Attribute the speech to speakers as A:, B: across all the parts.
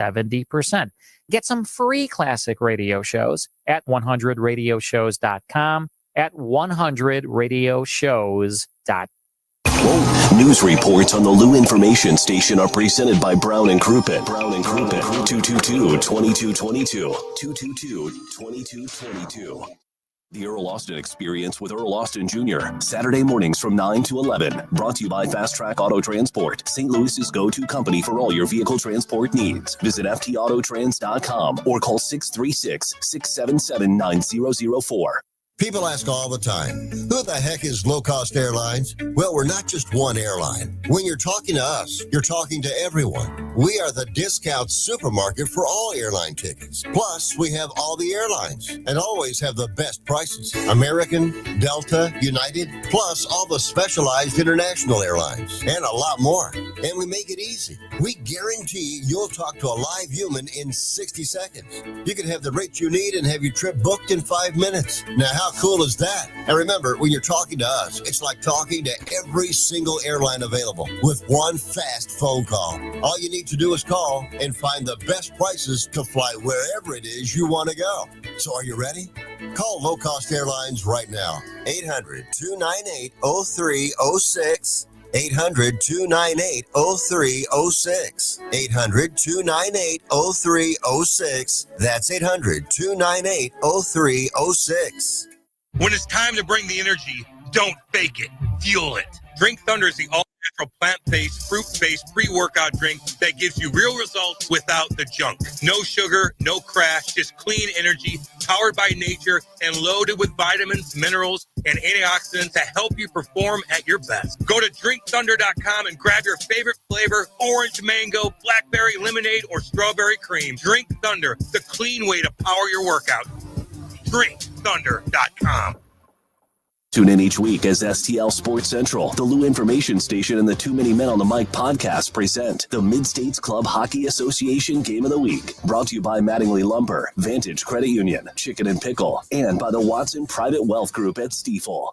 A: 70%. Get some free classic radio shows at 100radioshows.com, at 100radioshows.com.
B: News reports on the Lou Information Station are presented by Brown and Crouppen. 222-2222. 222-2222. The Earl Austin Experience with Earl Austin Jr. Saturday mornings from 9 to 11. Brought to you by Fast Track Auto Transport, St. Louis's go-to company for all your vehicle transport needs. Visit ftautotrans.com or call 636-677-9004.
C: People ask all the time, who the heck is Low Cost Airlines? Well, we're not just one airline. When you're talking to us, you're talking to everyone. We are the discount supermarket for all airline tickets. Plus, we have all the airlines and always have the best prices. American, Delta, United, plus all the specialized international airlines and a lot more. And we make it easy. We guarantee you'll talk to a live human in 60 seconds. You can have the rate you need and have your trip booked in 5 minutes. Now, how cool is that? And remember, when you're talking to us, it's like talking to every single airline available with one fast phone call. All you need to do is call and find the best prices to fly wherever it is you want to go. So are you ready? Call Low Cost Airlines right now. 800-298-0306. 800-298-0306. 800-298-0306. That's 800-298-0306.
D: When it's time to bring the energy, don't fake it. Fuel it. Drink Thunder is the all-natural plant-based, fruit-based pre-workout drink that gives you real results without the junk. No sugar, no crash, just clean energy, powered by nature, and loaded with vitamins, minerals, and antioxidants to help you perform at your best. Go to drinkthunder.com and grab your favorite flavor, orange mango, blackberry lemonade, or strawberry cream. Drink Thunder, the clean way to power your workout. drinkthunder.com.
B: Tune in each week as STL Sports Central, the Lou Information Station, and the Too Many Men on the Mic podcast present the Mid-States Club Hockey Association Game of the Week. Brought to you by Mattingly Lumber, Vantage Credit Union, Chicken and Pickle, and by the Watson Private Wealth Group at Stifel.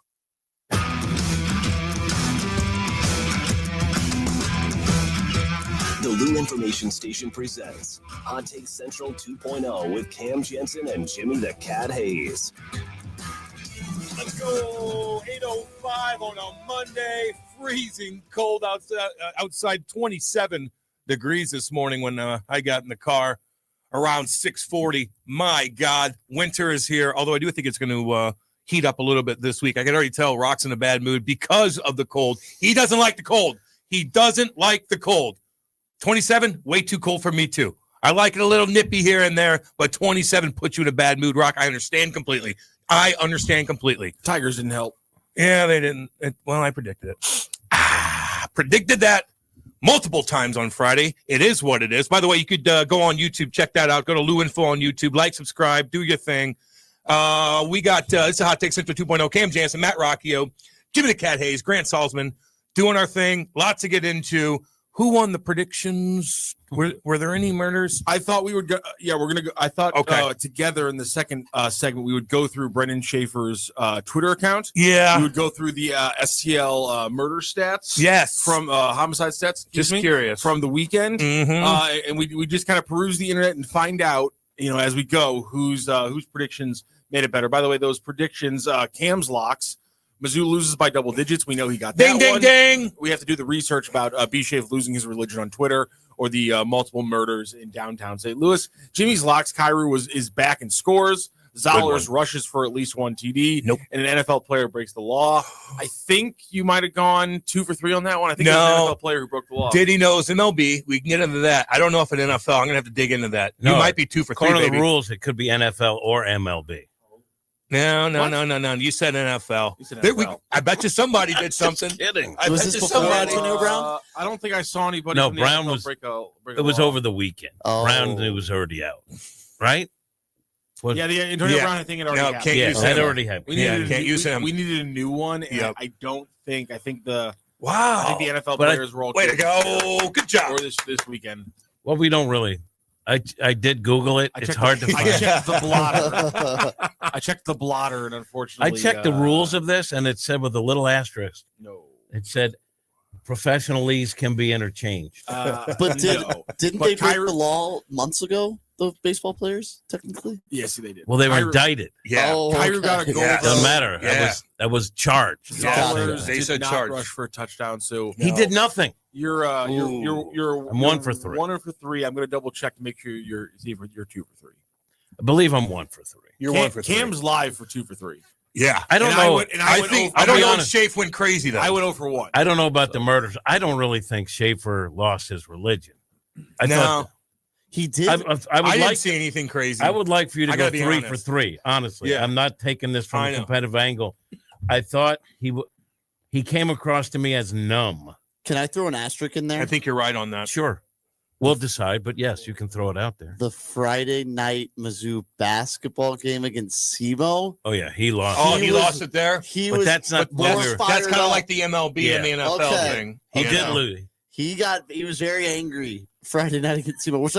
B: The Lou Information Station presents Hot Take Central 2.0 with Cam Janssen and Jimmy the Cat Hayes.
E: Let's go. 8:05 on a Monday. Freezing cold outside 27 degrees this morning when I got in the car around 6:40. My God, winter is here. Although I do think it's going to heat up a little bit this week. I can already tell Rock's in a bad mood because of the cold. He doesn't like the cold. He doesn't like the cold. 27, way too cold for me too. I like it a little nippy here and there, but 27 puts you in a bad mood, Rock. I understand completely. Tigers didn't help. Yeah, they didn't. Well, I predicted it. Predicted that multiple times on Friday. It is what it is. By the way, you could go on YouTube, check that out. Go to Lou Info on YouTube. Like, subscribe, do your thing. We got, it's a Hot Take Central 2.0. Cam Janssen, Matt Rocchio, Jimmy the Cat Hayes, Grant Salzman, doing our thing. Lots to get into. Who won the predictions? Were there any murders?
F: I thought we would go. Yeah, we're gonna go. I thought together in the second segment we would go through Brendan Schaefer's Twitter account.
E: Yeah,
F: we would go through the STL murder stats.
E: Yes,
F: from homicide stats.
E: Just curious
F: from the weekend, and we just kind of peruse the internet and find out, as we go, whose predictions made it better. By the way, those predictions, Cam's locks. Mizzou loses by double digits. We know he got that one. Ding. We have to do the research about B-Shafe losing his religion on Twitter or the multiple murders in downtown St. Louis. Jimmy's locks, Kyrou is back and scores. Zollers rushes for at least one TD.
E: Nope.
F: And an NFL player breaks the law. I think you might have gone 2 for 3 on that one. I think it was an NFL player who broke the law.
E: Did he knows MLB? We can get into that. I don't know if an NFL. I'm going to have to dig into that.
G: No,
E: you might be 2 for 3,
G: according to the rules, it could be NFL or MLB.
E: No. You said NFL. I bet you somebody did something.
G: Just kidding.
F: Was this before Antonio Brown? I don't think I saw anybody.
G: No, Brown was.
F: Break a
G: it was
F: law.
G: over the weekend.
F: Oh.
G: Brown was already out, right?
F: The Antonio Brown thing had already happened.
E: Can't use
G: that
E: him.
G: already happened.
E: Can't use him.
F: We needed a new one, and I think the
E: wow.
F: I think the NFL players were all
E: way to go. Good job.
F: Or this weekend.
G: Well, we don't really. I did Google it. It's hard to find.
F: I checked the blotter. I checked the blotter, and unfortunately,
G: I checked the rules of this, and it said with a little asterisk.
F: No.
G: It said professional leagues can be interchanged.
H: But didn't
F: But
H: they break the law months ago? The baseball players, technically.
F: Yes, they did.
G: Well, they were indicted.
E: Yeah.
H: Oh,
F: Kyrie got a goal.
E: Yeah.
G: Doesn't matter.
E: Yeah.
G: That was charged.
F: Dollars
E: They
F: did
E: said
F: not
E: charge.
F: rush for a touchdown. So
G: He did nothing.
F: You're
G: I'm 1 for 3.
F: 1 for 3. I'm going to double check to make sure you're 2 for 3.
G: I believe I'm 1 for 3.
E: You're 1 for 3.
F: Cam's live for 2 for 3.
E: Yeah.
G: I don't
F: And
G: know.
E: I don't know if
G: honest.
E: Shafe went crazy though.
F: I went 0 for 1.
G: I don't know about the murders. I don't really think Schaefer lost his religion. I
E: No.
G: thought
H: He did.
G: I would
E: I didn't
G: like.
E: see anything crazy.
G: I would like for you to
E: I
G: go
E: gotta be
G: 3 for
E: honest.
G: 3. Honestly,
E: Yeah.
G: I'm not taking this from
E: I
G: a
E: know.
G: competitive angle. I thought he came across to me as numb.
H: Can I throw an asterisk in there?
E: I think you're right on that.
G: Sure, we'll decide, but yes, you can throw it out there.
H: The Friday night Mizzou basketball game against SEMO.
G: Oh yeah, he lost.
E: Oh,
H: He
E: he
H: was-
E: lost it there.
H: He
G: But
H: was.
G: that's not
H: more
G: what we're-
H: fired
E: That's kind of
H: up.
E: like the MLB and the NFL
H: Okay.
E: thing.
G: He
E: you
G: did
E: know?
G: lose.
H: He was very angry Friday night against SEMO, which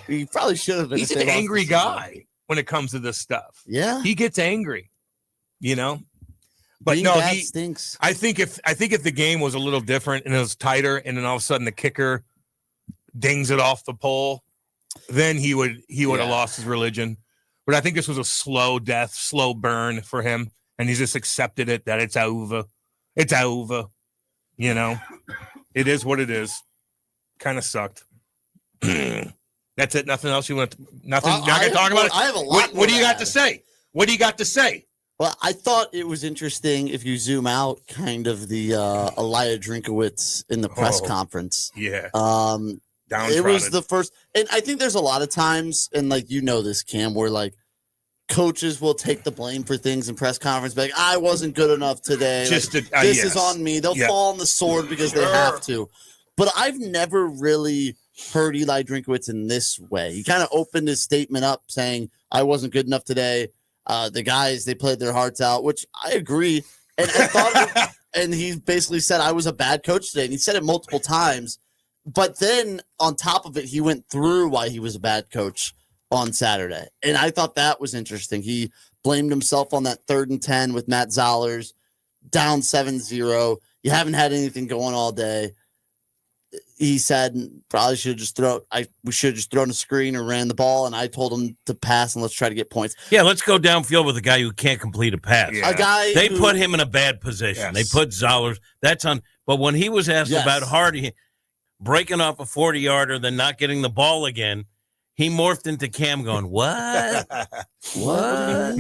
H: he probably should have been.
E: He's
H: if
E: an
H: they lost
E: angry
H: to SEMO.
E: guy when it comes to this stuff.
H: Yeah,
E: He gets angry, you know. But
H: being
E: no,
H: bad
E: he.
H: stinks.
E: I think if the game was a little different and it was tighter, and then all of a sudden the kicker dings it off the pole, then he would have lost his religion. But I think this was a slow death, slow burn for him, and he just accepted it that it's over. It's over. You know, it is what it is. Kind of sucked. That's it. Nothing else you want? Nothing. You're not gonna talk about it.
H: I have a lot.
E: What do you
H: more
E: got to say? What do you got to say?
H: Well, I thought it was interesting if you zoom out, kind of the Elia Drinkowitz in the press
E: Oh.
H: conference.
E: Yeah.
H: It
E: Downtrodden.
H: was the first, and I think there's a lot of times, and this, Cam, where coaches will take the blame for things in press conference, like I wasn't good enough today.
E: Just
H: this
E: yes.
H: is on me. They'll
E: Yeah.
H: fall on the sword because they have to. But I've never really heard Eli Drinkowitz in this way. He kind of opened his statement up saying, I wasn't good enough today. The guys, they played their hearts out, which I agree. And I thought, and he basically said, I was a bad coach today. And he said it multiple times. But then on top of it, he went through why he was a bad coach on Saturday. And I thought that was interesting. He blamed himself on that 3rd and 10 with Matt Zollers, down 7-0. You haven't had anything going all day. He said probably should have just we should have just thrown a screen or ran the ball, and I told him to pass and let's try to get points.
G: Yeah, let's go downfield with a guy who can't complete a pass.
E: Yeah.
H: A guy
G: They
H: who-
G: put him in a bad position.
E: Yes.
G: They put Zollers. That's on. But when he was asked
H: Yes.
G: about Hardy breaking off a 40-yarder, then not getting the ball again, he morphed into Cam going, what? What?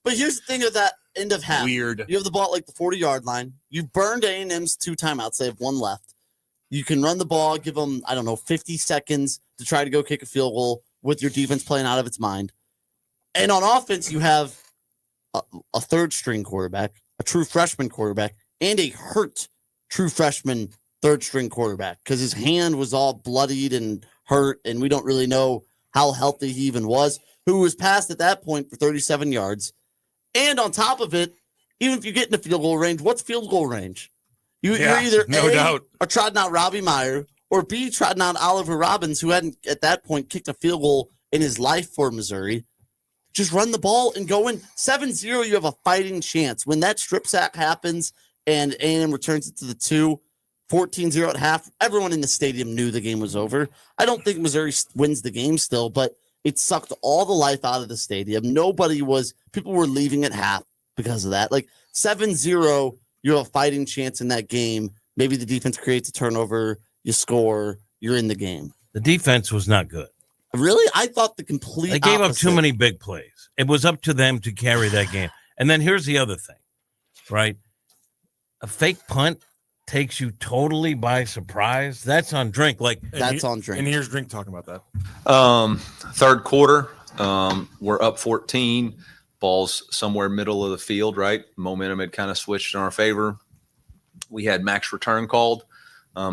H: But here's the thing of that end of half.
E: Weird.
H: You have the ball at the 40-yard line. You've burned A&M's 2 timeouts. They have 1 left. You can run the ball, give them, 50 seconds to try to go kick a field goal with your defense playing out of its mind. And on offense, you have a third-string quarterback, a true freshman quarterback, and a hurt true freshman third-string quarterback because his hand was all bloodied and hurt, and we don't really know how healthy he even was, who was passed at that point for 37 yards. And on top of it, even if you get in the field goal range, what's field goal range? You're either
E: no
H: A,
E: doubt.
H: are trotting out Robbie Meyer, or B, trotting out Oliver Robbins, who hadn't at that point kicked a field goal in his life for Missouri. Just run the ball and go in. 7-0, you have a fighting chance. When that strip sack happens and A&M returns it to the 2, 14-0 at half, everyone in the stadium knew the game was over. I don't think Missouri wins the game still, but it sucked all the life out of the stadium. People were leaving at half because of that. 7-0, you have a fighting chance in that game. Maybe the defense creates a turnover, you score, you're in the game.
G: The defense was not good.
H: Really? I thought the complete
G: They gave up
H: opposite.
G: too many big plays. It was up to them to carry that game. And then here's the other thing, right? A fake punt takes you totally by surprise. That's on Drink.
H: That's on Drink.
F: And here's Drink talking about that.
I: Third quarter, we're up 14. Ball's somewhere middle of the field, right? Momentum had kind of switched in our favor. We had max return called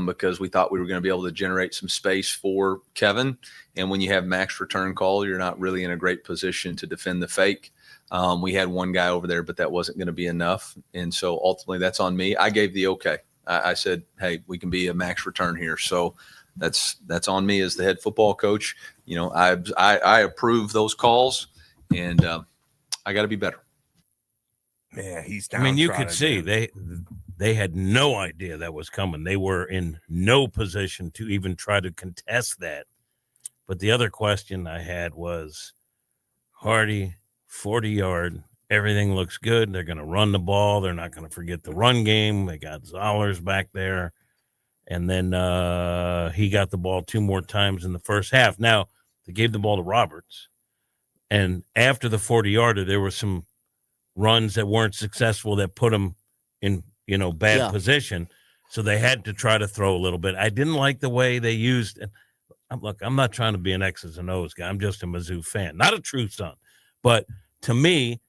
I: because we thought we were going to be able to generate some space for Kevin. And when you have max return call, you're not really in a great position to defend the fake. We had one guy over there, but that wasn't going to be enough. And so ultimately that's on me. I gave the okay. I said, hey, we can be a max return here. So that's on me as the head football coach. I approve those calls, and I got to be better.
E: Yeah, he's
G: I mean, you could
E: downtrodden,
G: see
E: man.
G: they had no idea that was coming. They were in no position to even try to contest that. But the other question I had was, Hardy, 40-yard, everything looks good. They're going to run the ball. They're not going to forget the run game. They got Zollers back there. And then he got the ball 2 more times in the first half. Now, they gave the ball to Roberts. And after the 40-yarder, there were some runs that weren't successful that put him in, bad position. So they had to try to throw a little bit. I didn't like the way they used it. Look, I'm not trying to be an X's and O's guy. I'm just a Mizzou fan, not a true son. But to me,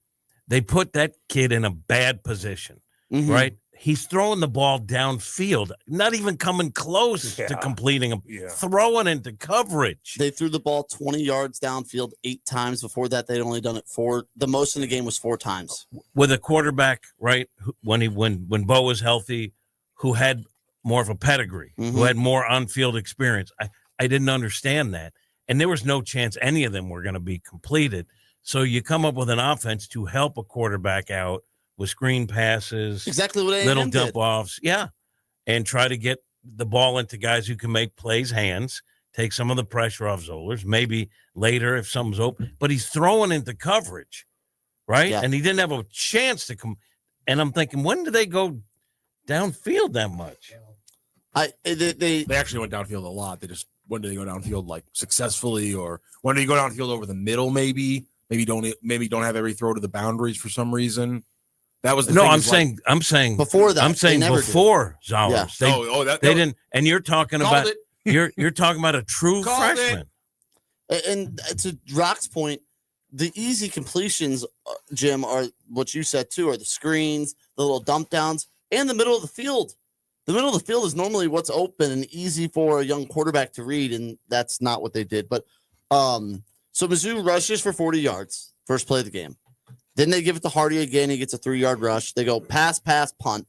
G: they put that kid in a bad position, right? He's throwing the ball downfield, not even coming close to completing him, throwing into coverage.
H: They threw the ball 20 yards downfield 8 times. Before that, they'd only done it 4. The most in the game was 4 times.
G: With a quarterback, right, when Bo was healthy, who had more of a pedigree, who had more on-field experience. I didn't understand that. And there was no chance any of them were going to be completed. So you come up with an offense to help a quarterback out with screen passes,
H: exactly what
G: little dump offs, and try to get the ball into guys who can make plays, hands, take some of the pressure off Zollers, maybe later if something's open. But he's throwing into coverage, right? Yeah. And he didn't have a chance to come. And I'm thinking, when do they go downfield that much?
F: They actually went downfield a lot. When do they go downfield like successfully, or when do you go downfield over the middle? Maybe don't have every throw to the boundaries for some reason. That was the
G: I'm saying
H: before that.
G: I'm saying before Zollers.
H: Yeah.
G: They didn't. And you're talking about you're talking about a true freshman.
H: And to Rock's point, the easy completions, Jim, are what you said too, are the screens, the little dump downs, and the middle of the field. The middle of the field is normally what's open and easy for a young quarterback to read, and that's not what they did. But so Mizzou rushes for 40 yards, first play of the game. Then they give it to Hardy again. He gets a 3-yard rush. They go pass, punt.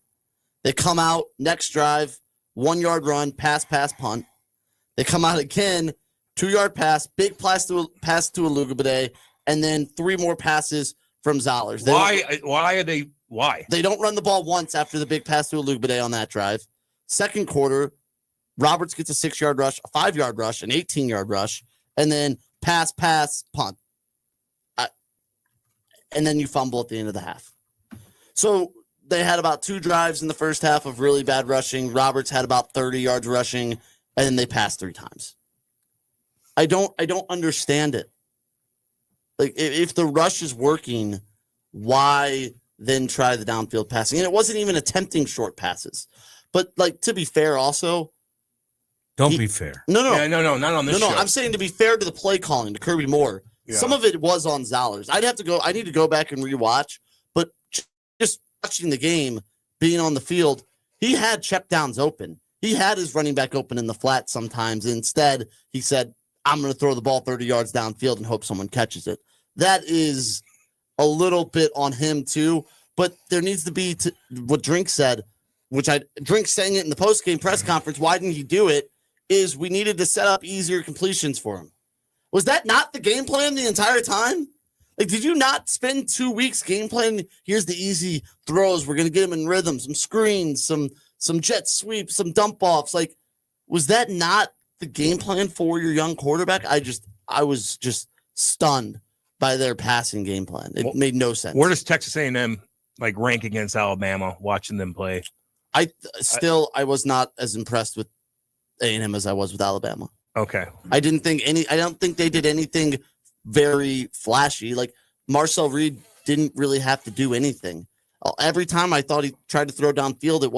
H: They come out next drive, 1-yard run, pass, punt. They come out again, 2-yard pass, big pass to Alugabade, and then 3 more passes from Zollers.
E: Why?
H: They don't run the ball once after the big pass to Alugabade on that drive. Second quarter, Roberts gets a 6-yard rush, a 5-yard rush, an 18-yard rush, and then pass, punt. And then you fumble at the end of the half. So they had about 2 drives in the first half of really bad rushing. Roberts had about 30 yards rushing, and then they passed 3 times. I don't understand it. Like, if the rush is working, why then try the downfield passing? And it wasn't even attempting short passes. But, like, to be fair also.
G: Don't be fair.
H: No,
E: not on this show.
H: I'm saying to be fair to the play calling, to Kirby Moore. Yeah. Some of it was on Zollers. I need to go back and rewatch, but just watching the game, being on the field, he had check downs open. He had his running back open in the flat sometimes. Instead, he said, I'm going to throw the ball 30 yards downfield and hope someone catches it. That is a little bit on him too, but there needs to be what Drink said, Drink saying it in the post-game press conference. Why didn't he do it? Is we needed to set up easier completions for him. Was that not the game plan the entire time? Like, did you not spend 2 weeks game planning? Here's the easy throws. We're going to get him in rhythm, some screens, some jet sweeps, some dump offs. Like, was that not the game plan for your young quarterback? I was just stunned by their passing game plan. It made no sense.
E: Where does Texas A&M rank against Alabama? Watching them play,
H: I was not as impressed with A&M as I was with Alabama.
E: Okay.
H: I don't think they did anything very flashy. Like, Marcel Reed didn't really have to do anything. Every time I thought he tried to throw downfield, it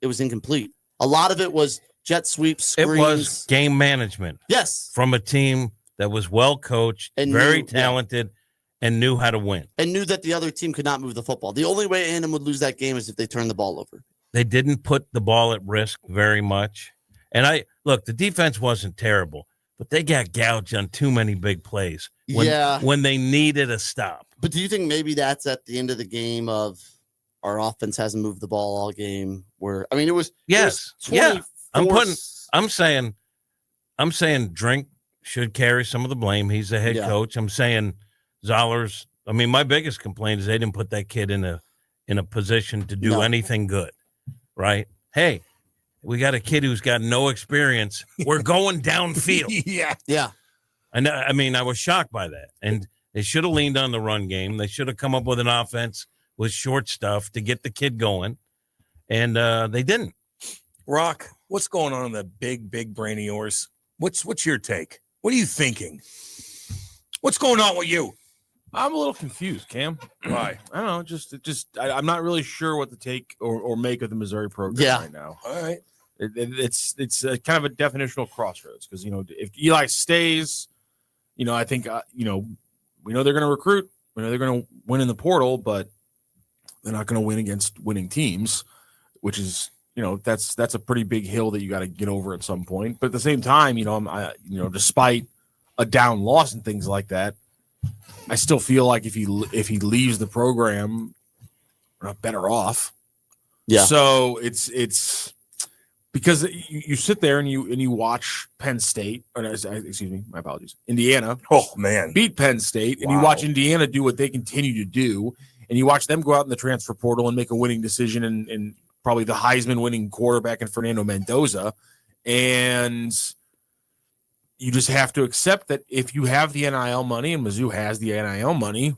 H: was incomplete. A lot of it was jet sweeps, screens.
G: It was game management.
H: Yes.
G: From a team that was well coached, and very talented, and knew how to win.
H: And knew that the other team could not move the football. The only way A&M would lose that game is if they turned the ball over.
G: They didn't put the ball at risk very much. And the defense wasn't terrible, but they got gouged on too many big plays when they needed a stop.
H: But do you think maybe that's at the end of the game of our offense hasn't moved the ball all game? It was
G: I'm saying Drink should carry some of the blame. He's the head coach. I'm saying Zollers. My biggest complaint is they didn't put that kid in a position to do anything good. right? Hey, we got a kid who's got no experience. We're going downfield.
H: Yeah.
G: I mean, I was shocked by that. And they should have leaned on the run game. They should have come up with an offense with short stuff to get the kid going. And they didn't.
E: Rock, what's going on in the big brain of yours? What's your take? What are you thinking? What's going on with you?
F: I'm a little confused, Cam.
E: Why?
F: I don't know. I'm not really sure what to take or make of the Missouri program right now.
E: All right.
F: It's kind of a definitional crossroads because, if Eli stays, I think, we know they're going to recruit. We know they're going to win in the portal, but they're not going to win against winning teams, which is, that's a pretty big hill that you got to get over at some point. But at the same time, despite a down loss and things like that, I still feel like if he leaves the program, we're not better off.
H: Yeah.
F: So it's because you sit there and you watch Penn State, or excuse me, my apologies, Indiana.
E: Oh man,
F: beat Penn State, and you watch Indiana do what they continue to do, and you watch them go out in the transfer portal and make a winning decision, and probably the Heisman winning quarterback in Fernando Mendoza, and you just have to accept that if you have the NIL money, and Mizzou has the NIL money,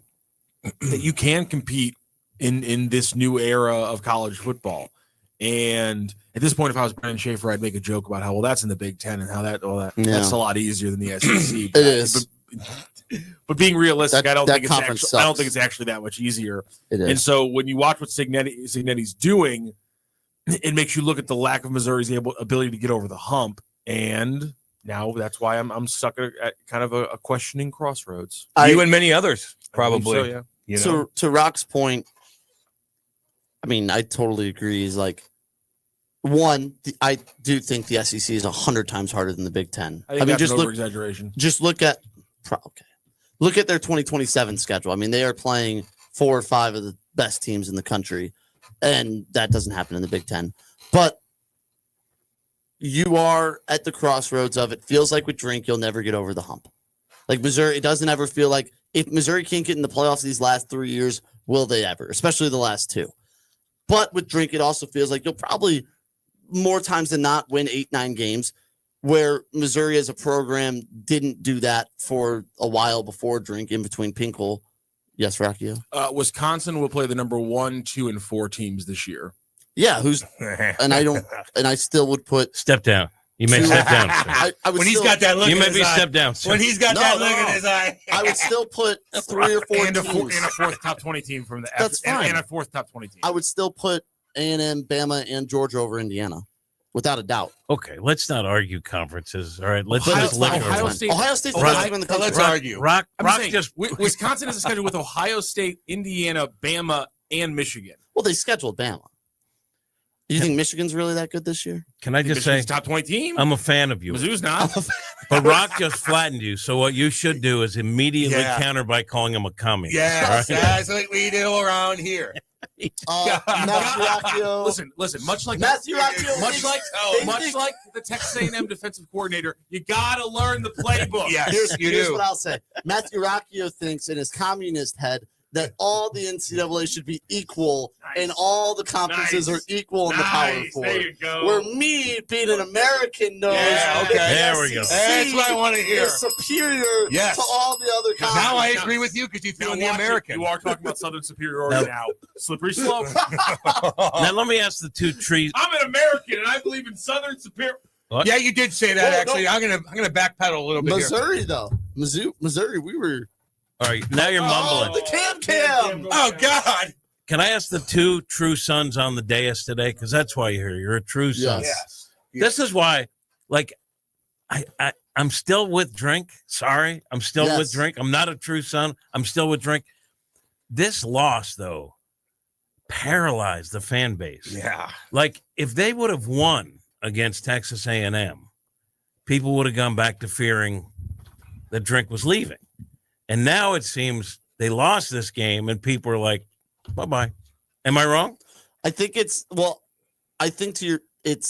F: that you can compete in this new era of college football. And at this point, if I was Brendan Schaefer, I'd make a joke about how, that's in the Big Ten and how that's a lot easier than the SEC.
H: It is.
F: But being realistic, I don't think
H: sucks.
F: it's actually that much easier.
H: It is.
F: And so when you watch what Signetti's doing, it makes you look at the lack of Missouri's ability to get over the hump. And now that's why I'm stuck at kind of a questioning crossroads.
E: You and many others, probably.
F: So, yeah.
H: So to Rock's point, I mean, I totally agree. Is like, one, I do think the SEC is 100 times harder than the Big Ten.
F: I mean, just look exaggeration.
H: Just look at look at their 2027 schedule. I mean, they are playing 4 or 5 of the best teams in the country, and that doesn't happen in the Big Ten. But you are at the crossroads of it. Feels like with Drink, you'll never get over the hump. Like Missouri, it doesn't ever feel like if Missouri can't get in the playoffs these last 3 years, will they ever? Especially the last 2. But with Drink, it also feels like you'll probably more times than not win 8-9 games, where Missouri as a program didn't do that for a while before Drink, in between Pinkel. Yes, Rocky.
F: Wisconsin will play the number 1, 2, and 4 teams this year.
H: Yeah, I still would put
G: step down. You may step down.
E: When he's got that look,
G: you
E: in
G: may
E: his
G: be
E: eye.
G: step down. Sir.
E: When he's got that look in his eye,
H: I would still put 3 or 4
F: and a
H: teams.
F: fourth top 20 team from the
H: That's fine.
F: and a fourth top 20 team.
H: I would still put A&M, Bama, and Georgia over Indiana, without a doubt.
G: Okay, let's not argue conferences. All right, let's
H: But
G: just look at
H: Ohio State's the best team in the country.
E: let's argue.
G: Rock
F: saying,
G: just
F: Wisconsin is scheduled with Ohio State, Indiana, Bama, and Michigan.
H: Well, they scheduled Bama. Do you think Michigan's really that good this year?
G: Can I just say,
F: top 20 team?
G: I'm a fan of you.
F: Mizzou's not.
G: But Rock just flattened you. So what you should do is immediately counter by calling him a communist.
E: Yes,
G: all right?
E: that's what we do around here.
H: Matthew Rocchio.
F: Listen. Much like
H: Matthew Rocchio.
F: much like the Texas A&M defensive coordinator, you gotta learn the playbook.
E: Yes,
H: Here's what I'll say. Matthew Rocchio thinks in his communist head that all the NCAA should be equal and all the conferences are equal in the Power Four.
F: There you go.
H: Where me, being an American, knows that the
G: There we go.
H: SEC
E: That's what I want to hear.
H: is superior
E: Yes.
H: to all the other conferences.
E: Now I agree with you because you feel the American.
F: You are talking about Southern superiority now. Slippery slope.
G: Now let me ask the two trees.
F: I'm an American and I believe in Southern superiority.
E: Yeah, you did say that.
H: Whoa,
E: Actually,
H: no.
E: I'm gonna backpedal a little bit here.
H: Missouri, though. Missouri, we were.
G: All right, now you're mumbling.
H: The cam.
E: Oh God.
G: Can I ask the two true sons on the dais today? Because that's why you're here. You're a true son.
H: Yes.
G: This is why, like, I'm still with Drink. Sorry, I'm still with Drink. I'm not a true son. I'm still with Drink. This loss, though, paralyzed the fan base.
E: Yeah.
G: Like, if they would have won against Texas A&M, people would have gone back to fearing that Drink was leaving. And now it seems they lost this game, and people are like, bye-bye. Am I wrong?
H: I think it's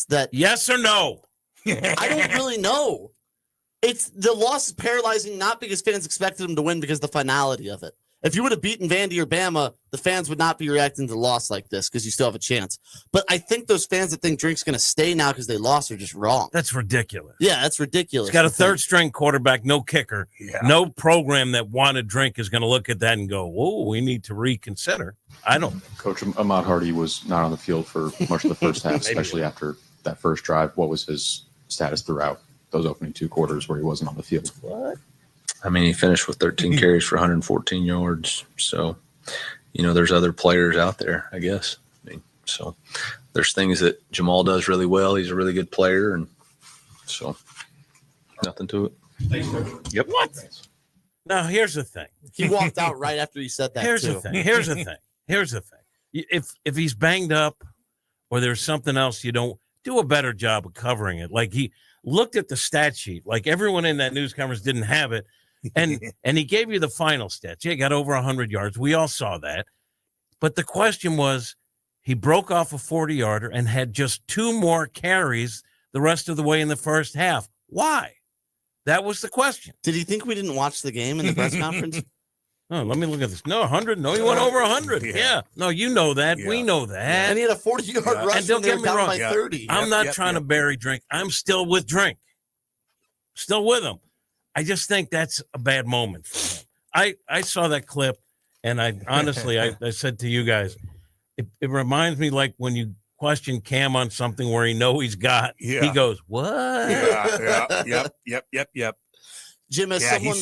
H: that.
G: Yes or no?
H: I don't really know. It's the loss is paralyzing, not because fans expected them to win, because the finality of it. If you would have beaten Vandy or Bama, the fans would not be reacting to the loss like this because you still have a chance. But I think those fans that think Drink's going to stay now because they lost are just wrong.
G: That's ridiculous.
H: Yeah, that's ridiculous.
G: He's got a third-string quarterback, no kicker.
E: Yeah.
G: No program that wanted Drink is going to look at that and go, whoa, we need to reconsider. I don't.
J: Coach Ahmad Hardy was not on the field for much of the first half, especially after that first drive. What was his status throughout those opening 2 quarters where he wasn't on the field?
G: What?
I: I mean, he finished with 13 carries for 114 yards. So, there's other players out there, I guess. So there's things that Jamal does really well. He's a really good player. And so nothing to it. Yep.
G: What? Now, here's the thing.
H: He walked out right after he said that,
G: Here's the thing. If he's banged up or there's something else, you don't do a better job of covering it. Like he looked at the stat sheet, like everyone in that news conference didn't have it. And he gave you the final stats. Yeah, he got over 100 yards. We all saw that. But the question was, he broke off a 40-yarder and had just 2 more carries the rest of the way in the first half. Why? That was the question.
H: Did he think we didn't watch the game in the press conference?
G: Oh, let me look at this. No, 100. No, he went over 100. Yeah. No, you know that. Yeah. We know that.
H: And he had a 40-yard rush
G: and don't get me wrong.
H: By 30.
G: I'm not trying to bury Drink. I'm still with Drink. Still with him. I just think that's a bad moment for him. I saw that clip, and I honestly, I said to you guys, it reminds me like when you question Cam on something where he's got, he goes, what?
E: Yep.
H: Jim, as someone,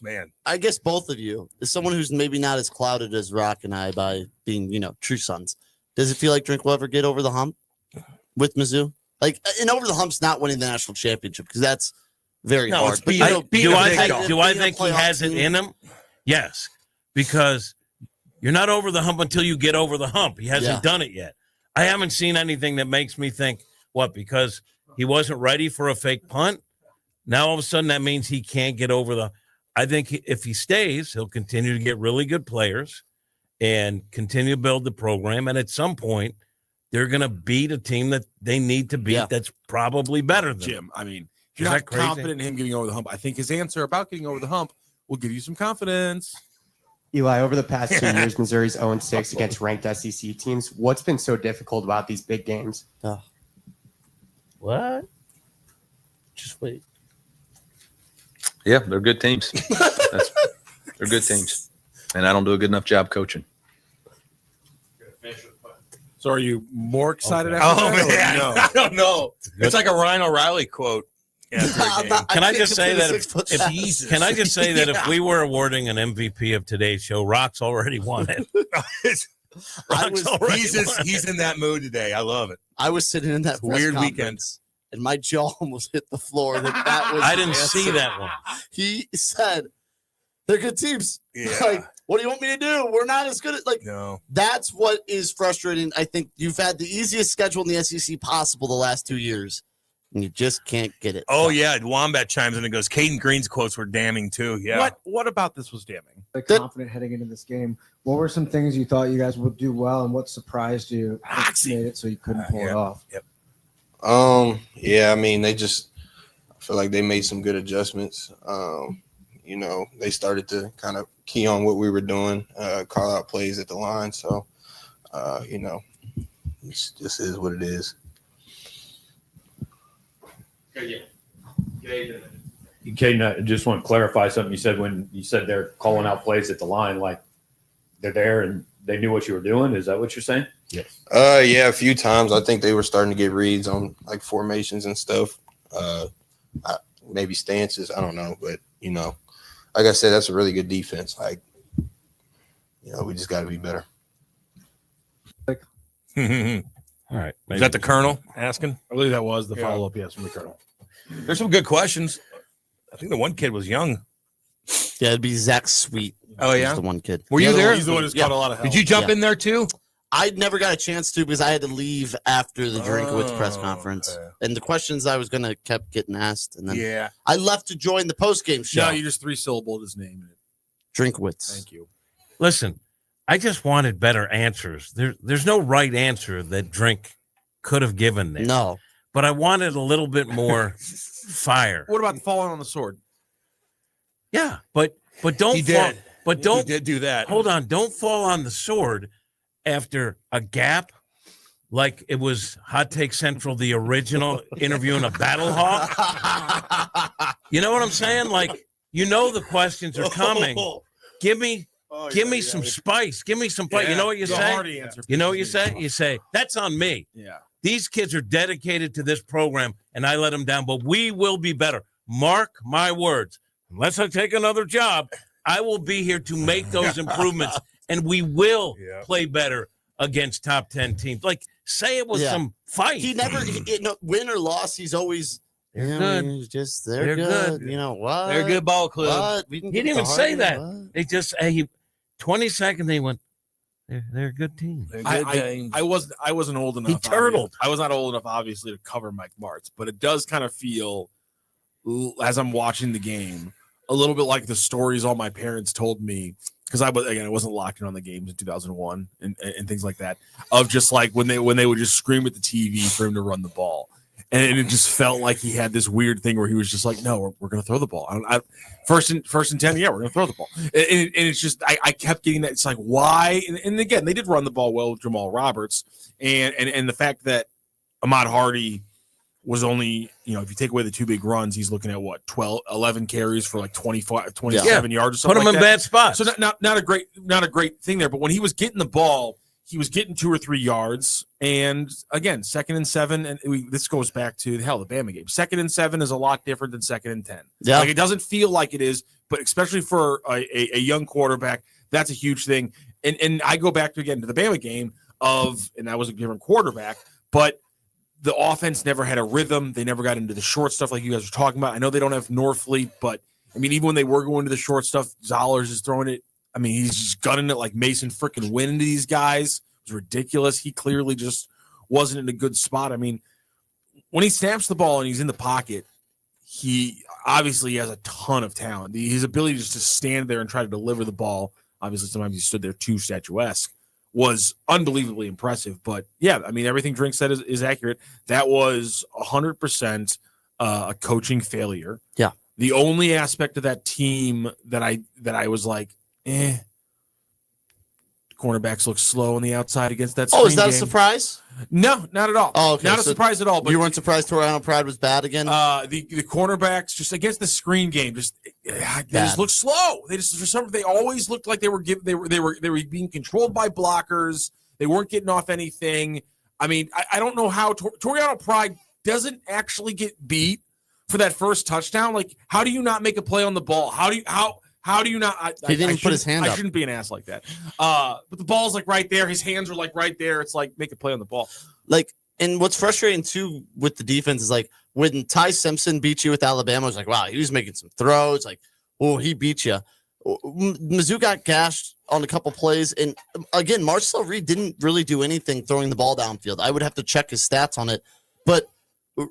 E: man,
H: I guess both of you, as someone who's maybe not as clouded as Rock and I by being, true sons, does it feel like Drink will ever get over the hump with Mizzou? Like, and over the hump's not winning the national championship because that's very hard. But,
G: do I think he has it in him? Yes, because you're not over the hump until you get over the hump. He hasn't done it yet. I haven't seen anything that makes me think, what, because he wasn't ready for a fake punt? Now all of a sudden that means he can't get over the – I think if he stays, he'll continue to get really good players and continue to build the program. And at some point, they're going to beat a team that they need to beat that's probably better than
F: Jim. I mean, if you're not confident in him getting over the hump, I think his answer about getting over the hump will give you some confidence.
K: Eli, over the past 2 years, Missouri's 0-6 against ranked SEC teams. What's been so difficult about these big games?
G: What? Just wait.
I: Yeah, they're good teams. They're good teams. And I don't do a good enough job coaching.
F: So are you more excited
E: after that? No. I don't know. It's like a Ryan O'Reilly quote.
G: Can I just say that if we were awarding an MVP of today's show, Rock's already won it.
E: He's in that mood today. I love it.
H: I was sitting in that
E: weird weekend,
H: and my jaw almost hit the floor. That was
G: I didn't see that one.
H: He said, "They're good teams."
E: Yeah.
H: Like, what do you want me to do? We're not as good at
E: No.
H: That's what is frustrating. I think you've had the easiest schedule in the SEC possible the last 2 years. And you just can't get it.
E: Oh, yeah. Wombat chimes in and goes, Caden Green's quotes were damning, too. Yeah.
F: What about this was damning?
L: Confident heading into this game. What were some things you thought you guys would do well, and what surprised you that made it so you couldn't pull it off?
E: Yep.
M: Yeah, I mean, I feel like they made some good adjustments. They started to kind of key on what we were doing, call out plays at the line. So, it just is what it is.
N: Caden, I just want to clarify something you said when you said they're calling out plays at the line, like they're there and they knew what you were doing. Is that what you're saying?
G: Yes.
M: Yeah, a few times. I think they were starting to get reads on like formations and stuff. Maybe stances. I don't know. But, like I said, that's a really good defense. Like, we just got to be better.
G: All right.
E: Is that the Colonel asking?
F: I believe that was the follow-up, yes, from the Colonel.
E: There's some good questions. I think the one kid was young.
H: Yeah, it'd be Zach Sweet.
E: Oh, yeah?
H: The one kid.
E: Were you there?
F: He's the one who's caught a lot of help.
E: Did you jump in there, too?
H: I never got a chance to because I had to leave after the Drinkowitz press conference. Okay. And the questions I was going to kept getting asked. And then I left to join the post-game show.
F: No, you just 3-syllabled his name.
H: Drinkowitz.
F: Thank you.
G: Listen, I just wanted better answers. There's no right answer that Drink could have given there.
H: No.
G: But I wanted a little bit more fire.
F: What about falling on the sword?
G: Yeah, but don't But don't
F: did do that.
G: Hold on. Don't fall on the sword after a gap like it was Hot Take Central, the original interviewing a battle hawk. You know what I'm saying? Like, the questions are coming. Give me some spice. Give me some fight.
F: Yeah,
G: you know what you
F: the
G: say?
F: hard answer
G: You know what you
F: pisses
G: say?
F: me
G: You say, that's on me.
F: Yeah.
G: These kids are dedicated to this program, and I let them down, but we will be better. Mark my words. Unless I take another job, I will be here to make those improvements, and we will play better against top 10 teams. Like, say it was some fight.
H: He never, win or loss, he's always,
G: they're good.
H: They're good. You know what?
O: They're a good ball club.
H: He
G: He didn't even say that. They just, 20 seconds, they went, they're a good team.
F: I wasn't old enough.
G: He turtled.
F: I was not old enough, obviously, to cover Mike Martz, but it does kind of feel, as I'm watching the game, a little bit like the stories all my parents told me, because I wasn't locking on the games in 2001 and things like that, of just like when they would just scream at the TV for him to run the ball. And it just felt like he had this weird thing where he was just like, no, we're going to throw the ball. First and 10, yeah, we're going to throw the ball. And it's just, I kept getting that. It's like, why? And again, they did run the ball well with Jamal Roberts. And the fact that Ahmad Hardy was only, if you take away the two big runs, he's looking at what, 11 carries for like 27 yards or something.
G: Put him in bad spots.
F: So not a great thing there. But when he was getting the ball, he was getting 2 or 3 yards. And again, 2nd and 7. And this goes back to the Bama game. 2nd and 7 is a lot different than 2nd and 10.
H: Yeah.
F: Like, it doesn't feel like it is, but especially for a young quarterback, that's a huge thing. And I go back to the Bama game and that was a different quarterback, but the offense never had a rhythm. They never got into the short stuff like you guys were talking about. I know they don't have Norfleet, but I mean, even when they were going to the short stuff, Zollers is throwing it. I mean, he's just gunning it like Mason freaking Wynn into these guys. It was ridiculous. He clearly just wasn't in a good spot. I mean, when he snaps the ball and he's in the pocket, he obviously has a ton of talent. His ability just to stand there and try to deliver the ball, obviously sometimes he stood there too statuesque, was unbelievably impressive. But yeah, I mean, everything Drink said is accurate. That was 100% a coaching failure.
H: Yeah.
F: The only aspect of that team that I was like, cornerbacks look slow on the outside against that.
H: Oh, is that
F: game.
H: a surprise?
F: No, not at all.
H: Oh, okay.
F: Not a surprise at all. But
H: you weren't surprised Toriano Pride was bad again?
F: The cornerbacks just against the screen game, they just look slow. They always looked like they were being controlled by blockers. They weren't getting off anything. I mean, I don't know how Toriano Pride doesn't actually get beat for that first touchdown. Like, how do you not make a play on the ball? How do you not?
H: He didn't put his hand up.
F: I shouldn't be an ass like that. But the ball's like right there. His hands are like right there. It's like make a play on the ball.
H: Like, and what's frustrating too with the defense is like when Ty Simpson beat you with Alabama, it was like, wow, he was making some throws. Like, oh, he beat you. Mizzou got gashed on a couple plays. And again, Marcel Reed didn't really do anything throwing the ball downfield. I would have to check his stats on it. But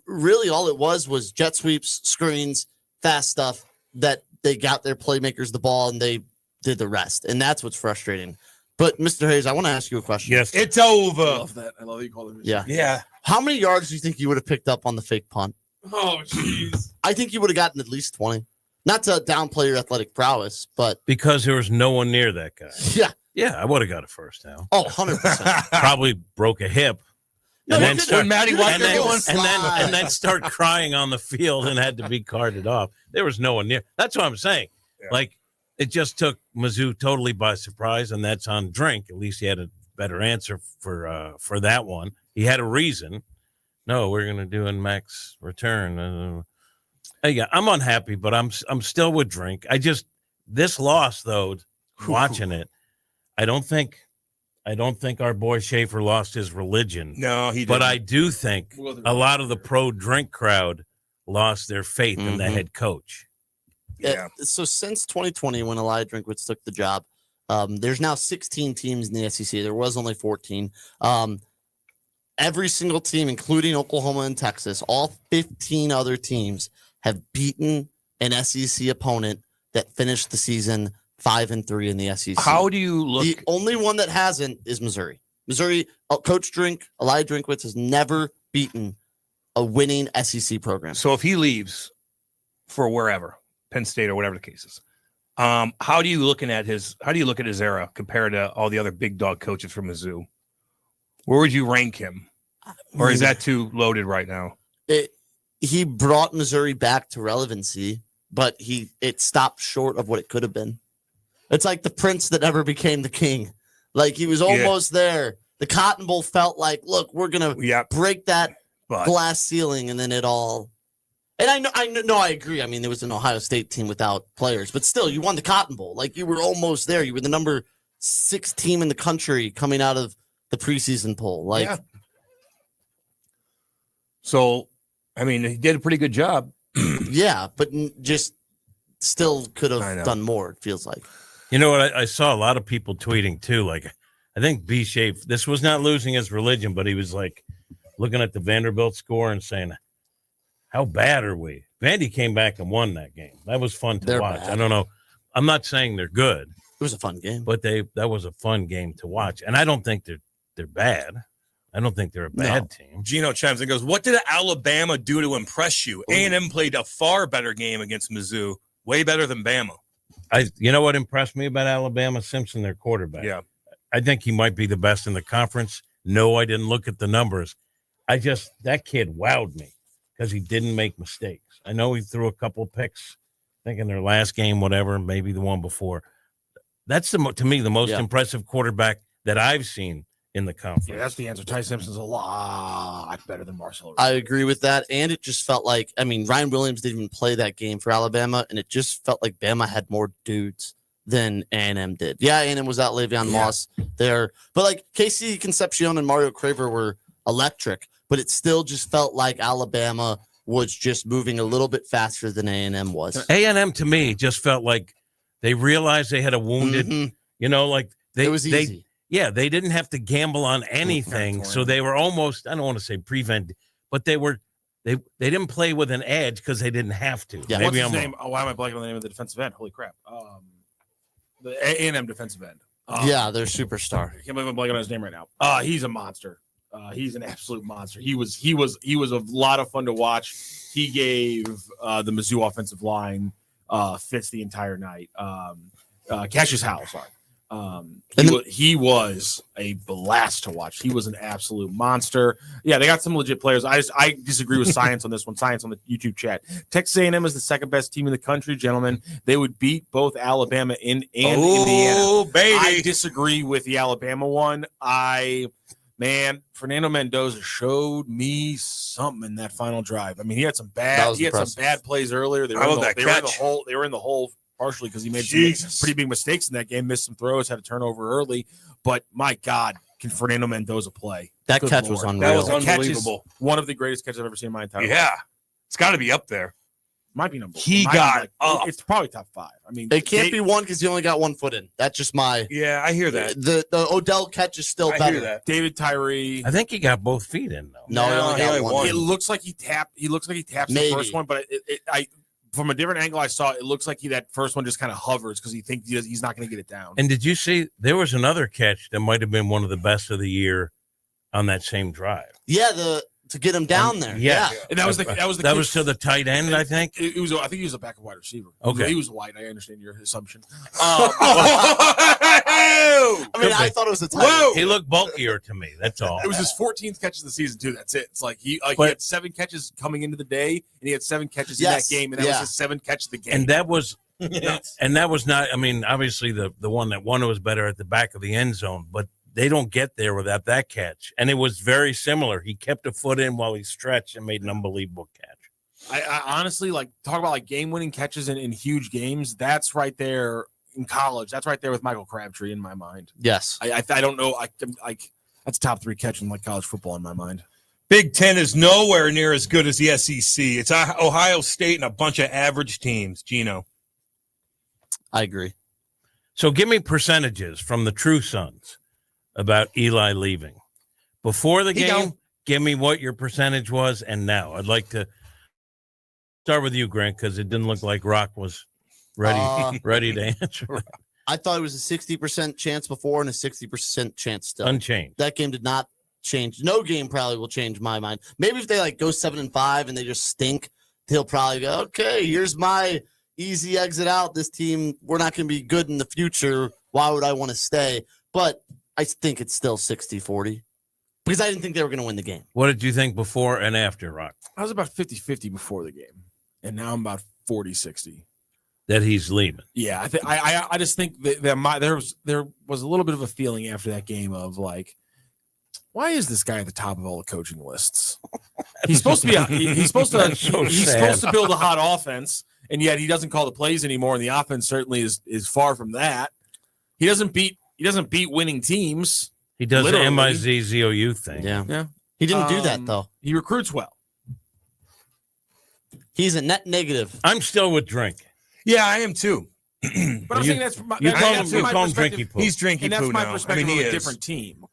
H: really all it was jet sweeps, screens, fast stuff that they got their playmakers the ball and they did the rest. And that's what's frustrating. But Mr. Hayes, I want to ask you a question.
G: Yes.
O: It's over.
F: I love that. I love that you call it.
H: Yeah.
O: Yeah.
H: How many yards do you think you would have picked up on the fake punt?
F: Oh, jeez.
H: I think you would have gotten at least 20. Not to downplay your athletic prowess, but
G: Because there was no one near that guy.
H: yeah.
G: Yeah, I would have got a first down.
H: Oh, 100%.
G: Probably broke a hip.
H: No,
G: And
H: you
G: then,
H: did.
G: start,
O: When Matty watched
G: and, then,
O: everyone
G: and then start crying on the field and had to be carted off. There was no one near. That's what I'm saying.
F: Yeah.
G: Like, it just took Mizzou totally by surprise, and that's on Drink. At least he had a better answer for that one. He had a reason. No, we're going to do in Mac's return. Yeah, I'm unhappy, but I'm still with Drink. This loss though, watching it, I don't think our boy Schaefer lost his religion.
O: No, he didn't.
G: But I do think a lot of the pro Drink crowd lost their faith in the head coach.
H: Yeah. So since 2020, when Eli Drinkwitz took the job, there's now 16 teams in the SEC. There was only 14. Every single team, including Oklahoma and Texas, all 15 other teams have beaten an SEC opponent that finished the season 5-3 in the SEC.
O: How do you look?
H: The only one that hasn't is Missouri. Missouri, Coach Eli Drinkwitz has never beaten a winning SEC program.
O: So if he leaves for wherever, Penn State or whatever the case is,
P: How do you look at his era compared to all the other big dog coaches from Mizzou? Where would you rank him? Or is that too loaded right now?
H: He brought Missouri back to relevancy, but it stopped short of what it could have been. It's like the prince that never became the king. Like he was almost there. The Cotton Bowl felt like, look, we're gonna break that glass ceiling, and then it all. And I agree. I mean, there was an Ohio State team without players, but still, you won the Cotton Bowl. Like you were almost there. You were the number 6 team in the country coming out of the preseason poll. Like,
P: so, I mean, he did a pretty good job.
H: Yeah, but just still could have done more. It feels like.
G: You know what? I saw a lot of people tweeting too. Like, I think B-Shape, this was not losing his religion, but he was like looking at the Vanderbilt score and saying, how bad are we? Vandy came back and won that game. That was fun to watch. Bad. I don't know. I'm not saying they're good.
H: It was a fun game.
G: But that was a fun game to watch. And I don't think they're bad. I don't think they're a bad team.
P: Gino chimes in and goes, what did Alabama do to impress you? A&M played a far better game against Mizzou. Way better than Bama.
G: You know what impressed me about Alabama? Simpson, their quarterback.
P: Yeah.
G: I think he might be the best in the conference. No, I didn't look at the numbers. That kid wowed me because he didn't make mistakes. I know he threw a couple picks, I think in their last game, whatever, maybe the one before. That's to me the most impressive quarterback that I've seen in the conference.
F: Yeah, that's the answer. Ty Simpson's a lot better than Marcelo.
H: I agree with that. And it just felt like, I mean, Ryan Williams didn't even play that game for Alabama, and it just felt like Bama had more dudes than A&M did. Yeah, A&M was out Le'Veon Moss there. But like Casey Concepcion and Mario Craver were electric, but it still just felt like Alabama was just moving a little bit faster than A&M was.
G: A&M to me just felt like they realized they had a wounded, like
H: it was easy.
G: They didn't have to gamble on anything. So they were almost, I don't want to say prevent, but they didn't play with an edge because they didn't have to.
F: Yeah. What's his name? Oh, why am I blanking on the name of the defensive end? Holy crap. The A&M defensive end.
H: Their superstar.
F: I can't believe I'm blanking on his name right now. He's a monster. He's an absolute monster. He was a lot of fun to watch. He gave the Mizzou offensive line fits the entire night. Cassius Howell, sorry. He was a blast to watch. He was an absolute monster. Yeah, they got some legit players. I disagree with Science on this one. Science on the YouTube chat. Texas A&M is the second best team in the country, gentlemen. They would beat both Alabama and Indiana.
P: Oh, baby.
F: I disagree with the Alabama one. Fernando Mendoza showed me something in that final drive. I mean, he had some bad plays earlier. They were in the hole partially because he made some pretty big mistakes in that game, missed some throws, had a turnover early. But my God, can Fernando Mendoza play?
H: That catch was unreal.
P: That was unbelievable.
F: One of the greatest catches I've ever seen in my entire life.
P: Yeah, it's got to be up there.
F: Might be number.
P: It's
F: probably top 5. I mean,
H: it can't be one because he only got 1 foot in. That's just my.
P: Yeah, I hear that.
H: The Odell catch is still better.
P: Hear that.
F: David Tyree.
G: I think he got both feet in though.
H: No, he only got one.
F: It looks like he tapped. The first one, but from a different angle I saw, it looks like that first one just kind of hovers because he thinks he's not going to get it down.
G: And did you see there was another catch that might have been one of the best of the year on that same drive?
H: Yeah, to get him down there.
G: Yeah.
F: And that was
G: to the tight end, I think.
F: I think he was a backup wide receiver.
G: Okay.
F: He was wide. I understand your assumption.
H: I thought it was a tight end.
G: He looked bulkier to me. That's all.
F: It was his 14th catch of the season, too. That's it. It's like he had 7 catches coming into the day, and he had 7 catches in that game, and that was his 7th catch of the game.
G: And that was not, I mean, obviously the one that won was better at the back of the end zone, but they don't get there without that catch. And it was very similar. He kept a foot in while he stretched and made an unbelievable catch.
F: I honestly talk about game-winning catches in huge games. That's right there in college. That's right there with Michael Crabtree in my mind.
H: Yes.
F: I don't know. That's top 3 catch in college football in my mind.
P: Big Ten is nowhere near as good as the SEC. It's Ohio State and a bunch of average teams, Gino.
H: I agree.
G: So give me percentages from the True Sons about Eli leaving. Before the game, give me what your percentage was, and now. I'd like to start with you, Grant, because it didn't look like Rock was ready to answer.
H: I thought it was a 60% chance before and a 60% chance still.
G: Unchanged.
H: That game did not change. No game probably will change my mind. Maybe if they go 7-5 and they just stink, he'll probably go, okay, here's my easy exit out. This team, we're not going to be good in the future. Why would I want to stay? But I think it's still 60-40 because I didn't think they were going to win the game.
G: What did you think before and after, Rock?
F: I was about 50-50 before the game, and now I'm about 40-60.
G: That he's leaving.
F: Yeah, I just think that there was a little bit of a feeling after that game of like, why is this guy at the top of all the coaching lists? He's supposed to be he's supposed to build a hot offense, and yet he doesn't call the plays anymore. And the offense certainly is far from that. He doesn't beat winning teams.
G: He does the
F: literally.
G: MIZZOU thing.
H: Yeah. He didn't do that though.
F: He recruits well.
H: He's a net negative.
G: I'm still with Drink.
P: Yeah, I am too.
F: But I'm saying that's from my,
G: you call
F: that's
G: him
F: my
G: Drinky Poo.
P: He's Drinky
F: and that's
P: Poo
F: my
P: now.
F: perspective
P: I mean,
F: of
P: he
F: a
P: is.
F: different team.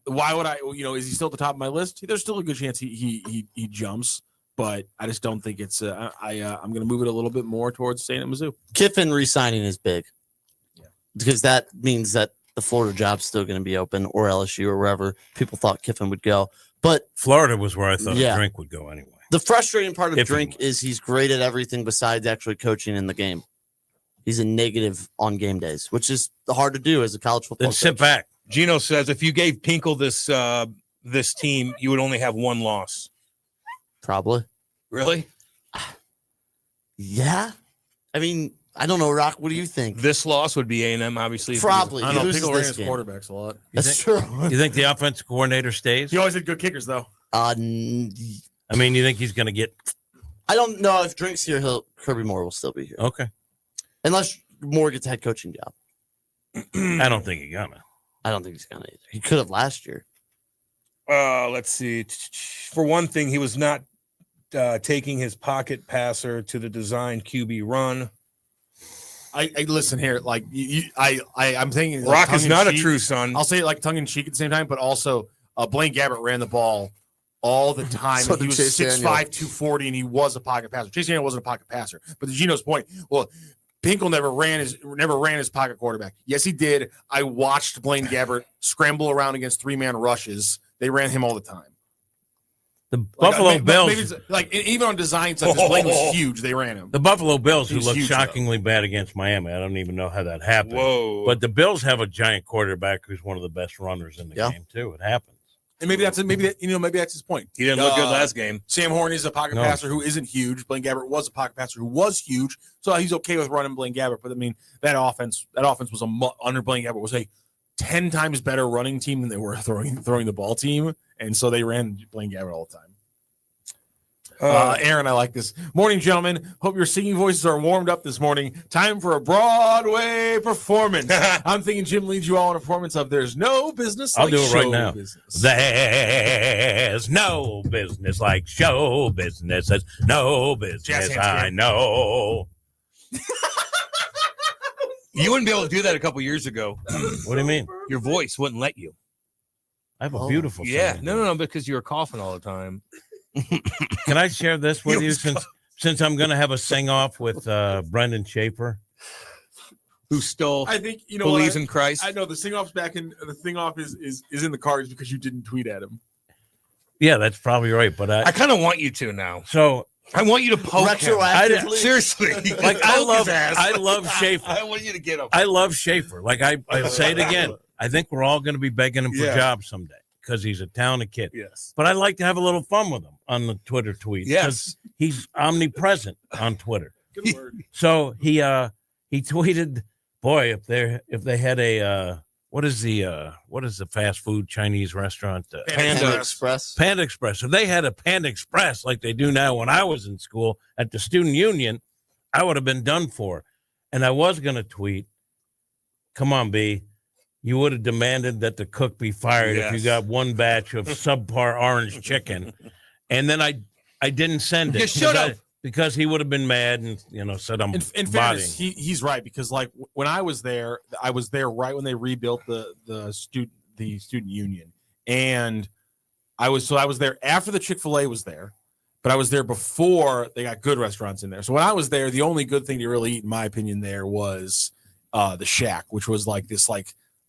F: Why would I? Is he still at the top of my list? There's still a good chance he jumps, but I just don't think it's. I'm going to move it a little bit more towards staying at Mizzou.
H: Kiffin re-signing is big because that means that the Florida job's still going to be open, or LSU, or wherever people thought Kiffin would go. But
G: Florida was where I thought Drink would go anyway.
H: The frustrating part of
G: If
H: Drink is he's great at everything besides actually coaching in the game. He's a negative on game days, which is hard to do as a college football
G: Then
H: coach.
G: sit back.
P: Gino says if you gave Pinkel this team, you would only have one loss.
H: Probably.
P: Really?
H: Yeah. I mean, I don't know, Rock. What do you think?
P: This loss would be A&M, obviously.
H: Probably.
F: I
H: He
F: don't know.
H: loses
F: Pinkel ran
H: this
F: his
H: game.
F: quarterbacks a lot.
H: That's true.
G: You think the offensive coordinator stays?
F: He always had good kickers, though.
G: I mean, you think he's going to get?
H: I don't know if Drink's here. Kirby Moore will still be here.
G: Okay.
H: Unless Moore gets a head coaching job.
G: I don't think he's gonna.
H: I don't think he's gonna either. He could have last year.
P: Let's see. For one thing, he was not taking his pocket passer to the design QB run.
F: I listen here. Like I'm thinking.
P: Rock is not a
F: tongue-in-cheek.
P: true son.
F: I'll say it like tongue in cheek at the same time, but also Blaine Gabbert ran the ball all the time.
H: So
F: And he
H: did
F: was
H: Chase
F: 6'5",
H: Daniel.
F: 240, and he was a pocket passer. Chase Daniel wasn't a pocket passer. But to Gino's point, well, Pinkel never ran his pocket quarterback. Yes, he did. I watched Blaine Gabbert scramble around against 3-man rushes. They ran him all the time.
G: The Buffalo Bills,
F: maybe it's, like even on design stuff, because Blaine was huge. They ran him.
G: the Buffalo Bills, who
F: He's
G: looked
F: huge,
G: shockingly bad against Miami. I don't even know how that happened.
P: Whoa!
G: But the Bills have a giant quarterback who's one of the best runners in the
H: Yeah.
G: game too. It happens.
F: And maybe that's his point.
P: He didn't look good last game.
F: Sam Horn is a pocket
G: No.
F: passer who isn't huge. Blaine Gabbert was a pocket passer who was huge, so he's okay with running Blaine Gabbert. But I mean, that offense was under Blaine Gabbert was a 10 times better running team than they were throwing the ball team, and so they ran Blaine Gabbert all the time. Aaron, I like this. Morning, gentlemen. Hope your singing voices are warmed up this morning. Time for a Broadway performance. I'm thinking Jim leads you all in a performance of "There's No Business
G: I'll
F: Like
G: do it right
F: Show
G: now.
F: Business."
G: There's no business like show business. There's no
F: Jazz
G: business.
F: hands,
G: I
F: Aaron.
G: know.
P: You wouldn't be able to do that a couple years ago.
G: What do you mean?
P: Your voice wouldn't let you.
G: I have a beautiful.
P: Yeah,
G: singing
P: no, because you were coughing all the time.
G: Can I share this with you since I'm going to have a sing off with Brendan Schaefer?
P: Who stole?
F: I think
P: believes in Christ.
F: I know the sing-off's back in the sing-off is in the cards because you didn't tweet at him.
G: Yeah, that's probably right. But
P: I kind of want you to now.
G: So
P: I want you to poke him.
H: Retroactively?
P: Seriously,
G: like I
P: poke
G: love Schaefer.
P: I want you to get him.
G: I love Schaefer. Like I say it again. I think we're all going to be begging him for
P: Yeah.
G: jobs someday because he's a talented kid.
P: Yes.
G: But I like to have a little fun with him on the Twitter tweets.
P: Yes.
G: 'cause he's omnipresent on Twitter.
F: Good word.
G: So he tweeted, boy, if they had a what is the fast food Chinese restaurant?
H: Panda Express.
G: Panda Express. If they had a Panda Express like they do now when I was in school at the student union, I would have been done for. And I was going to tweet, come on, B, you would have demanded that the cook be fired if you
P: Yes.
G: got one batch of subpar orange chicken. And then I didn't send it.
P: You should have.
G: Because he would have been mad and, said I'm
F: In
G: bodying.
F: fairness, he's right because like when I was there right when they rebuilt the student union, and I was there after the Chick-fil-A was there, but I was there before they got good restaurants in there. So when I was there, the only good thing to really eat, in my opinion, there was the Shack, which was like this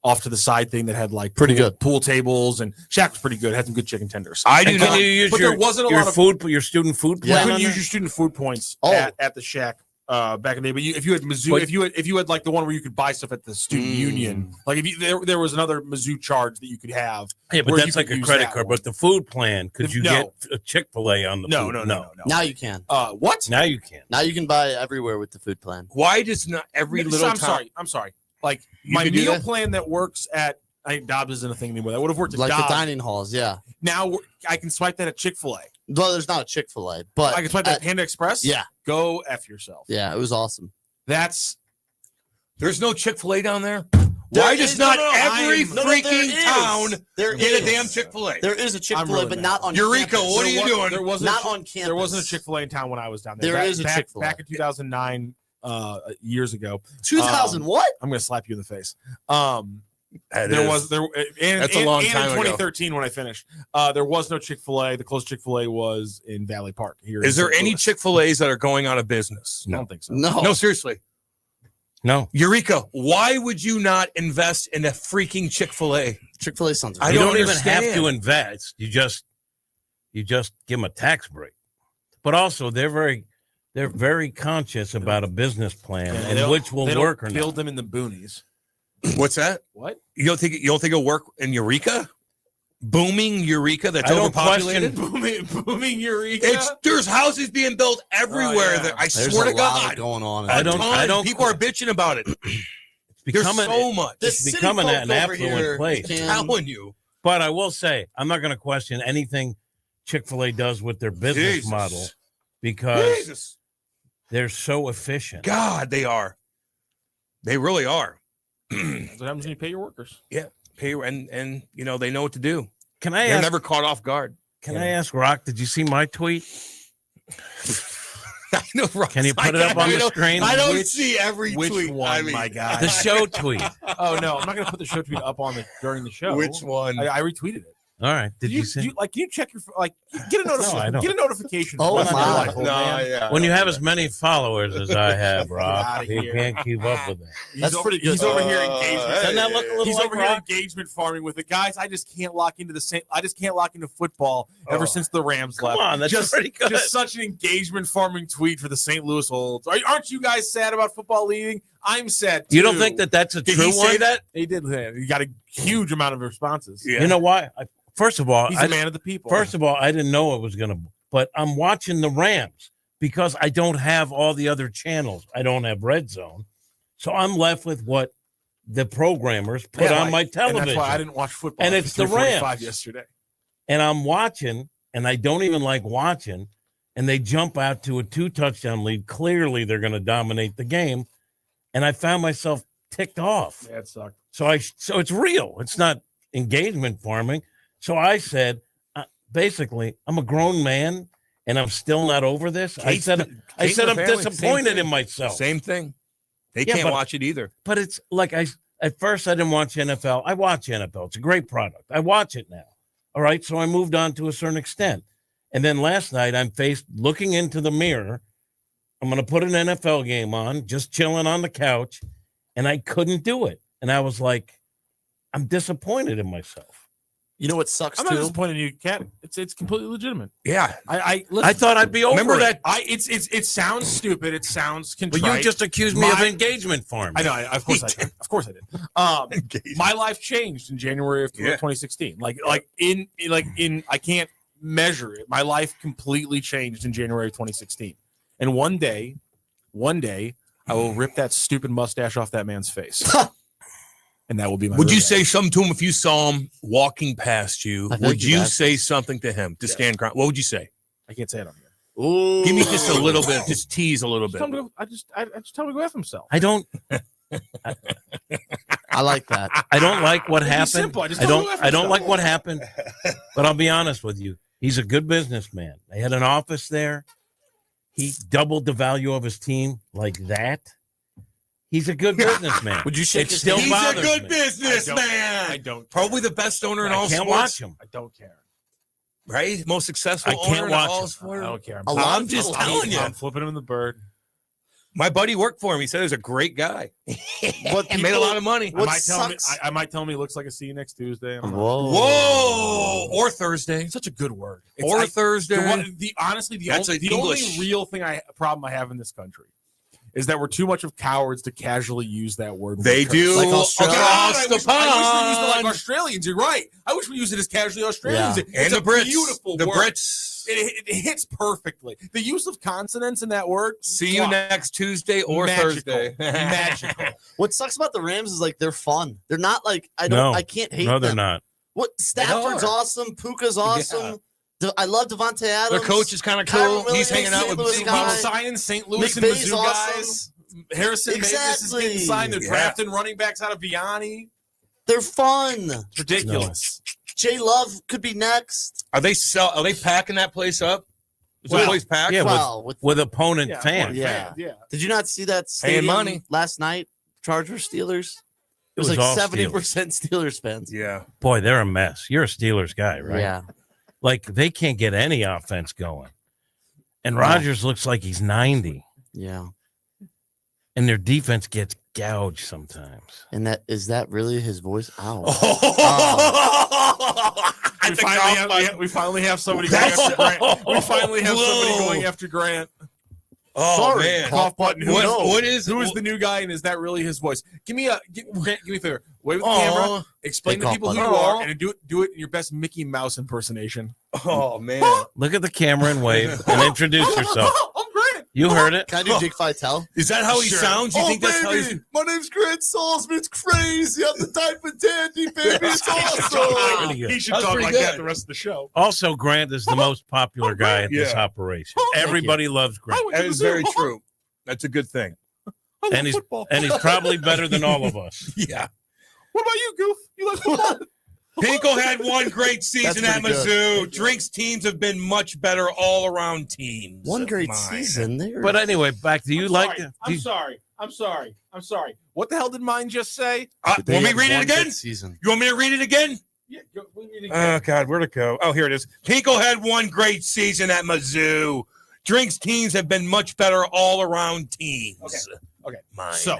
F: off to the side thing that had like
H: Pretty good
F: pool tables, and Shack was pretty good. It had some good chicken tenders.
P: I do
G: And
P: not.
G: can you use
F: but
G: your,
F: there wasn't a
G: your
F: lot of
G: food, your student food
F: You
G: plan?
F: couldn't
G: on
F: use
G: there?
F: your student food points
H: Oh.
F: at the Shack. back in the day. But if you had Mizzou, if you had like the one where you could buy stuff at the student union, like if there was another Mizzou charge that you could have.
G: Yeah, but that's like a credit card. But the food plan, could you get a Chick-fil-A on the food?
F: No.
H: Now you can.
F: What?
G: Now you can.
H: Now you can buy everywhere with the food plan.
P: Why does not every little town?
F: I'm sorry. Like my meal plan that works at Dobbs isn't a thing anymore. That would have worked at
H: like
F: Dobbs.
H: the dining halls. Yeah.
F: Now I can swipe that at Chick-fil-A.
H: Well, there's not a Chick-fil-A, but
F: I can swipe that at Panda Express.
H: Yeah.
F: Go F yourself.
H: Yeah, it was awesome.
F: There's
P: no Chick-fil-A down there. Why does not every freaking town get a damn Chick-fil-A?
H: There is a Chick-fil-A, but not on
P: Eureka.
H: campus.
P: What are you doing?
F: There wasn't
H: not on campus.
F: There wasn't a Chick-fil-A in town when I was down there.
H: There is a Chick-fil-A
F: back in 2009, years ago.
H: 2000 what?
F: I'm going to slap you in the face.
P: That's
F: a long time ago. In 2013 when I finished, there was no Chick-fil-A. The closest Chick-fil-A was in Valley Park. Here,
P: is there any Chick-fil-A's that are going out of business?
F: I don't think so.
P: No, seriously.
G: No.
P: Eureka. Why would you not invest in a freaking Chick-fil-A?
H: Chick-fil-A sounds.
G: You don't even have to invest. You just give them a tax break. But also, they're very conscious about a business plan and which will work or not.
F: Build them in the boonies.
P: What's that?
F: What?
P: You don't think it'll work in Eureka? Booming Eureka that's overpopulated?
F: Booming Eureka.
P: There's houses being built everywhere. I swear to God.
H: Going on.
G: I don't.
P: People are bitching about it. There's so much.
G: It's becoming an affluent place.
P: I'm telling you.
G: But I will say, I'm not going to question anything Chick-fil-A does with their business model because they're so efficient.
P: God, they are. They really are.
F: That's what happens when you pay your workers.
P: Yeah, pay and they know what to do.
G: Can I?
P: They're never caught off guard.
G: Can I ask Rock? Did you see my tweet?
P: I know, Rock.
G: Can you put it up on the screen?
P: I don't see every tweet.
F: Which one, my guy?
G: The show tweet.
F: Oh no, I'm not going to put the show tweet up during the show.
P: Which one?
F: I retweeted it.
G: All right. Did you see?
F: Can you check your get a notification?
G: No, I don't.
F: Get a notification.
H: Oh
F: my!
G: When you have as many followers as I have, Rob, you can't keep up with that.
H: That's pretty good.
F: He's over here engagement.
G: Doesn't that look a little
F: He's
G: like
F: over here
G: Rock?
F: engagement farming with it, guys. I just can't lock into football ever since the Rams left.
G: Come on, that's pretty good.
F: Just such an engagement farming tweet for the St. Louis Olds. Aren't you guys sad about football leaving? I'm sad too.
G: You don't think that's a
F: Did
G: true
F: he say
G: one?
F: that? He did. He got a huge amount of responses.
P: Yeah.
G: You know why? First of all,
F: He's a man of the people.
G: First of all, I didn't know it was going to, but I'm watching the Rams because I don't have all the other channels. I don't have Red Zone. So I'm left with what the programmers put on my television.
F: And that's why I didn't watch football.
G: And it's the Rams
F: yesterday.
G: And I'm watching, and I don't even like watching, and they jump out to a 2-touchdown lead. Clearly, they're going to dominate the game. And I found myself ticked off.
F: Yeah, it sucked.
G: So it's real. It's not engagement farming. So I said, basically, I'm a grown man, and I'm still not over this. I said I'm disappointed in myself.
P: Same thing. They can't watch it either.
G: But it's like at first I didn't watch NFL. I watch NFL. It's a great product. I watch it now. All right. So I moved on to a certain extent. And then last night I'm looking into the mirror. I'm going to put an NFL game on, just chilling on the couch. And I couldn't do it. And I was like, I'm disappointed in myself.
H: You know what sucks
F: I'm
H: too?
F: not disappointed in you, Cat. It's completely legitimate.
P: Yeah.
F: I
G: thought I'd be over
F: remember
G: it.
F: that. It sounds stupid. It sounds contrite.
G: But you just accused me of engagement farming.
F: I know. Of course I did. Of course I did. My life changed in January of 2016. I can't measure it. My life completely changed in January of 2016. And one day, I will rip that stupid mustache off that man's face. And that will be my
P: Would you
F: revenge.
P: say something to him if you saw him walking past you? Would you say something to him to stand ground? What would you say?
F: I can't say it on here.
H: Ooh.
P: Give me just a little bit. Just tease a little bit.
F: I just tell him to go F himself.
G: I don't.
H: I like that.
G: I don't like what
F: It'd be
G: happened.
F: simple. I
G: don't like what happened. But I'll be honest with you. He's a good businessman. They had an office there. He doubled the value of his team like that. He's a good businessman.
H: Would you shake his
G: still
H: hand?
P: He's a
G: bothers
P: good
G: me.
P: businessman.
F: I don't.
P: Probably the best owner in all
G: I can't
P: sports.
G: watch him.
F: I don't care.
P: Right? Most successful
G: I can't
P: owner in
G: watch
P: all
G: him.
P: sports.
F: I don't care.
P: I'm just telling you.
F: I'm flipping him the bird.
P: My buddy worked for him. He said he was a great guy.
H: But
P: He made a lot of money.
F: I might tell him he looks like a see you next Tuesday.
P: Whoa. Or Thursday.
F: Such a good word.
P: Thursday.
F: Honestly,
P: That's
F: the only real problem I have in this country is that we're too much of cowards to casually use that word.
P: They do.
H: Like Australia.
F: I wish we used it like Australians. You're right. I wish we used it as casually Australians.
H: Yeah.
F: It's
P: And the Brits.
F: beautiful
P: The
F: word.
P: Brits.
F: It hits perfectly. The use of consonants in that word.
P: See you next Tuesday or Thursday.
F: Magical.
H: What sucks about the Rams is like they're fun. They're not like I can't hate
G: No,
H: them.
G: they're not.
H: What Stafford's
P: are.
H: awesome, Puka's awesome. I love Devontae Adams.
P: Their coach is kind of
H: Kyron
P: cool. He's
H: Williams,
P: hanging out
H: St.
P: with
H: Louis
P: big
H: guy.
P: guys.
F: Signing St. Louis and
H: McVay's
F: Mizzou
H: awesome.
F: guys. Harrison Davis is getting
H: Exactly.
F: signed. They're
P: Yeah.
F: drafting running backs out of Vianney.
H: They're fun.
F: It's ridiculous.
H: Jay Love could be next.
P: Are they packing that place up? Is the
F: Well,
P: place packed?
G: Yeah,
H: Wow,
G: with opponent fans.
H: Yeah.
F: Yeah.
H: Did you not see that
P: Paying
H: stadium
P: money.
H: last night? Chargers Steelers. It was
G: was
H: like
G: all
H: 70% Steelers fans.
P: Yeah.
G: Boy, they're a mess. You're a Steelers guy, right?
H: Yeah.
G: Like they can't get any offense going. And Rodgers looks like he's 90.
H: Yeah.
G: And their defense gets gouged sometimes.
H: And is that really his voice? Ow.
F: We finally have somebody going after Grant. We finally have somebody going after Grant.
P: Oh,
H: Sorry.
P: man.
F: Cough button. Who
P: is
F: who is the new guy, and is that really his voice? Grant, give me a favor. Wave with the
P: Aw.
F: camera. Explain
H: Hey,
F: to people who
H: cough
F: you
P: button.
F: are, and do it in your best Mickey Mouse impersonation.
P: Oh, man.
G: Look at the camera and wave and introduce yourself.
F: I'm Grant.
G: You heard it.
H: Can I do Jake Vitale?
P: Is that how he
F: Sure.
P: sounds? You think that's how he's...
F: My name's Grant Salzman. It's crazy. I'm the type of dandy, baby. It's awesome. He should
P: That was
F: talk
P: pretty
F: like
P: good.
F: that the rest of the show.
G: Also, Grant is the most popular guy at this
P: Yeah.
G: operation. Everybody loves Grant.
P: That is very true. That's a good thing.
G: And he's probably better than all of us.
P: Yeah.
F: What about you, Goof? You like football?
P: Pinkel had one great season
H: That's
P: at
H: pretty
P: Mizzou. Drinks teams have been much better all around teams.
H: One great
P: Mine.
H: season there.
G: But anyway, back to you.
F: I'm sorry. What the hell did mine just say?
P: Want me to read it again?
H: Season.
P: You want me to read it again?
F: Yeah, read it again.
P: Oh, God, where'd it go? Oh, here it is. Pinkel had one great season at Mizzou. Drinks teams have been much better all around teams.
F: Okay.
P: Mine.
F: So,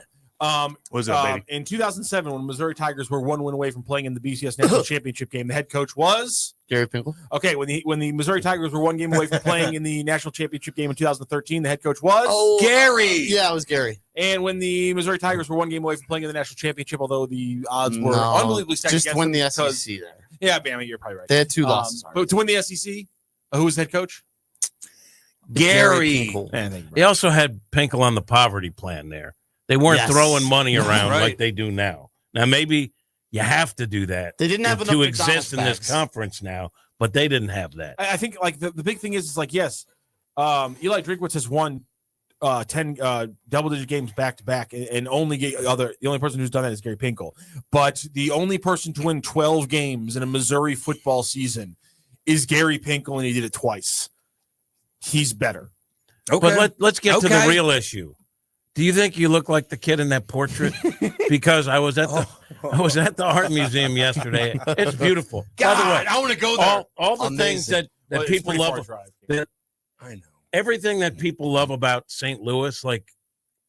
P: What's up, baby?
F: in 2007, when Missouri Tigers were one win away from playing in the BCS National Championship game, the head coach was
H: Gary Pinkel.
F: okay. When the Missouri Tigers were one game away from playing in the National Championship game in 2013, the head coach was
P: Gary.
H: Yeah, it was Gary.
F: And when the Missouri Tigers were one game away from playing in the National Championship, although the odds were
H: No,
F: unbelievably stacked
H: just
F: against
H: win
F: them
H: the
F: because-
H: SEC there.
F: Yeah, Bama, you're probably right.
H: They had two losses.
F: But to win the SEC, who was the head coach?
P: Gary.
H: Pinkel.
F: Man, thank you.
G: He also had Pinkel on the poverty plan there. They weren't
H: Yes.
G: throwing money around
P: Right.
G: like they do now. Now, maybe you have to do that
H: They didn't have enough
G: to
H: McDonald's
G: exist in this
H: bags.
G: conference now, but they didn't have that.
F: I think like the big thing is like yes, Eli Drinkwitz has won 10 double-digit games back to back, and the only person who's done that is Gary Pinkel. But the only person to win 12 games in a Missouri football season is Gary Pinkel, and he did it twice. He's better.
P: Okay.
G: But let's get to the
P: Okay.
G: real issue. Do you think you look like the kid in that portrait? Because I was at the art museum yesterday. It's beautiful.
P: God,
G: By the way,
P: I want to go there.
G: all the things
H: Amazing.
G: that
F: Well, it's
G: people
F: pretty far
G: love,
F: drive.
G: that
P: I know.
G: everything that people love about St. Louis, like,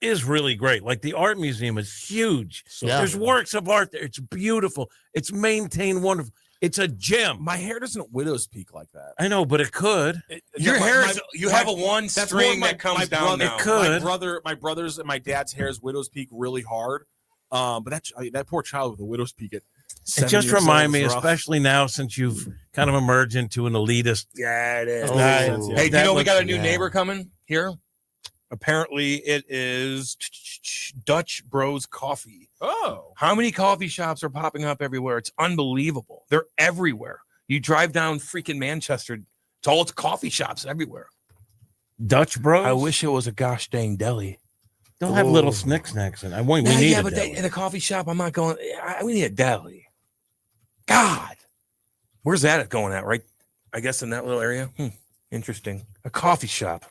G: is really great. Like the art museum is huge.
H: Yeah.
G: There's works of art there. It's beautiful. It's maintained wonderful. It's a gem.
F: My hair doesn't widow's peak like that.
G: I know, but it could.
P: Your hair is, you have a one
F: That's
P: string
F: more
P: that comes
F: my
P: down
F: brother,
P: now.
G: It could.
F: My brother's and my dad's hair is widow's peak really hard. But that poor child with a widow's peak at
G: It
F: 7
G: just
F: years old
G: reminds me,
F: is rough.
G: especially now since you've kind of emerged into an elitist.
P: Yeah, it is.
H: Oh.
P: Hey, do you
G: That
P: know we got a
G: looks-
P: new
H: yeah.
P: neighbor coming here? Apparently, it is Dutch Bros Coffee.
F: Oh,
P: How many coffee shops are popping up everywhere? It's unbelievable. They're everywhere. You drive down freaking Manchester, it's coffee shops everywhere.
G: Dutch Bros?
P: I wish it was a gosh dang deli.
G: They'll have little snacks in it. We
P: Yeah,
G: need
P: yeah,
G: a
P: but
G: deli.
P: in a coffee shop, I'm not going. We need a deli. God, where's that going at? Right, I guess in that little area. Interesting. A coffee shop.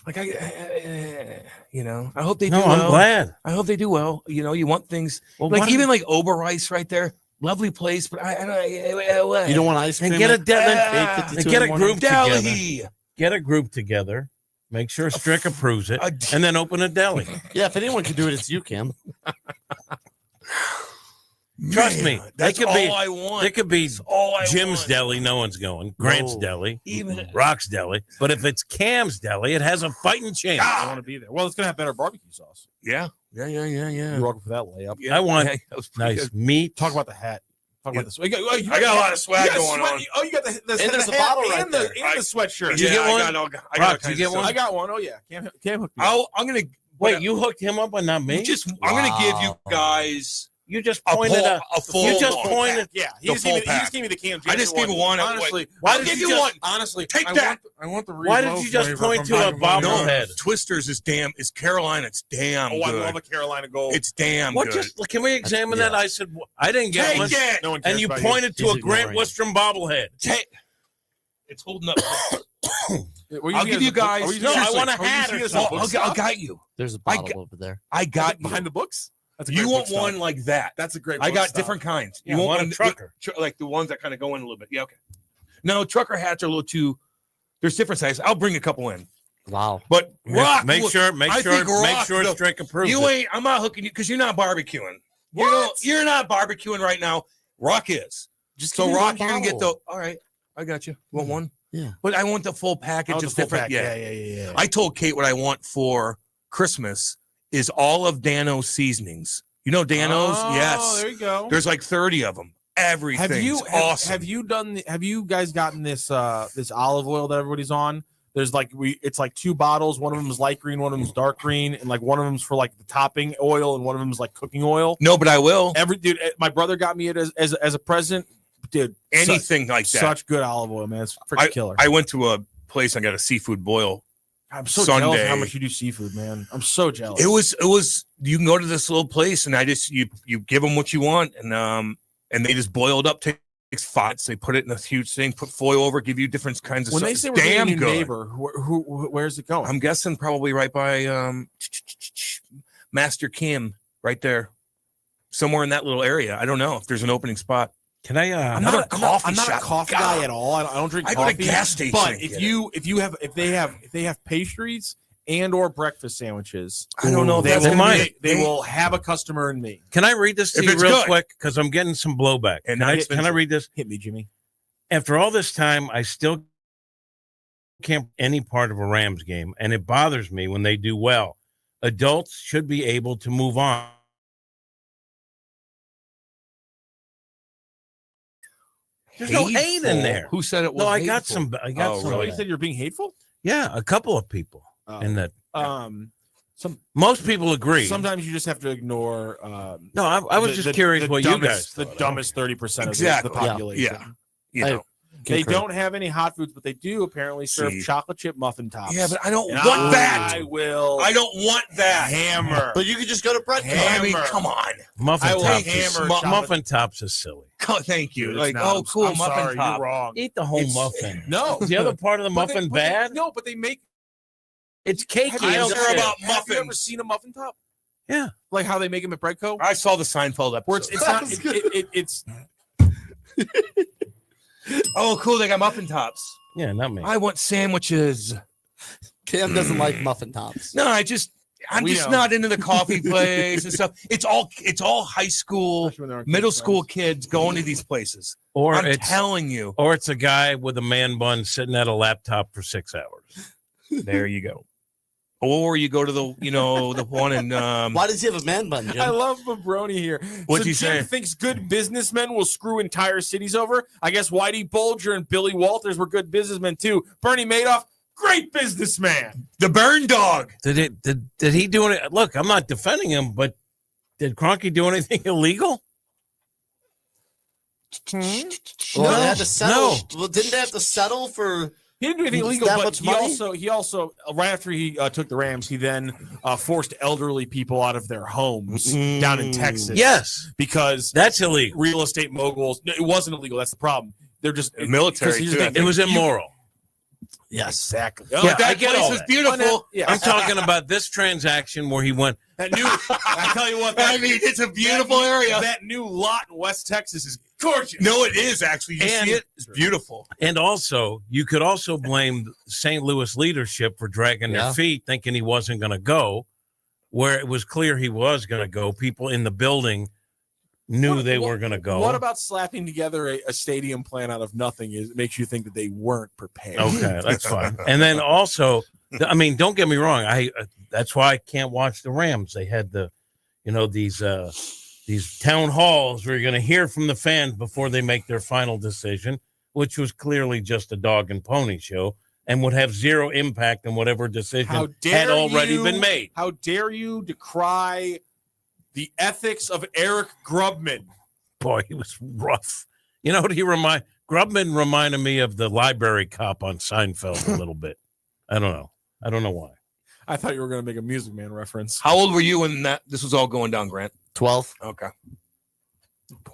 P: Like I hope they do.
G: No,
P: well.
G: I'm glad.
P: I hope they do well. You want things
G: Well,
P: like
G: what-
P: even like Oberreis right there. Lovely place, but I don't.
H: You don't want ice cream?
G: And get a
H: at
G: deli.
H: 8:52
G: And get a
H: in the morning?
G: group together.
P: deli.
G: Get a group together. Make sure Strick approves it, and then open a deli.
H: Yeah, if anyone can do it, it's you, Cam.
G: Trust me,
P: That's
G: they could
P: all
G: be.
P: I want.
G: They could be
P: That's all I
G: Jim's
P: want.
G: Deli. No one's going. Grant's Deli,
P: Even
G: Rock's Deli. But if it's Cam's Deli, it has a fighting chance.
F: I want to be there. Well, it's gonna have better barbecue sauce.
P: Yeah.
F: You're welcome for that layup.
G: I want
P: that was pretty
G: nice
P: good.
G: meat.
F: Talk about the hat. Talk about the swag.
P: I got a lot of swag going on.
F: Oh, you got the
H: And there's a
F: hat
H: bottle right
F: and the,
H: there.
F: and the sweatshirt.
G: Did you get one?
P: I got
G: Rock,
P: all
G: did you
P: kinds
G: get
P: of
G: one?
P: stuff.
F: I got one. Oh yeah, Cam hooked me up.
P: I'm gonna
G: Wait, you hooked him up and not me?
P: I'm gonna give you guys
G: You just
P: a
G: pointed
P: full
G: You just
P: pack.
G: pointed.
F: Yeah, he
P: The
F: just, gave
P: full
F: me, he
P: pack.
F: just gave me the Cam.
P: I just gave
F: Janssen
P: one.
F: Honestly,
P: I'll
F: did
P: give
F: you
P: you
F: just-
P: one.
F: Honestly,
P: Take
F: I
P: that.
F: Want, I want the.
G: Why did
F: Reload
G: you just
F: flavor
G: point
F: from
G: to a
F: Dr. Von
G: bobblehead?
F: Dillon.
P: Twisters is damn. It's Carolina. It's damn
F: Oh,
P: good.
F: I love a Carolina Gold.
P: It's damn
G: What?
P: good.
G: Just can we examine that? I said I didn't get
P: Take
G: one,
P: it.
F: No one cares
G: and you
F: about
G: pointed to
H: He's
G: a Grant
H: ignoring
G: Wistrom bobblehead.
P: It's holding up.
F: I'll
P: give you guys.
G: No, I want a hat or something.
P: I'll got you.
H: There's a
P: I
H: bottle
P: got-
H: over there.
P: I got you.
F: behind the books. That's a
P: You
F: great
P: want
F: book
P: one
F: style.
P: like that?
F: That's a great.
P: I
F: book
P: got
F: style.
P: different kinds.
G: Yeah,
P: You want
G: one
P: one
G: trucker.
P: like the ones that kind of go in a little bit. Yeah, okay. No, trucker hats are a little too. There's different sizes. I'll bring a couple in.
H: Wow.
P: But Rock,
G: Make
P: look,
G: sure
P: I think Rock,
G: it's drink approved.
P: You ain't. I'm not hooking you because you're not barbecuing. You're not barbecuing right now. Rock is.
H: Just
P: So
H: give me
P: Rock,
H: one
P: you're gonna get the.
H: bottle.
P: All right, I got you. Want one?
H: Yeah.
P: But I want the full package.
F: Oh, the
P: It's
F: full
P: different.
F: pack.
P: Yeah.
F: Yeah.
P: I told Kate what I want for Christmas is all of Dano's seasonings. You know Dano's?
F: Oh,
P: Yes.
F: there you go.
P: There's like 30 of them. Everything's awesome.
F: Have you done? Have you guys gotten this this olive oil that everybody's on? There's like it's like two bottles. One of them is light green, one of them is dark green, and like one of them's for like the topping oil, and one of them is like cooking oil.
P: No, but I will.
F: Dude, my brother got me it as a present. Dude,
P: Anything like that.
F: Such good olive oil, man. It's freaking killer.
P: I went to a place. I got a seafood boil.
F: I'm so
P: Sunday.
F: jealous of how much you do seafood, man. I'm so jealous.
P: It was. You can go to this little place, and I just you give them what you want, and they just boiled up. Takes 5. They put it in a huge thing, put foil over, give you different kinds of.
F: When
P: stuff.
F: they say
P: It's
F: we're
P: damn
F: getting a new
P: good.
F: neighbor, where's it going?
P: I'm guessing probably right by Master Kim, right there, somewhere in that little area. I don't know if there's an opening spot.
G: Can I?
F: I'm not a coffee guy at all. I don't drink
P: I
F: coffee.
P: go to gas station.
F: But
P: and
F: if
P: get it.
F: they have pastries and or breakfast sandwiches,
P: I don't know if
F: they
P: that's
F: will,
P: gonna be-
F: they will have a customer in me.
G: Can I read this to
P: If
G: you
P: it's
G: real
P: good.
G: quick? Because I'm getting some blowback.
P: And
G: Can
P: not
G: I read this?
F: Hit me, Jimmy.
G: After all this time, I still can't any part of a Rams game, and it bothers me when they do well. Adults should be able to move on. There's no hate in there.
P: Who said it was?
G: No, I got
P: hateful?
G: some. I got
P: Oh,
G: some.
P: really?
F: You said you're being hateful?
G: Yeah, a couple of people in that.
F: Most
G: people agree.
F: Sometimes you just have to ignore.
G: No, I was just curious what you guys
F: the
G: thought.
F: dumbest 30%
P: Exactly.
F: of the population.
P: Yeah. You know.
F: They don't have any hot foods, but they do apparently serve
P: See.
F: chocolate chip muffin tops.
P: Yeah, but I don't
F: And
P: want that.
F: I will.
P: I don't want that.
F: Hammer.
H: But you could just go to bread.
P: I mean, come on.
G: Muffin
F: I will
G: tops.
F: hammer chocolate-
G: Muffin tops is silly.
P: Oh, thank you.
F: Dude,
P: Like,
F: it's not.
P: oh, cool,
F: I'm
P: muffin
F: sorry,
P: top.
F: You're wrong.
G: Eat the whole
P: It's-
G: muffin.
F: No.
G: Is the other part of the
F: But they-
G: muffin
F: but they-
G: bad?
F: No, but they make.
G: It's cakey.
F: Have you
P: I don't
F: ever-
P: care about
F: Have you ever
P: muffins.
F: seen a muffin top?
G: Yeah.
F: Like how they make them at Breadco?
P: I saw the Seinfeld episode.
F: Where it's not. It's.
P: Oh, cool. They got muffin tops.
G: Yeah, not me.
P: I want sandwiches.
H: Cam doesn't like muffin tops.
P: No, I'm just
F: We know.
P: not into the coffee place and stuff. It's all high school,
F: Especially when they're on
P: middle
F: kids'
P: school kids going to these places.
G: Or
P: I'm
G: it's
P: telling you.
G: or it's a guy with a man bun sitting at a laptop for 6 hours.
P: There you go. Or you go to the one in
H: Why does he have a man bun, Jim?
F: I love Mabroni here.
P: What'd
F: so
P: you
F: Jim
P: say?
F: thinks good businessmen will screw entire cities over. I guess Whitey Bulger and Billy Walters were good businessmen too. Bernie Madoff, great businessman.
P: the Burn Dog.
G: Did he do it? Look, I'm not defending him, but did Kroenke do anything illegal?
H: Well, they had to settle.
G: No.
H: Well, didn't they have to settle for?
F: He didn't do anything
H: That
F: illegal, but
H: much money?
F: he also right after he took the Rams, he then forced elderly people out of their homes down in Texas.
G: Yes,
F: because
G: that's illegal.
F: Real estate moguls. No, it wasn't illegal. That's the problem. They're just
P: Military,
F: 'cause here's the
P: too.
F: thing,
G: It was
F: you-
G: immoral.
H: Yes,
F: Exactly.
G: Yeah,
P: But
G: I
P: that
G: get
P: place
G: all
P: was
G: that.
P: beautiful.
F: Yeah.
G: I'm talking about this transaction where he went.
F: That new. I tell you what.
P: I mean, it's a beautiful area.
F: That new lot in West Texas is gorgeous.
P: No, it is actually. You
G: And-
P: see it? It's beautiful.
G: And also, you could also blame St. Louis leadership for dragging
H: Yeah.
G: their feet, thinking he wasn't going to go, where it was clear he was going to go. People in the building knew they were going to go.
F: What about slapping together a stadium plan out of nothing? It makes you think that they weren't prepared.
G: Okay, that's fine. And then also, I mean, don't get me wrong. That's why I can't watch the Rams. They had these town halls where you're going to hear from the fans before they make their final decision, which was clearly just a dog and pony show and would have zero impact on whatever decision had already been made.
F: How dare you decry the ethics of Eric Grubman?
G: Boy, he was rough. You know what Grubman reminded me of the library cop on Seinfeld a little bit. I don't know why.
F: I thought you were going to make a Music Man reference.
P: How old were you when this was all going down, Grant?
H: 12.
P: Okay.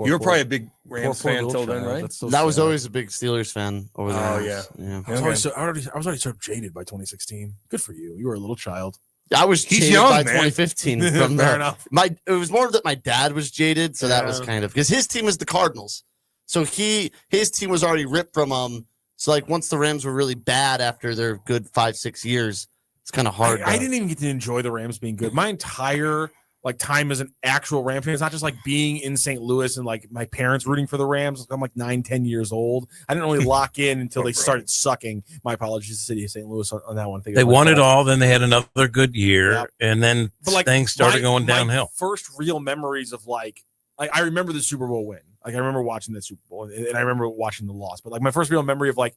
P: You were probably a big Rams fan until then, right?
H: That was always a big Steelers fan over there.
P: Oh, yeah.
F: I was already so jaded by 2016. Good for you. You were a little child.
H: I was
P: He's
H: jaded
P: young,
H: by
P: man.
H: 2015. From
F: Fair enough.
H: It was more that my dad was jaded, so that was kind of because his team was the Cardinals. So his team was already ripped from So like once the Rams were really bad after their good 5-6 years, it's kind of hard.
F: I didn't even get to enjoy the Rams being good. My entire time as an actual Rams fan. It's not just like being in St. Louis and like my parents rooting for the Rams. I'm like 9-10 years old. I didn't really lock in until they started sucking. My apologies to the city of St. Louis on that one thing.
G: They won it all. Then they had another good year, and then things started going downhill.
F: My first real memories of like I remember the Super Bowl win. Like I remember watching the Super Bowl, and I remember watching the loss. But like my first real memory of like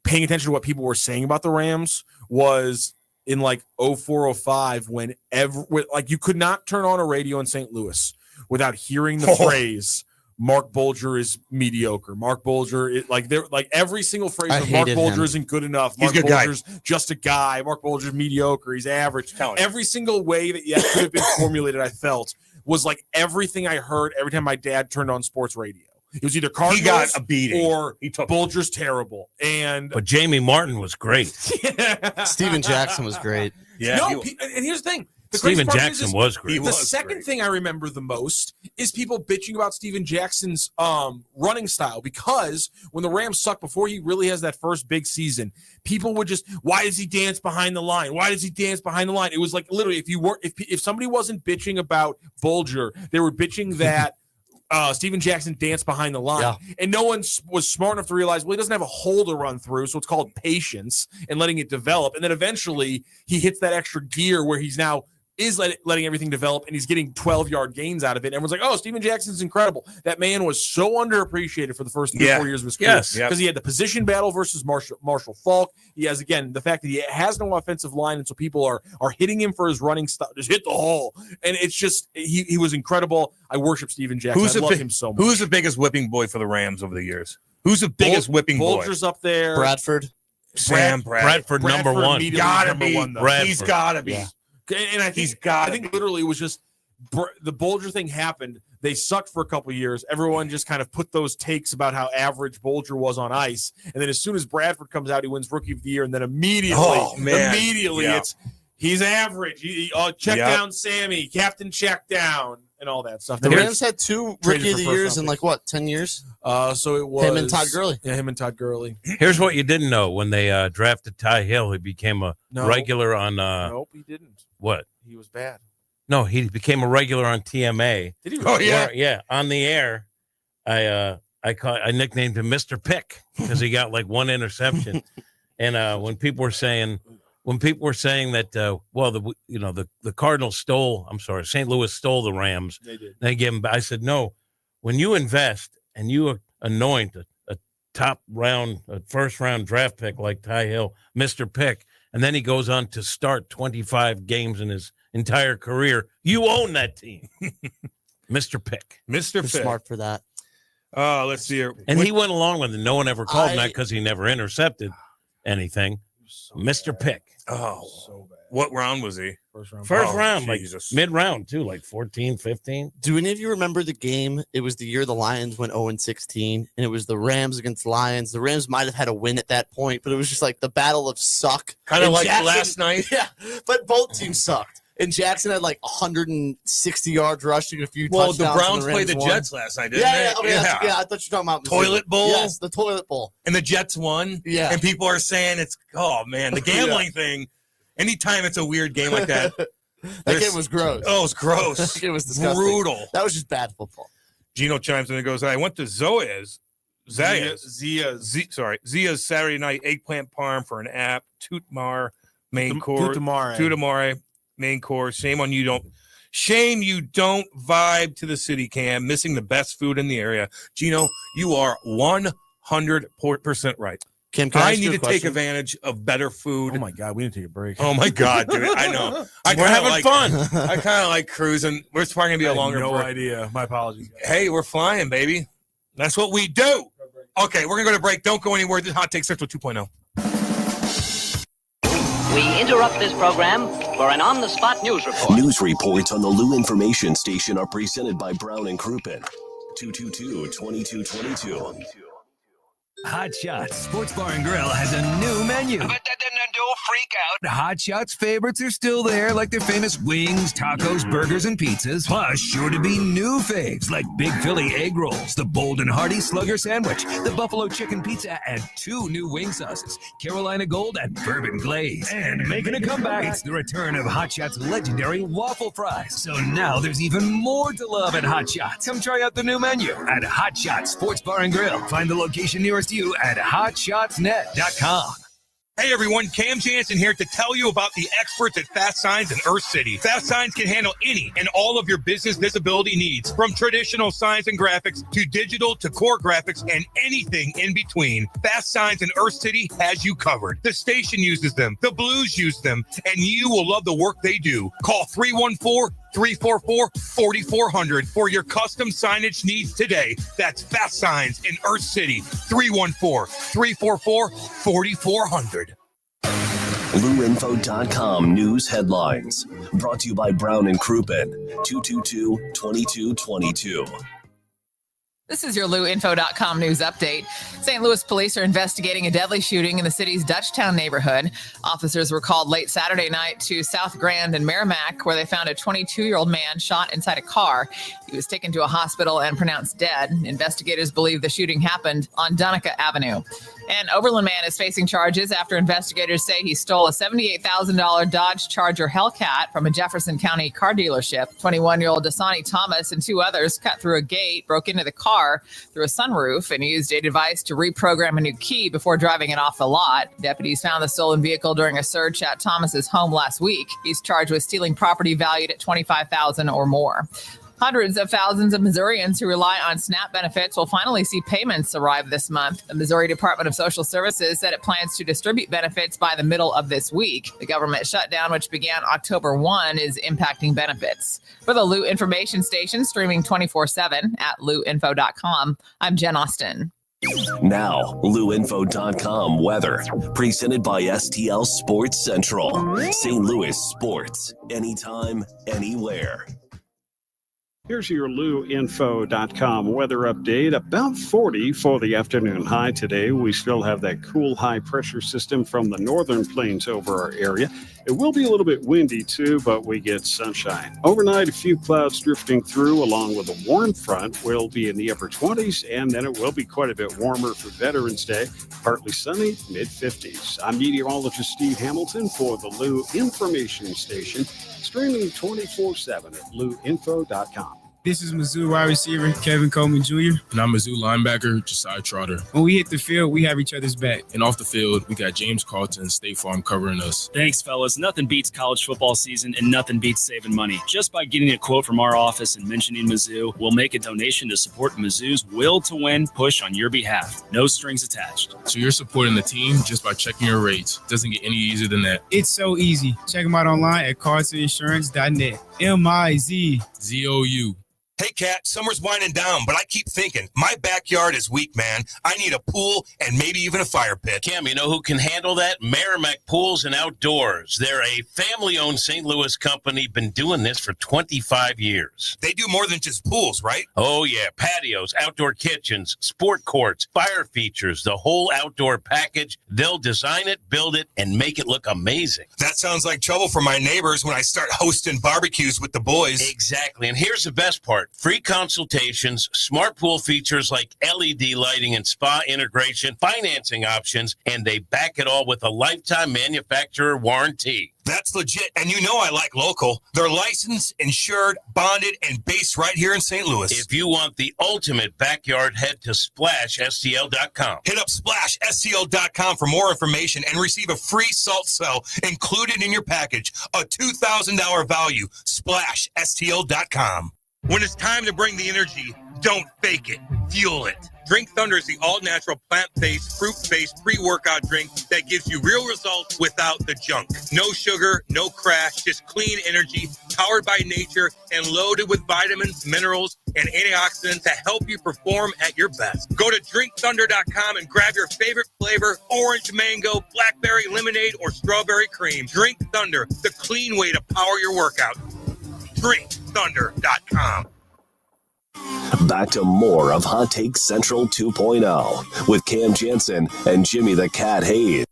F: paying attention to what people were saying about the Rams was in like 04-05 when you could not turn on a radio in St. Louis without hearing the phrase Mark Bulger is mediocre. Mark Bulger is every single phrase of Mark Bulger isn't good enough. Mark Bulger's just a guy. Mark Bulger's mediocre. He's average. Every single way that could have been formulated, I felt was like everything I heard every time my dad turned on sports radio. It was either Cardinals
P: he got a beating
F: or Bulger's terrible.
G: But Jamie Martin was great.
H: Steven Jackson was great.
F: Yeah. No, and here's the thing.
G: Steven Jackson was great.
F: The second thing I remember the most is people bitching about Steven Jackson's running style, because when the Rams sucked before he really has that first big season, people would just, why does he dance behind the line? Why does he dance behind the line? It was like literally if somebody wasn't bitching about Bulger, they were bitching that Steven Jackson danced behind the line, and no one was smart enough to realize, well, he doesn't have a hole to run through, so it's called patience and letting it develop. And then eventually he hits that extra gear where he's now letting everything develop, and he's getting 12-yard gains out of it. Everyone's like, oh, Steven Jackson's incredible. That man was so underappreciated for the first 3 or 4 years of his career. Because he had the position battle versus Marshall Faulk. He has, again, the fact that he has no offensive line, and so people are hitting him for his running stuff. Just hit the hole. And it's just, he was incredible. I worship Steven Jackson. I love him so much.
P: Who's the biggest whipping boy for the Rams over the years? Who's the biggest whipping boy?
F: Bulger's up there.
H: Bradford.
G: Bradford number one.
P: Gotta be. He's gotta be.
F: Yeah. And I think literally it was just the Bulger thing happened. They sucked for a couple of years. Everyone just kind of put those takes about how average Bulger was on ice. And then as soon as Bradford comes out, he wins Rookie of the Year. And then immediately it's he's average. Check down Sammy, Captain Check Down, and all that stuff.
H: The Rams had 2 Rookie of the Years in 10 years?
F: So it was
H: him and Todd Gurley.
F: Yeah, him and Todd Gurley.
G: Here's what you didn't know. When they drafted Ty Hill, he became a regular on
F: nope, he didn't.
G: What?
F: He was bad.
G: No, he became a regular on TMA.
F: Did he? Oh,
G: yeah. Yeah, on the air. I nicknamed him Mr. Pick because he got like 1 interception. And when people were saying that the Cardinals St. Louis stole the Rams.
F: They did.
G: They gave him. I said, no, when you invest and you anoint a first round draft pick like Ty Hill, Mr. Pick, and then he goes on to start 25 games in his entire career, you own that team. Mr. Pick.
P: Mr. Pick.
H: Smart for that.
P: Let's see here.
G: And he went along with it. No one ever called him that because he never intercepted anything. Mr. Pick.
P: Oh, so bad. What round was he?
F: First round.
P: Jesus.
G: Like mid-round, too, like 14, 15.
H: Do any of you remember the game? It was the year the Lions went 0-16, and it was the Rams against Lions. The Rams might have had a win at that point, but it was just like the battle of suck.
P: Kind of like last night.
H: Yeah, but both teams sucked. And Jackson had like 160 yards rushing, a few touchdowns.
P: Well, the Browns played the Jets last night, didn't
H: they?
P: Yeah,
H: I thought you were talking about
P: Toilet Bowl?
H: Yes, the Toilet Bowl.
P: And the Jets won?
H: Yeah.
P: And people are saying the gambling thing, anytime it's a weird game like that.
H: That game was gross.
P: Oh, it was gross.
H: That game was disgusting.
P: Brutal.
H: That was just bad football.
P: Gino chimes in and goes, I went to Zia's Saturday night eggplant parm for an app, Tutmar main course. Tutamare main course. Shame you don't vibe to the city, Cam. Missing the best food in the area. Gino, you are 100% right.
H: Cam,
P: I need to take advantage of better food.
F: Oh my God, we need to take a break.
P: Oh my God, dude! I know.
F: We're having fun.
P: I kind of like cruising. It's probably gonna be a longer.
F: No
P: break.
F: idea. My apologies.
P: Hey, we're flying, baby. That's what we do. Okay, we're gonna go to break. Don't go anywhere. This is Hot Take Central 2.0.
Q: We interrupt this program for an on-the-spot news report.
B: News reports on the Lou Information Station are presented by Brown and Crouppen. 222-2222.
R: Hot Shots Sports Bar and Grill has a new menu.
Q: But don't freak out.
R: Hot Shots favorites are still there, like their famous wings, tacos, burgers, and pizzas. Plus, sure to be new faves like Big Philly egg rolls, the Bold and Hearty Slugger sandwich, the Buffalo chicken pizza, and 2 new wing sauces, Carolina Gold and Bourbon Glaze. And making a comeback, it's the return of Hot Shots' legendary waffle fries. So now there's even more to love at Hot Shots. Come try out the new menu at Hot Shots Sports Bar and Grill. Find the location nearest you at hotshotsnet.com.
D: Hey everyone, Cam Janssen here to tell you about the experts at Fast Signs in Earth City. Fast Signs can handle any and all of your business visibility needs, from traditional signs and graphics to digital to core graphics and anything in between. Fast Signs in Earth City has you covered. The station uses them, the Blues use them, and you will love the work they do. Call 314-344-4400 for your custom signage needs today. That's Fast Signs in Earth City, 314-344-4400.
B: LouInfo.com news headlines. Brought to you by Brown and Crouppen. 222-2222.
S: This is your LouInfo.com news update. St. Louis police are investigating a deadly shooting in the city's Dutchtown neighborhood. Officers were called late Saturday night to South Grand and Merrimack, where they found a 22-year-old man shot inside a car. He was taken to a hospital and pronounced dead. Investigators believe the shooting happened on Donica Avenue. An Overland man is facing charges after investigators say he stole a $78,000 Dodge Charger Hellcat from a Jefferson County car dealership. 21-year-old Dasani Thomas and 2 others cut through a gate, broke into the car through a sunroof, and used a device to reprogram a new key before driving it off the lot. Deputies found the stolen vehicle during a search at Thomas's home last week. He's charged with stealing property valued at $25,000 or more. Hundreds of thousands of Missourians who rely on SNAP benefits will finally see payments arrive this month. The Missouri Department of Social Services said it plans to distribute benefits by the middle of this week. The government shutdown, which began October 1, is impacting benefits. For the Lou Information Station, streaming 24/7 at louinfo.com, I'm Jen Austin.
B: Now, LouInfo.com weather. Presented by STL Sports Central. St. Louis sports. Anytime, anywhere.
T: Here's your LouInfo.com weather update. About 40 for the afternoon high today. We still have that cool high pressure system from the northern plains over our area. It will be a little bit windy too, but we get sunshine. Overnight, a few clouds drifting through along with a warm front. Will be in the upper 20s, and then it will be quite a bit warmer for Veterans Day. Partly sunny, mid-50s. I'm meteorologist Steve Hamilton for the Lou Information Station, streaming 24/7 at louinfo.com.
U: This is Mizzou wide receiver Kevin Coleman Jr.
V: And I'm Mizzou linebacker Josiah Trotter.
U: When we hit the field, we have each other's back.
V: And off the field, we got James Carlton, State Farm covering us.
W: Thanks, fellas. Nothing beats college football season, and nothing beats saving money. Just by getting a quote from our office and mentioning Mizzou, we'll make a donation to support Mizzou's will to win push on your behalf. No strings attached.
V: So you're supporting the team just by checking your rates. Doesn't get any easier than that.
U: It's so easy. Check them out online at carltoninsurance.net. MIZZOU.
D: Hey, Kat, summer's winding down, but I keep thinking, my backyard is weak, man. I need a pool and maybe even a fire pit.
G: Cam, you know who can handle that? Merrimack Pools and Outdoors. They're a family-owned St. Louis company, been doing this for 25 years.
D: They do more than just pools, right?
G: Oh, yeah. Patios, outdoor kitchens, sport courts, fire features, the whole outdoor package. They'll design it, build it, and make it look amazing.
D: That sounds like trouble for my neighbors when I start hosting barbecues with the boys.
G: Exactly. And here's the best part. smart. Free consultations, smart pool features like LED lighting and spa integration, financing options, and they back it all with a lifetime manufacturer warranty.
D: That's legit. And you know I like local. They're licensed, insured, bonded, and based right here in St. Louis.
G: If you want the ultimate backyard, head to SplashSTL.com.
D: Hit up SplashSTL.com for more information and receive a free salt cell included in your package. A $2,000 value. SplashSTL.com. When it's time to bring the energy, don't fake it. Fuel it. Drink Thunder is the all-natural, plant-based, fruit-based pre-workout drink that gives you real results without the junk. No sugar, no crash, just clean energy, powered by nature, and loaded with vitamins, minerals, and antioxidants to help you perform at your best. Go to drinkthunder.com and grab your favorite flavor, orange mango, blackberry lemonade, or strawberry cream. Drink Thunder, the clean way to power your workout. drinkthunder.com.
B: Back to more of Hot Take Central 2.0 with Cam Janssen and Jimmy the Cat Hayes.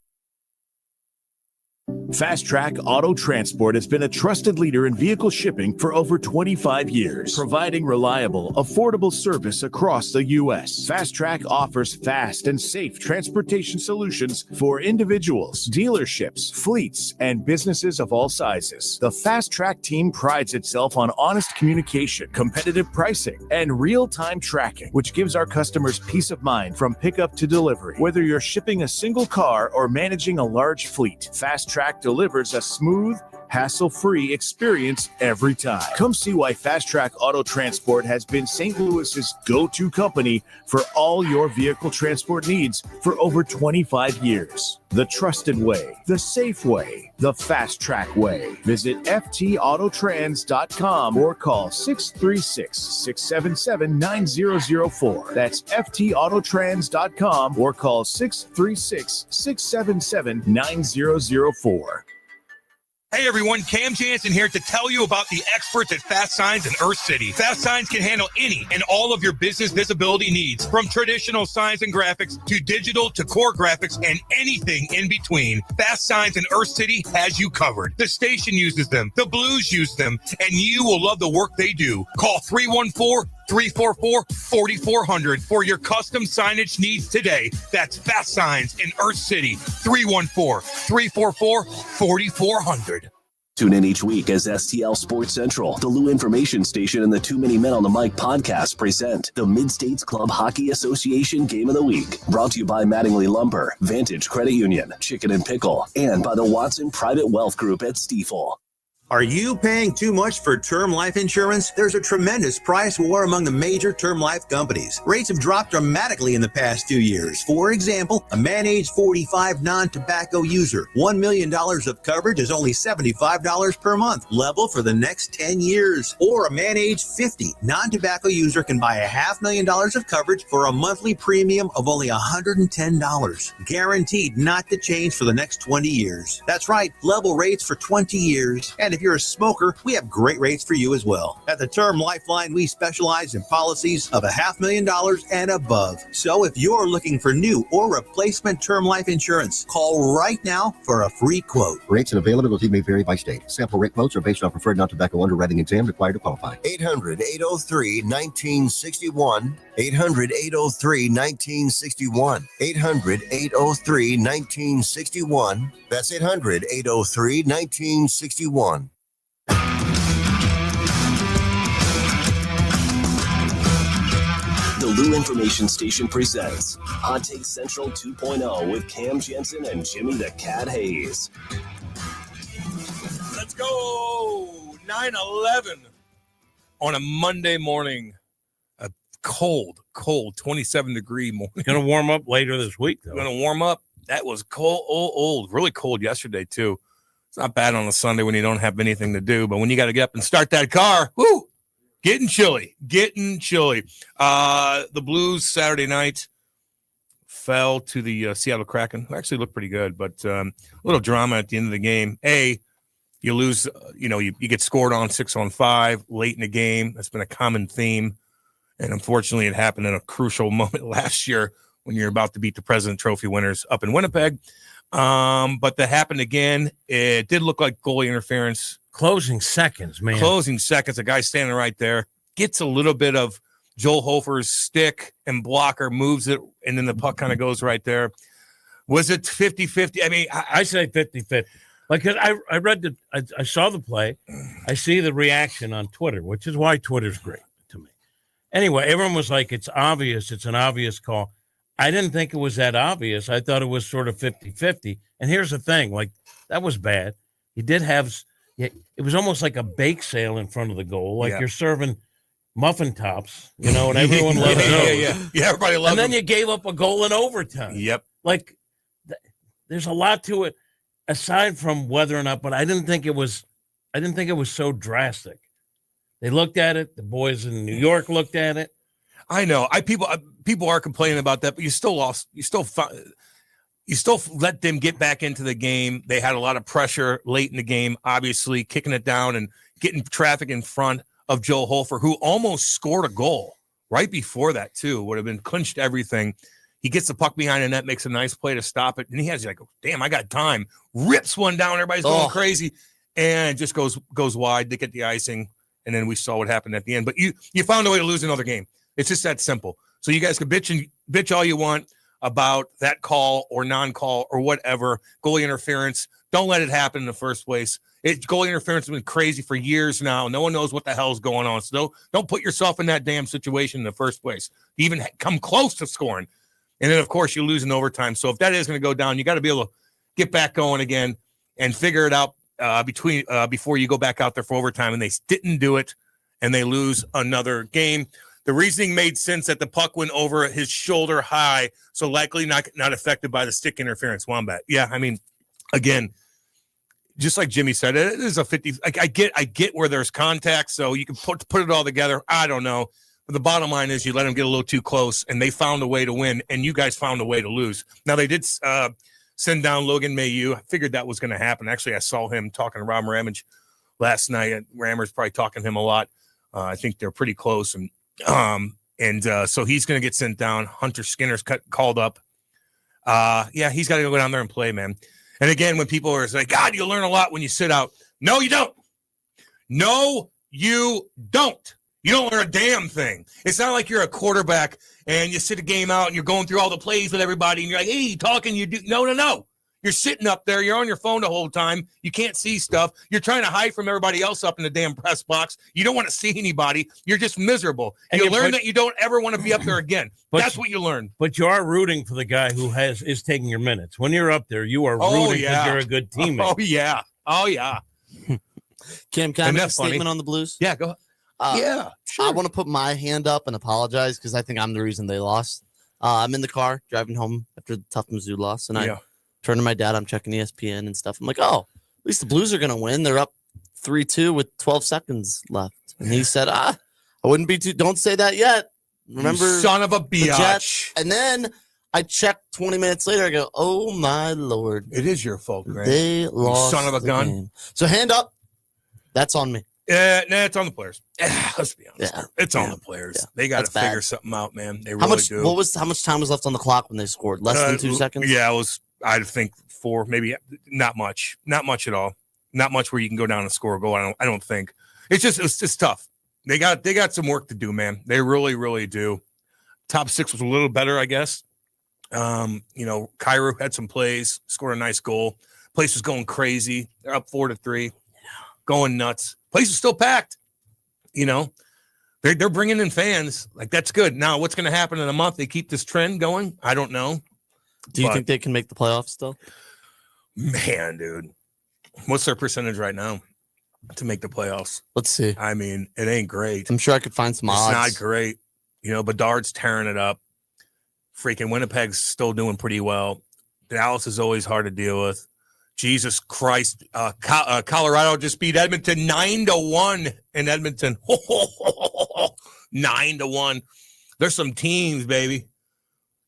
A: Fast Track Auto Transport has been a trusted leader in vehicle shipping for over 25 years, providing reliable, affordable service across the U.S. Fast Track offers fast and safe transportation solutions for individuals, dealerships, fleets, and businesses of all sizes. The Fast Track team prides itself on honest communication, competitive pricing, and real-time tracking, which gives our customers peace of mind from pickup to delivery. Whether you're shipping a single car or managing a large fleet, Fast Track delivers a smooth, hassle-free experience every time. Come see why Fast Track Auto Transport has been St. Louis's go-to company for all your vehicle transport needs for over 25 years. The trusted way, the safe way, the Fast Track way. Visit ftautotrans.com or call 636-677-9004. That's ftautotrans.com or call 636-677-9004.
D: Hey everyone, Cam Janssen here to tell you about the experts at Fast Signs in Earth City. Fast Signs can handle any and all of your business visibility needs, from traditional signs and graphics to digital to core graphics and anything in between. Fast Signs in Earth City has you covered. The station uses them, the Blues use them, and you will love the work they do. Call 314-344-4400 for your custom signage needs today. That's Fast Signs in Earth City, 314-344-4400.
B: Tune in each week as STL Sports Central, the Lou Information Station, and the Too Many Men on the Mic podcast present the Mid-States Club Hockey Association Game of the Week. Brought to you by Mattingly Lumber, Vantage Credit Union, Chicken and Pickle, and by the Watson Private Wealth Group at Stifel.
C: Are you paying too much for term life insurance? There's a tremendous price war among the major term life companies. Rates have dropped dramatically in the past 2 years. For example, a man age 45 non-tobacco user, $1 million of coverage is only $75 per month, level for the next 10 years. Or a man age 50 non-tobacco user can buy $500,000 of coverage for a monthly premium of only $110, guaranteed not to change for the next 20 years. That's right, level rates for 20 years. And if you're a smoker, we have great rates for you as well. At the Term Lifeline, we specialize in policies of $500,000 and above. So if you're looking for new or replacement term life insurance, call right now for a free quote.
J: Rates and availability may vary by state. Sample rate quotes are based on preferred non-tobacco underwriting exam required to qualify. 800-803-1961. 800-803-1961. 800-803-1961. That's 800-803-1961.
B: The Lou Information Station presents Hot Take Central 2.0 with Cam Janssen and Jimmy the Cat Hayes.
E: Let's go. 9/11 on a Monday morning. A cold 27-degree morning.
G: Going to warm up later this week, though.
E: Going to warm up. That was cold, really cold yesterday, too. It's not bad on a Sunday when you don't have anything to do, but when you got to get up and start that car, whoo, getting chilly. The Blues Saturday night fell to the Seattle Kraken, who actually looked pretty good, but a little drama at the end of the game. You lose, you get scored on 6-on-5 late in the game. That's been a common theme, and unfortunately it happened in a crucial moment last year when you're about to beat the President Trophy winners up in Winnipeg. But that happened again. It did look like goalie interference.
G: Closing seconds, man.
E: A guy standing right there.
P: gets a little bit of Joel Hofer's stick and blocker, moves it, and then the puck kind of goes right there. Was it 50-50? I mean,
G: I say 50-50. Like, I read I saw the play. I see the reaction on Twitter, which is why Twitter's great to me. Anyway, everyone was like, it's obvious. It's an obvious call. I didn't think it was that obvious. I thought it was sort of 50-50. And here's the thing, like, that was bad. He did have, it was almost like a bake sale in front of the goal. Like you're serving muffin tops, and everyone loves those.
P: Yeah, everybody loves
G: And then
P: them.
G: you gave up a goal in overtime.
P: Yep.
G: Like, there's a lot to it aside from whether or not, but I didn't think it was so drastic. They looked at it. The boys in New York looked at it.
P: I know. People are complaining about that, but you still lost. You still let them get back into the game. They had a lot of pressure late in the game, obviously kicking it down and getting traffic in front of Joel Hofer, who almost scored a goal right before that too. Would have been clinched everything. He gets the puck behind the net, makes a nice play to stop it, and he has like, damn, I got time. Rips one down. Everybody's going crazy, and it just goes wide. They get the icing, and then we saw what happened at the end. But you found a way to lose another game. It's just that simple. So you guys can bitch all you want about that call or non-call or whatever, goalie interference. Don't let it happen in the first place. Goalie interference has been crazy for years now. No one knows what the hell is going on. So don't put yourself in that damn situation in the first place. Even come close to scoring. And then, of course, you lose in overtime. So if that is going to go down, you got to be able to get back going again and figure it out before you go back out there for overtime. And they didn't do it, and they lose another game. The reasoning made sense that the puck went over his shoulder high, so likely not affected by the stick interference. Wombat. Yeah, I mean, again, just like Jimmy said, it is a 50. I get where there's contact, so you can put it all together. I don't know. But the bottom line is you let them get a little too close, and they found a way to win, and you guys found a way to lose. Now, they did send down Logan Mailloux. I figured that was going to happen. Actually, I saw him talking to Rob Ramage last night. And Rammer's probably talking to him a lot. I think they're pretty close, and so he's going to get sent down. Hunter Skinner's called up. He's got to go down there and play, man. And again, when people are like, God, you learn a lot when you sit out. No, you don't. No, you don't. You don't learn a damn thing. It's not like you're a quarterback and you sit a game out and you're going through all the plays with everybody and you're like, hey, you talking, you do. No. You're sitting up there. You're on your phone the whole time. You can't see stuff. You're trying to hide from everybody else up in the damn press box. You don't want to see anybody. You're just miserable. And you learn that you don't ever want to be up there again. That's what you learn.
G: But you are rooting for the guy who is taking your minutes. When you're up there, you are rooting because you're a good teammate.
P: Oh, yeah.
H: Cam, can I make a statement on the Blues?
P: Yeah, go ahead.
H: I want to put my hand up and apologize because I think I'm the reason they lost. I'm in the car driving home after the tough Mizzou loss, and I turn to my dad. I'm checking ESPN and stuff. I'm like, oh, at least the Blues are going to win. They're up 3-2 with 12 seconds left. And he said, I wouldn't be too. Don't say that yet. Remember,
P: you son of a biatch.
H: And then I checked 20 minutes later. I go, oh my Lord,
P: it is your fault, Grant.
H: They lost.
P: You son of a gun.
H: Game. So hand up. That's on me.
P: It's on the players. Let's be honest. It's on the players.
H: Yeah.
P: They got to figure something out, man. They really do.
H: How much time was left on the clock when they scored? Less than 2 seconds?
P: Yeah, it was, I think 4, maybe not much. Not much at all. Not much where you can go down and score a goal. I don't think. It's just tough. They got some work to do, man. They really, really do. Top 6 was a little better, I guess. Cairo had some plays, scored a nice goal. Place was going crazy. They're up 4-3. Going nuts. Place is still packed. They're bringing in fans. Like, that's good. Now, what's going to happen in a month? They keep this trend going? I don't know.
H: Do you think they can make the playoffs still?
P: Man, dude. What's their percentage right now to make the playoffs?
H: Let's see.
P: I mean, it ain't great.
H: I'm sure I could find some odds.
P: It's not great. Bedard's tearing it up. Freaking Winnipeg's still doing pretty well. Dallas is always hard to deal with. Jesus Christ. Colorado just beat Edmonton 9-1 in Edmonton. 9-1. There's some teams, baby.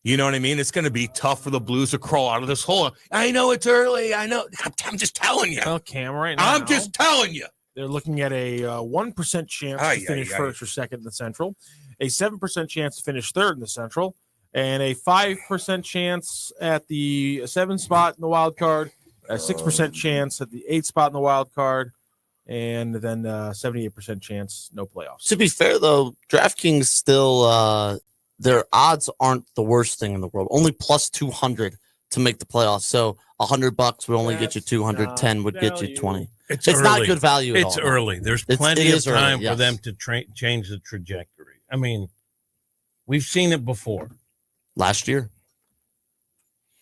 P: You know what I mean? It's going to be tough for the Blues to crawl out of this hole. I know it's early. I know. I'm just telling you.
F: Well, Cam, right now.
P: I'm just telling you.
F: They're looking at a 1% chance to finish first or second in the Central, a 7% chance to finish third in the Central, and a 5% chance at the 7th spot in the wild card, a 6% chance at the 8th spot in the wild card. and then 78% chance no playoffs.
H: To be fair, though, DraftKings still their odds aren't the worst thing in the world. Only plus 200 to make the playoffs. So $100 would only get you 210 would get you 20. It's not good value.
G: It's early. There's plenty of time for them to change the trajectory. I mean, we've seen it before.
H: Last year,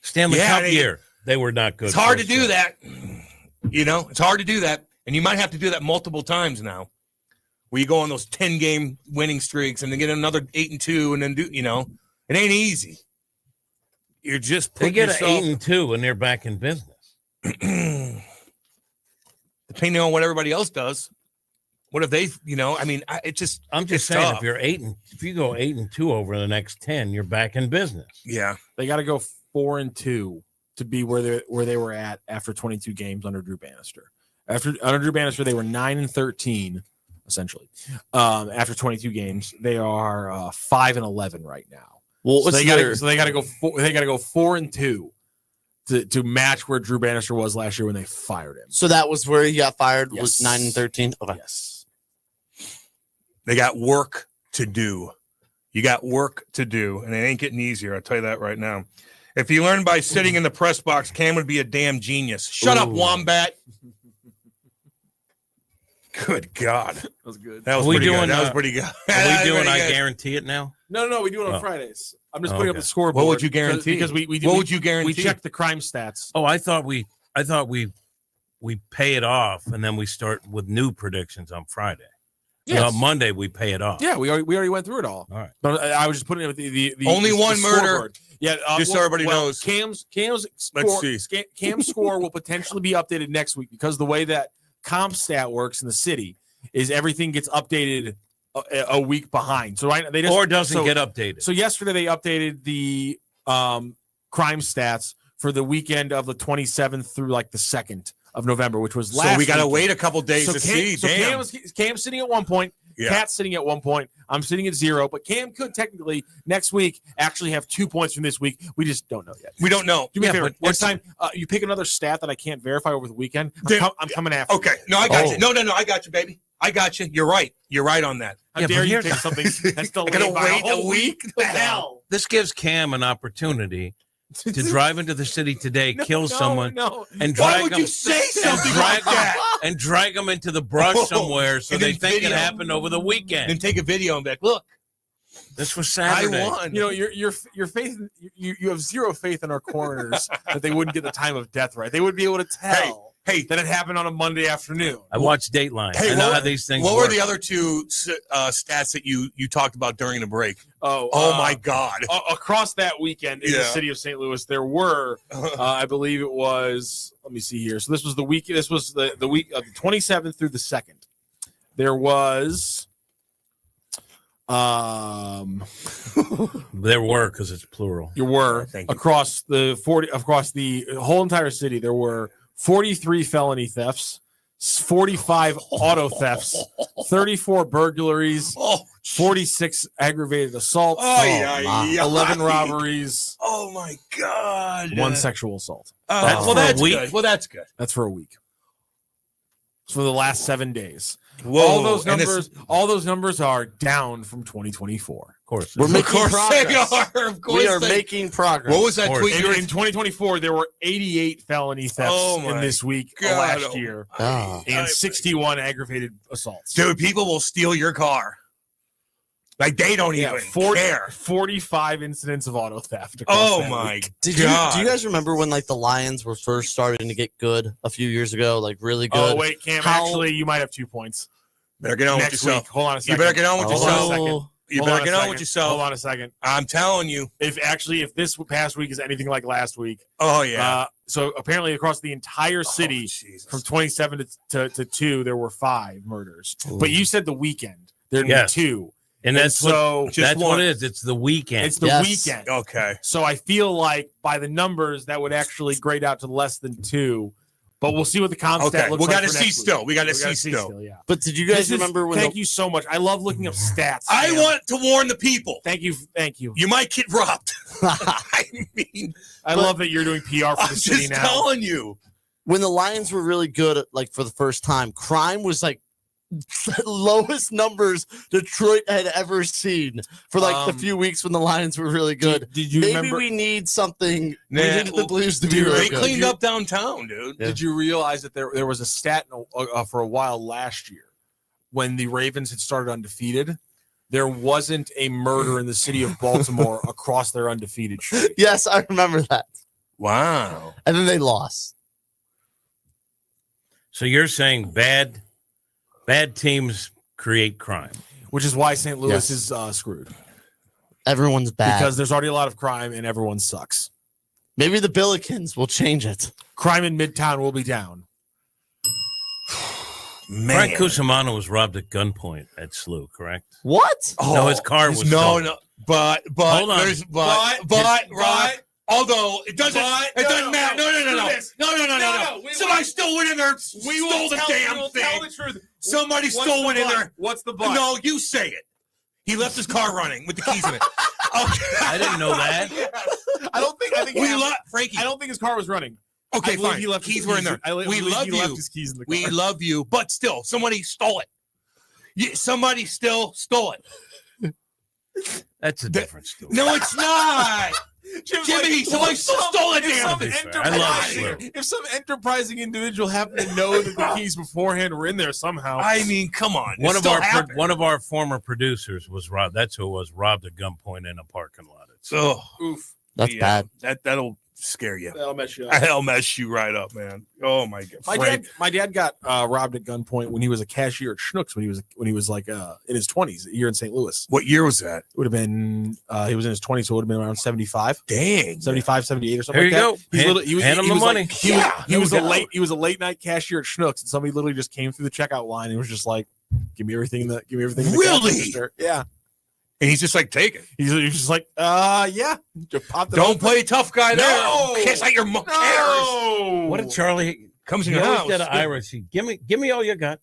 G: Stanley Cup year, they were not good.
E: It's hard to do that. It's hard to do that, and you might have to do that multiple times now. Where you go on those 10-game winning streaks and then get another 8-2, and then it ain't easy. You're just
G: they get
E: yourself...
G: an 8-2 and they're back in business.
E: Depending on what everybody else does. What if they,
G: I'm just saying,
E: tough.
G: if you go 8-2 over the next 10, you're back in business.
E: Yeah,
F: they got to go 4-2 to be where they were at after 22 games under Drew Bannister. Under Drew Bannister, they were 9-13. Essentially, after 22 games, they are 5-11 right now.
H: Well,
F: they got to go 4-2 to match where Drew Bannister was last year when they fired him.
H: So that was where he got fired. Yes. Was 9-13. Okay.
F: Yes,
E: they got work to do. You got work to do, and it ain't getting easier. I'll tell you that right now. If he learned by sitting in the press box, Cam would be a damn genius. Shut up, Wombat. Good God. That
F: was good.
E: That was pretty good. That was pretty good.
G: Are we doing I guarantee it now?
F: No, we do it on Fridays. I'm just putting up the scoreboard.
E: What would you guarantee?
F: Because we
E: what would you guarantee?
F: We check the crime stats.
G: Oh, I thought we pay it off and then we start with new predictions on Friday. Yes. So on Monday we pay it off.
F: Yeah, we already went through it all.
G: All right.
F: But I was just putting it with the
E: only one murder.
F: Scoreboard. Yeah,
E: just so everybody knows.
F: Cam's
E: Let's see.
F: Cam's score will potentially be updated next week because the way that comp stat works in the city is everything gets updated a week behind. So right,
G: get updated.
F: So yesterday they updated the crime stats for the weekend of the 27th through like the 2nd of November, which was last.
E: So we got to
F: weekend.
E: wait a couple days to see.
F: So Cam's sitting at 1 point.
E: Yeah.
F: Cat's sitting at 1 point. I'm sitting at 0. But Cam could technically next week actually have 2 points from this week. We just don't know yet.
E: We don't know.
F: Do me a favor. Next time you pick another stat that I can't verify over the weekend. I'm coming after.
E: Okay. No, I got you. No, I got you, baby. I got you. You're right. You're right on that.
F: How dare you pick something that's delayed
E: gonna
F: by
E: wait
F: a whole week? The hell.
G: This gives Cam an opportunity to drive into the city today, kill someone, and
E: Why
G: drag
E: would
G: them,
E: you say something like that?
G: and drag them into the brush somewhere so they think it happened over the weekend.
E: Then take a video and be like, look,
G: this was Saturday.
E: I won.
F: Your faith. You have zero faith in our coroners that they wouldn't get the time of death right. They would be able to tell. Hey, that it happened on a Monday afternoon.
G: I watched Dateline. I know how these things
E: What
G: work.
E: were the other two stats that you talked about during the break?
F: Oh
E: my God.
F: Across that weekend in the city of St. Louis, there were, I believe it was, let me see here. So this was the week, the week of the 27th through the 2nd. There was,
G: there were, because it's plural.
F: Across the whole entire city, there were 43 felony thefts, 45 auto thefts, 34 burglaries, 46 aggravated assaults, 11 robberies.
E: Oh my God!
F: 1 sexual assault.
E: That's good. Well, that's good.
F: That's for a week. It's for the last 7 days.
E: Whoa,
F: all those numbers are down from 2024.
G: Of course,
H: we're making progress.
E: They are. Of course,
H: we are making progress.
E: What was that tweet?
F: In 2024, there were 88 felony thefts in this week last year, and 61 aggravated assaults.
E: Dude, people will steal your car. Like they don't even care.
F: 45 incidents of auto theft.
E: Oh my God!
H: Do you guys remember when like the Lions were first starting to get good a few years ago? Like really good.
F: Oh wait, Cam. Actually, you might have 2 points.
E: Better get on with yourself.
F: Hold on a second.
E: You better get on with yourself. You better get on with
F: Hold
E: yourself.
F: on a second.
E: I'm telling you.
F: If this past week is anything like last week.
E: Oh yeah.
F: So apparently across the entire city, from 27 to 2, there were 5 murders.
G: Ooh.
F: But you said the weekend there'd be 2.
G: And that's
F: so
G: what it is. It's the weekend.
F: It's the weekend.
E: Okay.
F: So I feel like by the numbers that would actually grade out to less than 2. But we'll see what the comp stat looks like.
E: We got to see still. We got to see still.
F: Yeah.
H: But did you guys remember when?
F: Thank you so much. I love looking up stats.
E: I want to warn the people.
F: Thank you.
E: You might get robbed. I mean,
F: I love that you're doing PR for the city now.
E: I'm just telling you.
H: when the Lions were really good, like for the first time, crime was like the lowest numbers Detroit had ever seen for like the few weeks when the Lions were really good.
F: Did you
H: Maybe
F: remember?
H: we need something.
F: Nah,
H: we needed the Blues to be
F: dude,
H: really
F: they
H: good.
F: cleaned up downtown, dude.
H: Yeah.
F: Did you realize that there was a stat for a while last year when the Ravens had started undefeated? There wasn't a murder in the city of Baltimore across their undefeated streak.
H: Yes, I remember that.
F: Wow.
H: And then they lost.
G: So you're saying bad teams create crime,
F: which is why St. Louis is screwed.
H: Everyone's bad
F: because there's already a lot of crime and everyone sucks.
H: Maybe the Billikens will change it.
F: Crime in Midtown will be down. Man.
G: Frank Cusimano was robbed at gunpoint at SLU, correct?
H: What?
G: No, his car was stolen.
F: But
G: Hold on.
F: there's right. Although it doesn't matter. No. Somebody still went in there and stole the damn thing. Tell the truth. Somebody stole it in there.
E: What's the but?
F: No, you say it. He left his car running with the keys in it. Okay.
G: I didn't know that.
F: I think Frankie.
E: I don't think his car was running.
F: Okay, fine.
E: He left
F: keys were in there.
E: We
F: love you.
E: left his keys in the car.
F: We love you, but still, somebody stole it. Somebody still stole it.
G: That's a different story.
F: No, it's not. Jimmy, somebody stole it.
E: If some enterprising individual happened to know that the keys beforehand were in there somehow,
F: I mean, come on.
G: One of our former producers was robbed. That's who it was, robbed at gunpoint in a parking lot.
F: Oof.
H: That's bad.
F: That'll scare you.
E: That'll mess you up.
F: That'll mess you right up, man. Oh my god.
E: My dad got robbed at gunpoint when he was a cashier at Schnucks when he was like in his 20s here in St. Louis.
F: What year was that?
E: It would have been he was in his 20s, so it would have been around 75.
F: Dang.
E: 75, 78 or something
G: There
E: like that.
G: you go. Hand him the money.
E: He was a late night cashier at Schnucks, and somebody literally just came through the checkout line and was just like, give me everything in the
F: Really?
E: cash register. Yeah.
F: And he's just like, take it.
E: He's just like, yeah. Just popped it
F: Don't
E: open.
F: play tough guy there.
E: No.
F: Kiss like your mom cares.
G: What did Charlie
F: comes in
G: he
F: your
G: always
F: house?
G: did an Irish. Give me all you got.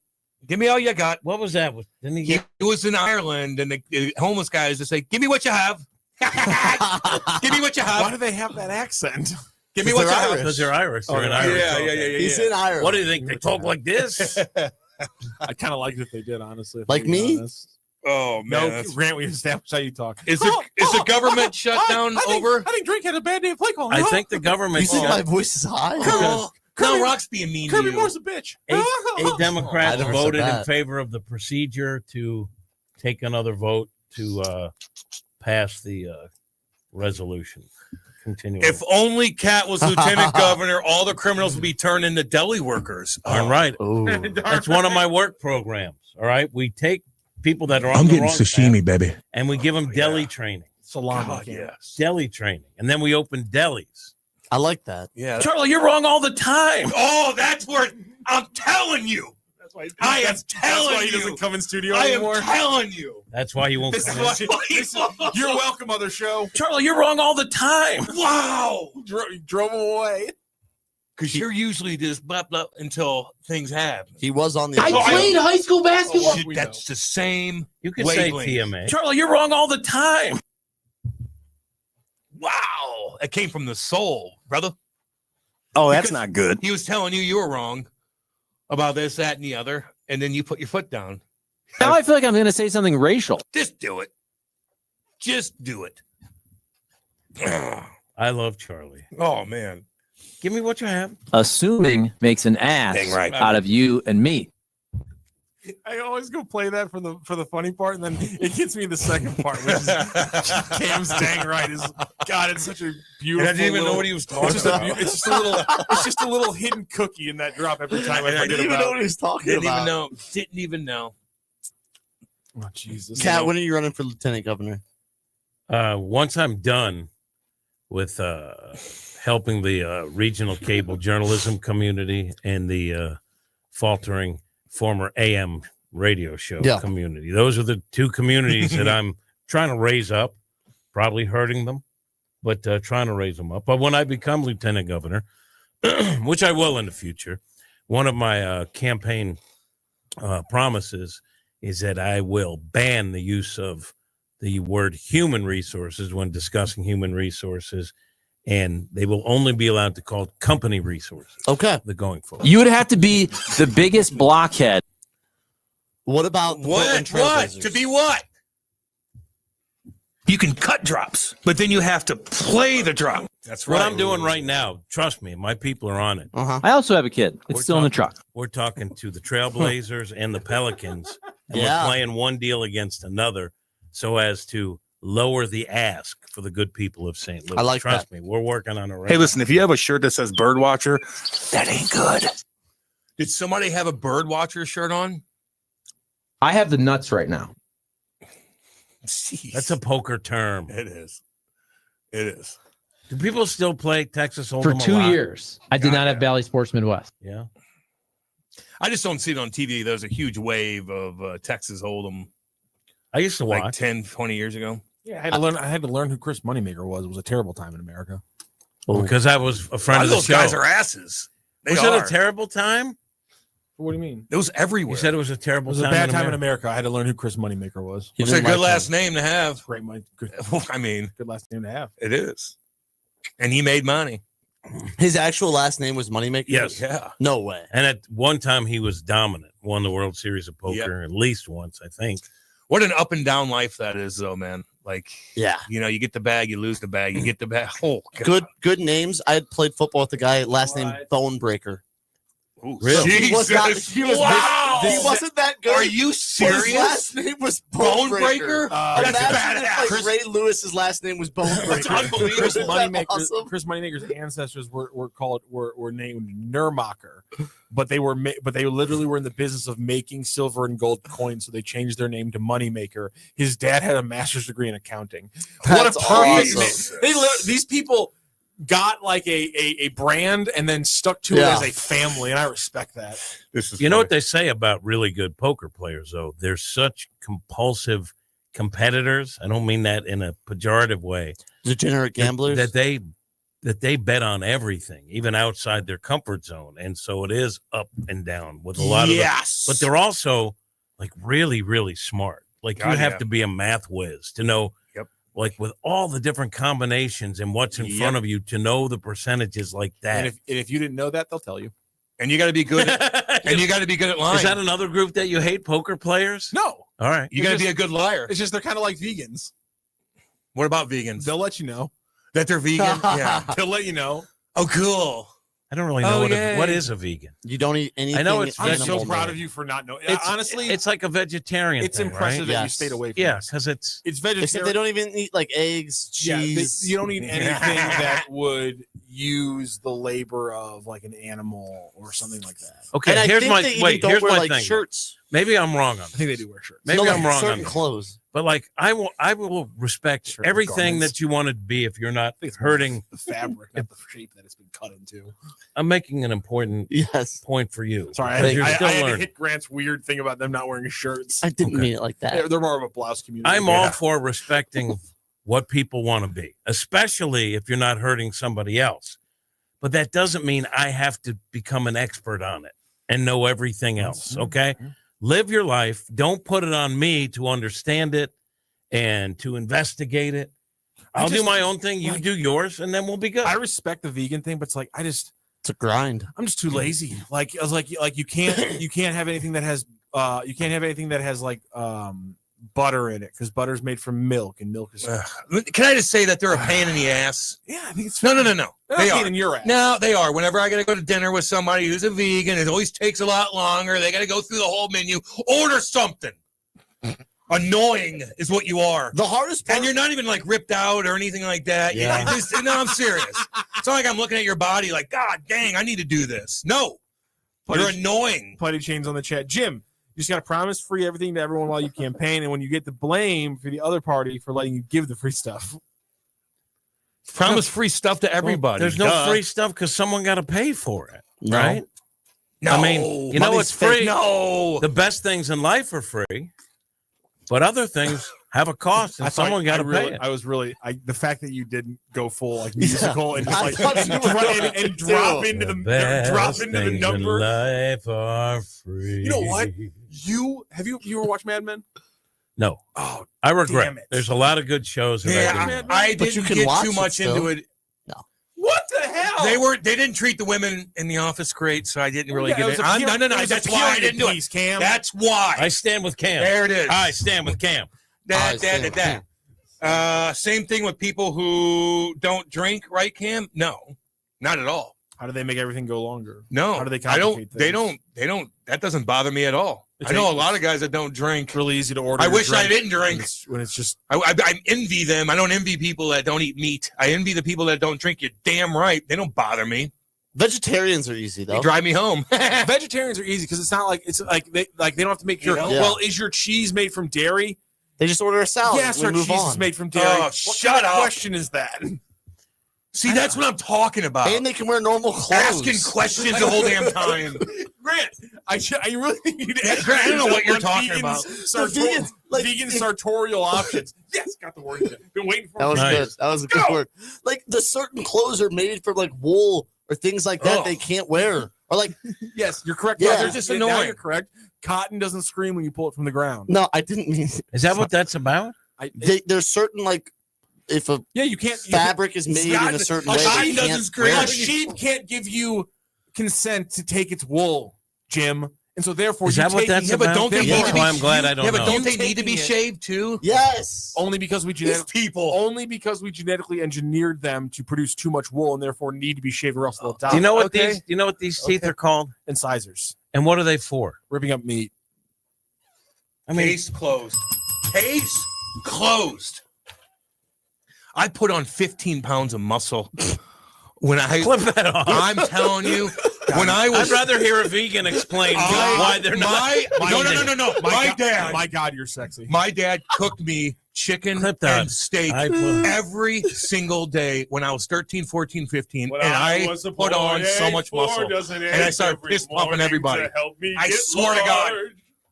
F: Give me all you got.
G: What was that? Didn't he
F: He was in Ireland, and the homeless guys just say, give me what you have. Give me what you have.
E: Why do they have that accent?
F: Give me what you have.
G: Because they're Irish. They're in
F: Yeah,
G: Irish.
F: yeah.
H: He's in Ireland.
G: What do you think? They talk like this?
E: I kind of liked if they did, honestly.
H: Like me?
E: Honest.
F: Oh, man.
E: No, Grant, we established how you talk.
F: Is the government shutdown over?
E: I think Drake had a bad day of play calling.
G: I think the government.
H: You think my voice is high?
F: No, Rock's being mean to
E: Kirby
F: you.
E: Moore's a bitch.
G: Eight Democrats
H: I never said
G: voted in
H: that.
G: favor of the procedure to take another vote to pass the resolution. Continue.
F: If only Cat was lieutenant governor, all the criminals would be turned into deli workers.
G: All right. That's one of my work programs. All right. We take people that are on the wrong path,
F: baby.
G: and we give them deli training.
E: Salami.
F: Yes.
G: Deli training. And then we open delis.
H: I like that.
F: Yeah.
G: Charlie, you're wrong all the time.
F: Oh, that's where I'm telling you.
E: That's why
F: I am
E: that's
F: telling
E: why he
F: you.
E: doesn't come in studio
F: I
E: anymore.
F: am telling you.
G: That's why you won't
E: This
G: come
E: is
G: in.
E: why you're welcome, other show.
G: Charlie, you're wrong all the time.
F: Wow.
E: Drove him away.
F: Because you're usually just blah, blah until things happen.
H: He was on the.
F: I played
I: high school basketball.
F: That's the same.
G: You can
F: wavelength.
G: say TMA. Charlie, you're wrong all the time.
F: Wow. That came from the soul, brother.
K: Oh, that's not good.
F: He was telling you were wrong about this, that, and the other, and then you put your foot down.
I: Now I feel like I'm going to say something racial.
F: Just do it. Just do it.
G: I love Charlie.
F: Oh, man.
G: Give me what you have.
I: Assuming makes an ass
F: Dang right.
I: out of you and me.
E: I always go play that for the funny part, and then it gets me the second part, which is Cam's dang right. God, it's such a beautiful.
F: I didn't even know what he was talking about.
E: It's just a little hidden cookie in that drop every time I
H: I
E: forget
H: didn't even
E: about.
H: know what he was talking
F: Didn't
H: about.
F: even know. Didn't even know.
E: Oh, Jesus.
H: Kat, when are you running for lieutenant governor?
G: Once I'm done with helping the regional cable journalism community and the faltering former AM radio show community. Those are the two communities that I'm trying to raise up, probably hurting them, but trying to raise them up. But when I become lieutenant governor, which I will in the future, one of my campaign promises is that I will ban the use of the word human resources when discussing human resources and they will only be allowed to call company resources.
H: Okay.
G: The going forward.
I: You would have to be the biggest blockhead.
H: What about the Portland Trailblazers?
P: To be what? You can cut drops, but then you have to play the drop.
G: That's right. What I'm doing right now, trust me, my people are on it.
I: I also have a kid. It's still in the truck.
G: We're talking to the Trailblazers and the Pelicans. And
H: Yeah.
G: We're playing one deal against another so as to lower the ask for the good people of St. Louis.
H: I like
G: Trust me, we're working on it right
K: Hey,
G: now.
K: listen, if you have a shirt that says Birdwatcher, that ain't good.
P: Did somebody have a bird watcher shirt on?
I: I have the nuts right now.
P: Jeez.
G: That's a poker term.
P: It is. It is.
G: Do people still play Texas Hold'em
I: For
G: a
I: 2
G: lot?
I: years, I did not have Valley Sports Midwest.
G: Yeah.
P: I just don't see it on TV. There's a huge wave of Texas Hold'em.
G: I used to watch.
P: Like 10, 20 years ago.
F: Yeah, I had to learn who Chris Moneymaker was. It was a terrible time in America.
G: Because I was a friend of the
P: Those
G: show.
P: guys are asses. They
G: Was
P: are.
G: it a terrible time?
F: What do you mean?
P: It was everywhere.
G: You said it was a
F: It
G: terrible
F: was
G: time.
F: a bad time in America. I had to learn who Chris Moneymaker was.
P: It's a good last name to have.
F: Great, good.
P: I mean,
F: good last name to have.
P: It is. And he made money.
H: His actual last name was Moneymaker?
G: Yes.
P: Yeah.
H: No way.
G: And at one time he was dominant. Won the World Series of Poker at least once, I think.
P: What an up and down life that is, though, man. Like,
H: yeah,
P: you know, you get the bag, you lose the bag, you get the bag. Oh, God.
H: Good names. I had played football with a guy, last name Bonebreaker.
P: Ooh,
G: really?
H: He was not,
P: Jesus.
H: he was
P: Wow.
H: he wasn't that good.
P: Are you
H: But
P: serious?
H: his last name was
P: Bonebreaker?
H: Bonebreaker.
P: That's
H: Imagine if,
P: badass.
H: like, Ray Lewis's last name was Bonebreaker.
F: Chris
H: Isn't that
F: Moneymaker's,
H: awesome?
F: Chris Moneymaker's ancestors were named Nurmacher, but they literally were in the business of making silver and gold coins, so they changed their name to Moneymaker. His dad had a master's degree in accounting.
H: That's awesome.
F: These people got like a brand and then stuck to it as a family, and I respect that.
P: This is
G: You know what they say about really good poker players, though? They're such compulsive competitors. I don't mean that in a pejorative way.
H: Degenerate gamblers?
G: That they bet on everything, even outside their comfort zone. And so it is up and down with a lot of them. But they're also like really, really smart. Like you
P: God,
G: have
P: yeah.
G: to be a math whiz to know, like with all the different combinations and what's in front of you, to know the percentages like that.
F: And if you didn't know that, they'll tell you.
P: And you got to be good at, and you got to be good at lying.
G: Is that another group that you hate, poker players?
F: No.
G: All right.
P: You got to be a good liar.
F: It's just they're kind of like vegans.
P: What about vegans?
F: They'll let you know
P: that they're vegan? Yeah.
F: They'll let you know.
P: Oh, cool.
G: I don't really know what is a vegan.
H: You don't eat anything.
G: I know it's
F: I'm so
H: animal
F: proud
H: made.
F: of you for not knowing.
G: It's,
F: Honestly,
G: it's like a vegetarian.
F: it's
G: thing,
F: impressive
G: right?
F: that you
H: Yes.
F: stayed away from
G: Yeah,
F: this.
G: because it's
F: It's
H: They said
F: vegetarian.
H: they don't even eat like eggs, cheese.
F: You don't eat anything that would use the labor of like an animal or something like that.
G: okay.
H: And I
G: Here's
H: think
G: my
H: they even
G: wait.
H: don't
G: Here's
H: wear,
G: my
H: like,
G: thing.
H: shirts.
G: Maybe I'm wrong on
F: I
G: this.
F: think they do wear shirts.
G: Maybe
H: No, like
G: I'm wrong on
H: certain
G: this.
H: clothes.
G: But like I will respect
F: Certain
G: everything
F: garments.
G: that you want to be if you're not
F: I think it's
G: hurting.
F: the fabric, not the shape that it's been cut into.
G: I'm making an important
H: Yes.
G: point for you.
F: Sorry,
G: because you're
F: I
G: still
F: had to
G: learning.
F: hit Grant's weird thing about them not wearing shirts.
H: I didn't mean it like that.
F: They're more of a blouse community.
G: I'm all for respecting what people want to be, especially if you're not hurting somebody else. But that doesn't mean I have to become an expert on it and know everything else. Okay. Live your life. Don't put it on me to understand it and to investigate it. I'll do my own thing. You do yours, and then we'll be good.
F: I respect the vegan thing, but it's like
H: It's a grind.
F: I'm just too lazy. Like I was like you can't have anything that has like butter in it because butter's made from milk and milk is
P: Can I just say that they're a pain in the ass?
F: yeah. I think it's
P: No.
F: They're
P: They
F: not
P: are.
F: pain in your ass.
P: No, they are. Whenever I got to go to dinner with somebody who's a vegan, it always takes a lot longer. They got to go through the whole menu. Order something. Annoying is what you are.
H: The hardest part.
P: And you're not even like ripped out or anything like that.
H: Yeah.
P: No, I'm serious. It's not like I'm looking at your body like, God dang, I need to do this. No. You're annoying.
F: Putty chains on the chat. Jim, you just got to promise free everything to everyone while you campaign, and when you get the blame for the other party for letting you give the free stuff.
P: Promise free stuff to everybody.
G: There's no free stuff because someone got to pay for it,
H: No.
G: right?
P: No.
G: I mean, you know what's free?
P: No.
G: The best things in life are free, but other things have a cost, and someone got to pay it.
F: I was really the fact that you didn't go full like musical and just
H: I
F: like
H: thought you were going
F: and
H: to.
F: drop into the
G: best things in
F: number.
G: life are free.
F: You know what? You ever watched Mad Men?
G: No.
F: Oh,
G: I regret.
F: damn it.
G: There's a lot of good shows. That
P: Yeah, I
H: But you
P: didn't
H: can
P: get
H: watch
P: too
H: it
P: much
H: still.
P: into it.
H: No.
F: What the hell?
P: They didn't treat the women in the office great, so I didn't really
F: Yeah,
P: get
F: it
P: it.
F: was a
P: No.
F: that's
P: That's why I didn't do it.
F: Cam.
P: That's why.
G: I stand with Cam.
P: There it is.
G: I stand with Cam.
P: Same thing with people who don't drink, right, Cam? No, not at all.
F: How do they make everything go longer?
P: No,
F: How do they
P: I don't.
F: complicate
P: They
F: things?
P: don't. That doesn't bother me at all. I know a lot of guys that don't drink.
F: It's really easy to order.
P: I
F: your
P: wish I
F: drink
P: didn't drink.
F: when it's just.
P: I envy them. I don't envy people that don't eat meat. I envy the people that don't drink. You're damn right. They don't bother me.
H: Vegetarians are easy though.
P: They drive me home.
F: Vegetarians are easy because it's not like they don't have to make sure.
P: Yeah.
F: Well, is your cheese made from dairy?
H: They just order a salad.
F: Yes, our
H: move
F: cheese
H: on.
F: is made from dairy.
P: Oh,
F: what
P: shut
F: kind of
P: up.
F: question is that?
P: See, that's what I'm talking about.
H: And they can wear normal clothes.
P: Asking questions the whole damn time.
F: Grant, I really think you need to ask.
P: Grant, I don't know what you're
F: on
P: talking
F: vegans,
P: about.
F: Vegan sartorial options. Yes, got the word. Been waiting for
H: That was
G: Nice.
H: good. That was a good word. Like the certain clothes are made from like wool or things like that they can't wear. Or like
F: Yes, you're correct.
H: Yeah.
F: They're just
P: annoying.
F: Now you're correct. Cotton doesn't scream when you pull it from the ground.
H: no, I didn't mean.
G: Is that what that's about?
H: There's certain like if a
F: Yeah, you can't.
H: fabric is made in a certain way, they can't wear
F: A
H: it.
F: sheep can't give you consent to take its wool, Jim, and so therefore
G: Is that what that's
P: but
G: about?
P: don't they
G: Yeah,
P: need to be?
G: I'm glad I don't
P: Yeah,
G: know.
P: but don't they
F: You
P: need to be
F: taking it-
P: shaved too?
H: Yes.
F: only because we
P: These people.
F: only because we genetically engineered them to produce too much wool and therefore need to be shaved or else they'll die.
G: Do you know what
F: Okay?
G: these? Do you know what these teeth are called?
F: Incisors,
G: And what are they for?
F: ripping up meat.
G: I mean,
P: Case closed. Case closed. I put on 15 pounds of muscle when I
G: clip that off.
P: I'm telling you, when I was
G: I'd rather hear a vegan explain why they're not.
P: No.
F: My God, you're sexy.
P: My dad cooked me chicken
G: Clip that.
P: and steak
G: I put-
P: every single day when I was 13, 14, 15. And I put on so much muscle. And I started piss pumping everybody. I swear to God,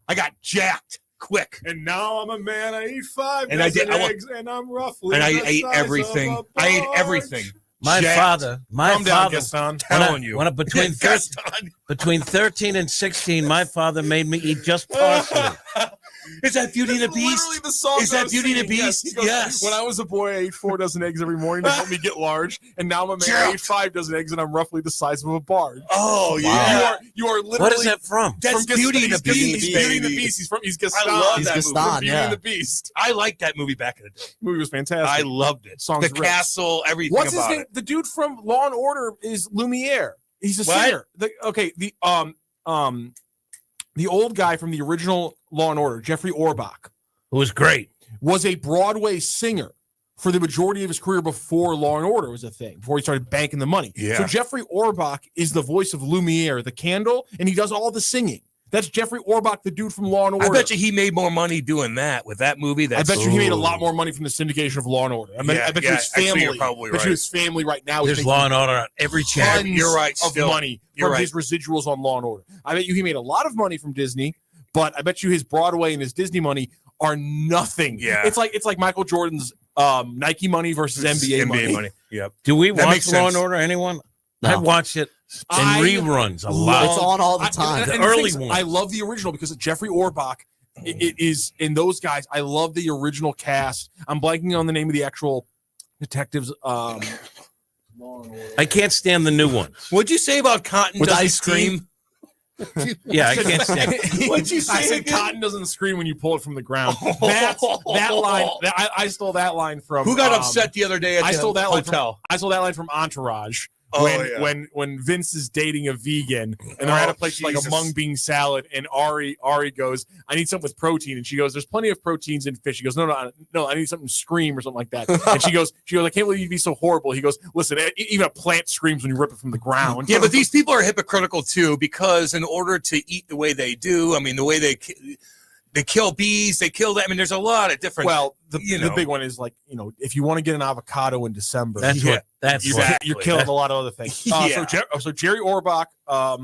P: I got jacked quick.
F: And now I'm a man. I eat 5
P: And I did- I wa-
F: eggs, and I'm roughly.
P: And I
F: the
P: ate
F: size
P: everything.
F: of a
P: I ate
F: barge.
P: everything.
G: My
P: Jacked.
G: father,
F: Calm down, Gaston.
G: when
P: Telling you.
G: between 13 and 16, my father made me eat just parsley.
P: Is that Beauty and the Beast?
F: Literally the song
P: Is that
F: I was
P: Beauty and the
F: singing.
P: Beast?
F: He goes,
P: Yes.
F: When I was a boy, I ate 4 dozen eggs every morning to help me get large, and now I'm a man. I ate 5 dozen eggs, and I'm roughly the size of a barge.
P: Oh, yeah.
F: You are literally.
G: What is that from?
P: That's
F: from
P: Beauty and the Beast,
F: He's Beauty and the
P: baby.
F: Beast. He's Gaston.
P: I love
H: He's
P: that
H: Gaston,
P: movie.
F: From Beauty
H: yeah.
F: and the Beast.
P: I liked that movie back in the day.
F: The movie was fantastic.
P: I loved it.
F: Song's
P: The
F: rich.
P: castle, everything
F: What's his
P: about
F: name?
P: it.
F: The dude from Law and Order is Lumiere. He's a
P: What?
F: singer. The old guy from the original Law and Order, Jeffrey Orbach,
G: Who was great.
F: was a Broadway singer for the majority of his career before Law and Order was a thing, before he started banking the money.
P: Yeah.
F: So Jeffrey Orbach is the voice of Lumiere, the candle, and he does all the singing. That's Jeffrey Orbach, the dude from Law and Order.
P: I bet you he made more money doing that with that movie.
F: I bet you he made a lot more money from the syndication of Law and Order. I bet you his
P: actually,
F: family.
P: you're probably
F: I bet
P: right.
F: you his family right now is
G: There's
F: making
G: Law and Order on every channel.
F: tons
P: You're right,
F: of
P: still.
F: money
P: You're
F: from
P: right.
F: his residuals on Law and Order. I bet you he made a lot of money from Disney, but I bet you his Broadway and his Disney money are nothing.
P: Yeah.
F: It's like Michael Jordan's Nike money versus NBA money.
P: Yep.
G: Do we
P: That
G: watch
P: makes
G: Law
P: sense.
G: and Order? Anyone?
H: No.
G: I watched it in
F: I
G: reruns a lot.
H: It's on all the time.
F: And
G: The
F: thing
G: early
F: is,
G: ones.
F: I love the original because of Jeffrey Orbach. It is in those guys. I love the original cast. I'm blanking on the name of the actual detectives.
G: I can't stand the new ones.
P: What'd you say about Cotton
H: With
P: doesn't
H: ice cream?
P: scream?
G: Yeah, I can't stand it.
P: What'd you say
F: I said
P: again?
F: cotton doesn't scream when you pull it from the ground. That line. I stole that line from.
P: Who got upset the other day at
F: I
P: the
F: stole that line
P: hotel?
F: I stole that line from Entourage.
P: Oh,
F: When Vince is dating a vegan and they're at a place with like a
P: Jesus.
F: mung bean salad and Ari goes, I need something with protein, and she goes, there's plenty of proteins in fish. He goes, no, I need something to scream or something like that. And she goes, I can't believe you'd be so horrible. He goes, listen, even a plant screams when you rip it from the ground.
P: Yeah, but these people are hypocritical too, because in order to eat the way they do, I mean, the way they kill bees, they kill them. I mean, there's a lot of different.
F: Well, the big one is like, if you want to get an avocado in December, you're killing a lot of other things. So Jerry Orbach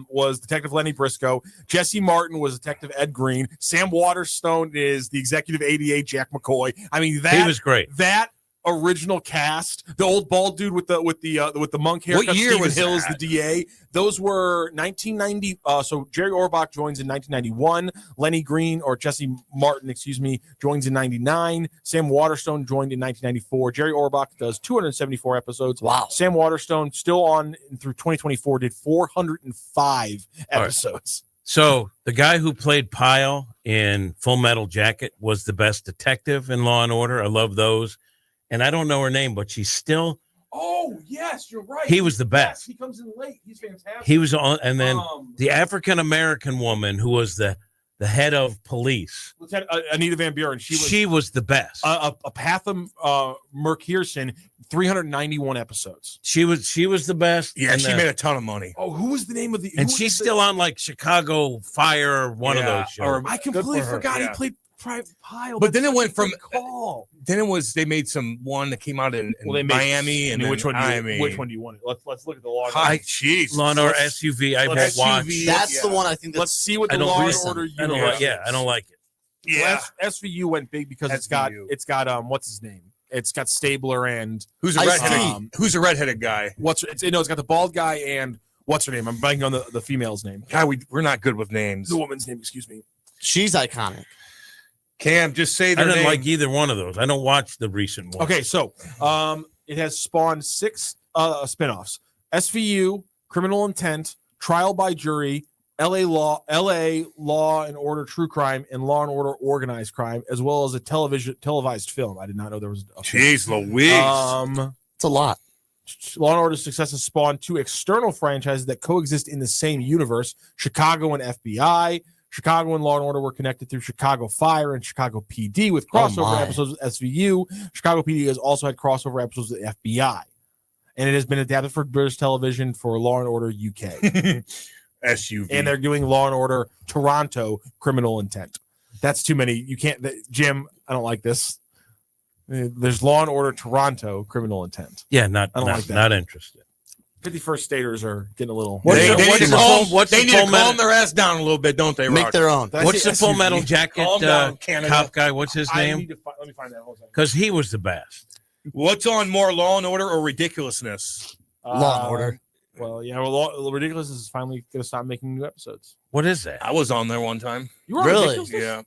F: was Detective Lenny Briscoe. Jesse Martin was Detective Ed Green. Sam Waterstone is the executive ADA Jack McCoy. I mean,
G: He was great.
F: That original cast, the old bald dude with the monk haircut.
P: What year
F: Stephen
P: was
F: Hill as
P: that?
F: the DA? Those were 1990. So Jerry Orbach joins in 1991. Lenny Green or Jesse Martin, excuse me, joins in 99. Sam Waterstone joined in 1994. Jerry Orbach does 274 episodes.
H: Wow.
F: Sam Waterstone still on through 2024 did 405 episodes.
G: So the guy who played Pyle in Full Metal Jacket was the best detective in Law and Order. I love those. And I don't know her name, but she's still.
F: Oh, yes, you're right.
G: He was the best.
F: He comes in late. He's fantastic.
G: He was on, and then the African American woman who was the head of police.
F: Lieutenant Anita Van Buren.
G: She was the best.
F: Patham Merkierson, 391 episodes.
G: She was the best.
P: Yeah, she made a ton of money.
F: Oh, who was the name of the?
G: And she's still on like Chicago Fire or one of those shows.
F: I completely forgot he played Private Pyle.
P: But then it went from
F: call.
P: Then it was they made one that came out in Miami and
F: which one? Which one do you want? Let's look at the law.
P: Jeez,
G: Law and Order SUV. I won't watch.
H: That's the one I think.
F: Let's see what the Law and Order.
G: I don't like it.
F: Yeah, SVU went big because it's got what's his name? It's got Stabler and
P: who's a redheaded guy?
F: It's got the bald guy and what's her name? I'm blanking on the female's name.
P: God, we're not good with names.
F: The woman's name, excuse me.
H: She's iconic.
P: Cam, just say their
G: I didn't
P: name.
G: like either one of those. I don't watch the recent ones.
F: Okay, so it has spawned 6 spinoffs: SVU, Criminal Intent, Trial by Jury, LA Law and Order True Crime, and Law and Order Organized Crime, as well as a televised film. I did not know there was a
P: Jeez Louise.
H: It's a lot.
F: Law and Order's success has spawned 2 external franchises that coexist in the same universe: Chicago and FBI. Chicago and Law and Order were connected through Chicago Fire and Chicago PD with crossover episodes with SVU. Chicago PD has also had crossover episodes with FBI. And it has been adapted for British television for Law and Order UK.
P: SUV.
F: And they're doing Law and Order Toronto Criminal Intent. That's too many. You can't, Jim, I don't like this. There's Law and Order Toronto Criminal Intent.
G: Yeah,
F: I don't like that.
G: Not interested.
F: 51st Staters are getting a little.
P: They need to calm their ass down a little bit, don't they?
H: Make their own.
G: What's the Full Metal Jacket cop guy? What's his
F: Let
G: name?
F: me find that. Hold on.
G: Because he was the best.
P: What's on more, Law and Order or Ridiculousness?
H: Law and Order.
F: Well, yeah. Well, Ridiculous is finally going to stop making new episodes.
G: What is that?
P: I was on there one time.
F: You were
H: really?
F: on
P: Yeah.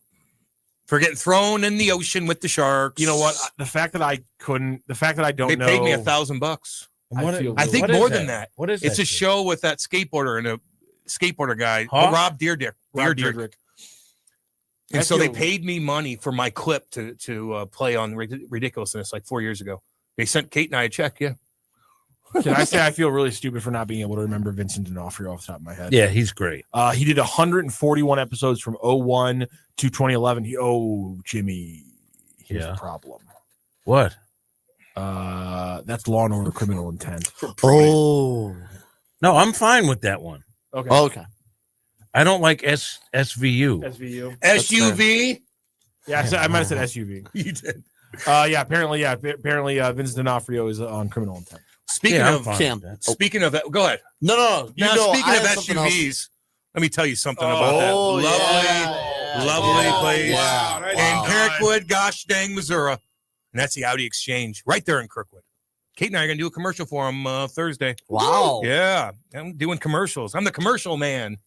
P: For getting thrown in the ocean with the sharks.
F: You know what? The fact that I don't know.
P: They paid me $1,000. I think more than that.
G: What is
P: it's
G: that
P: a show with that skateboarder and a skateboarder guy,
G: Huh?
P: Rob Deerdrick. And so they paid me money for my clip to play on Ridiculousness like 4 years ago. They sent Kate and I a check. Yeah.
F: Can I say I feel really stupid for not being able to remember Vincent D'Onofrio off the top of my head?
G: Yeah, he's great.
F: He did 141 episodes from 2001 to 2011. Jimmy, here's a problem.
G: What?
F: That's Law and Order Criminal Intent.
H: Oh.
G: No, I'm fine with that one.
F: Okay.
H: Okay.
G: I don't like SVU.
F: SVU.
P: SUV?
F: Yeah, I might have said SUV.
P: You did.
F: Apparently, Vincent D'Onofrio is on Criminal Intent.
P: Speaking of that, go ahead.
H: No.
P: Speaking of SUVs, let me tell you something about that. Lovely place in Kirkwood, gosh dang, Missouri. And that's the Audi Exchange right there in Kirkwood. Kate and I are going to do a commercial for them Thursday.
H: Wow.
P: Yeah. I'm doing commercials. I'm the commercial man.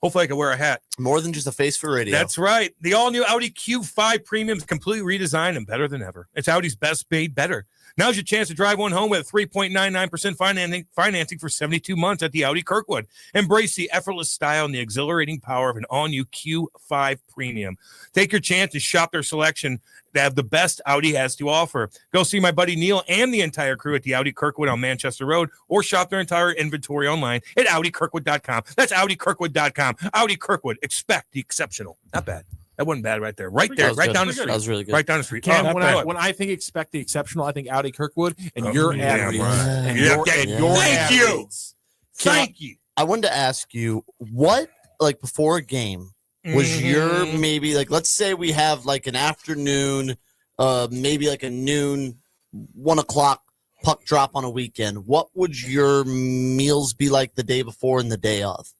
P: Hopefully I can wear a hat.
H: More than just a face for radio.
P: That's right. The all-new Audi Q5 Premium is completely redesigned and better than ever. It's Audi's best made better. Now's your chance to drive one home with 3.99% financing for 72 months at the Audi Kirkwood. Embrace the effortless style and the exhilarating power of an all-new Q5 Premium. Take your chance to shop their selection that have the best Audi has to offer. Go see my buddy Neil and the entire crew at the Audi Kirkwood on Manchester Road, or shop their entire inventory online at AudiKirkwood.com. That's AudiKirkwood.com. Audi Kirkwood. Expect the exceptional. Not bad. That wasn't bad right there. Right there. Right down the street.
H: That was really good.
P: Right down the street.
F: Cam, when I think expect the exceptional, I think Audi Kirkwood and your average.
P: Thank you. Thank you.
H: I wanted to ask you, what, like before a game, was your maybe, like, let's say we have like an afternoon, maybe like a noon, 1 o'clock puck drop on a weekend. What would your meals be like the day before and the day of?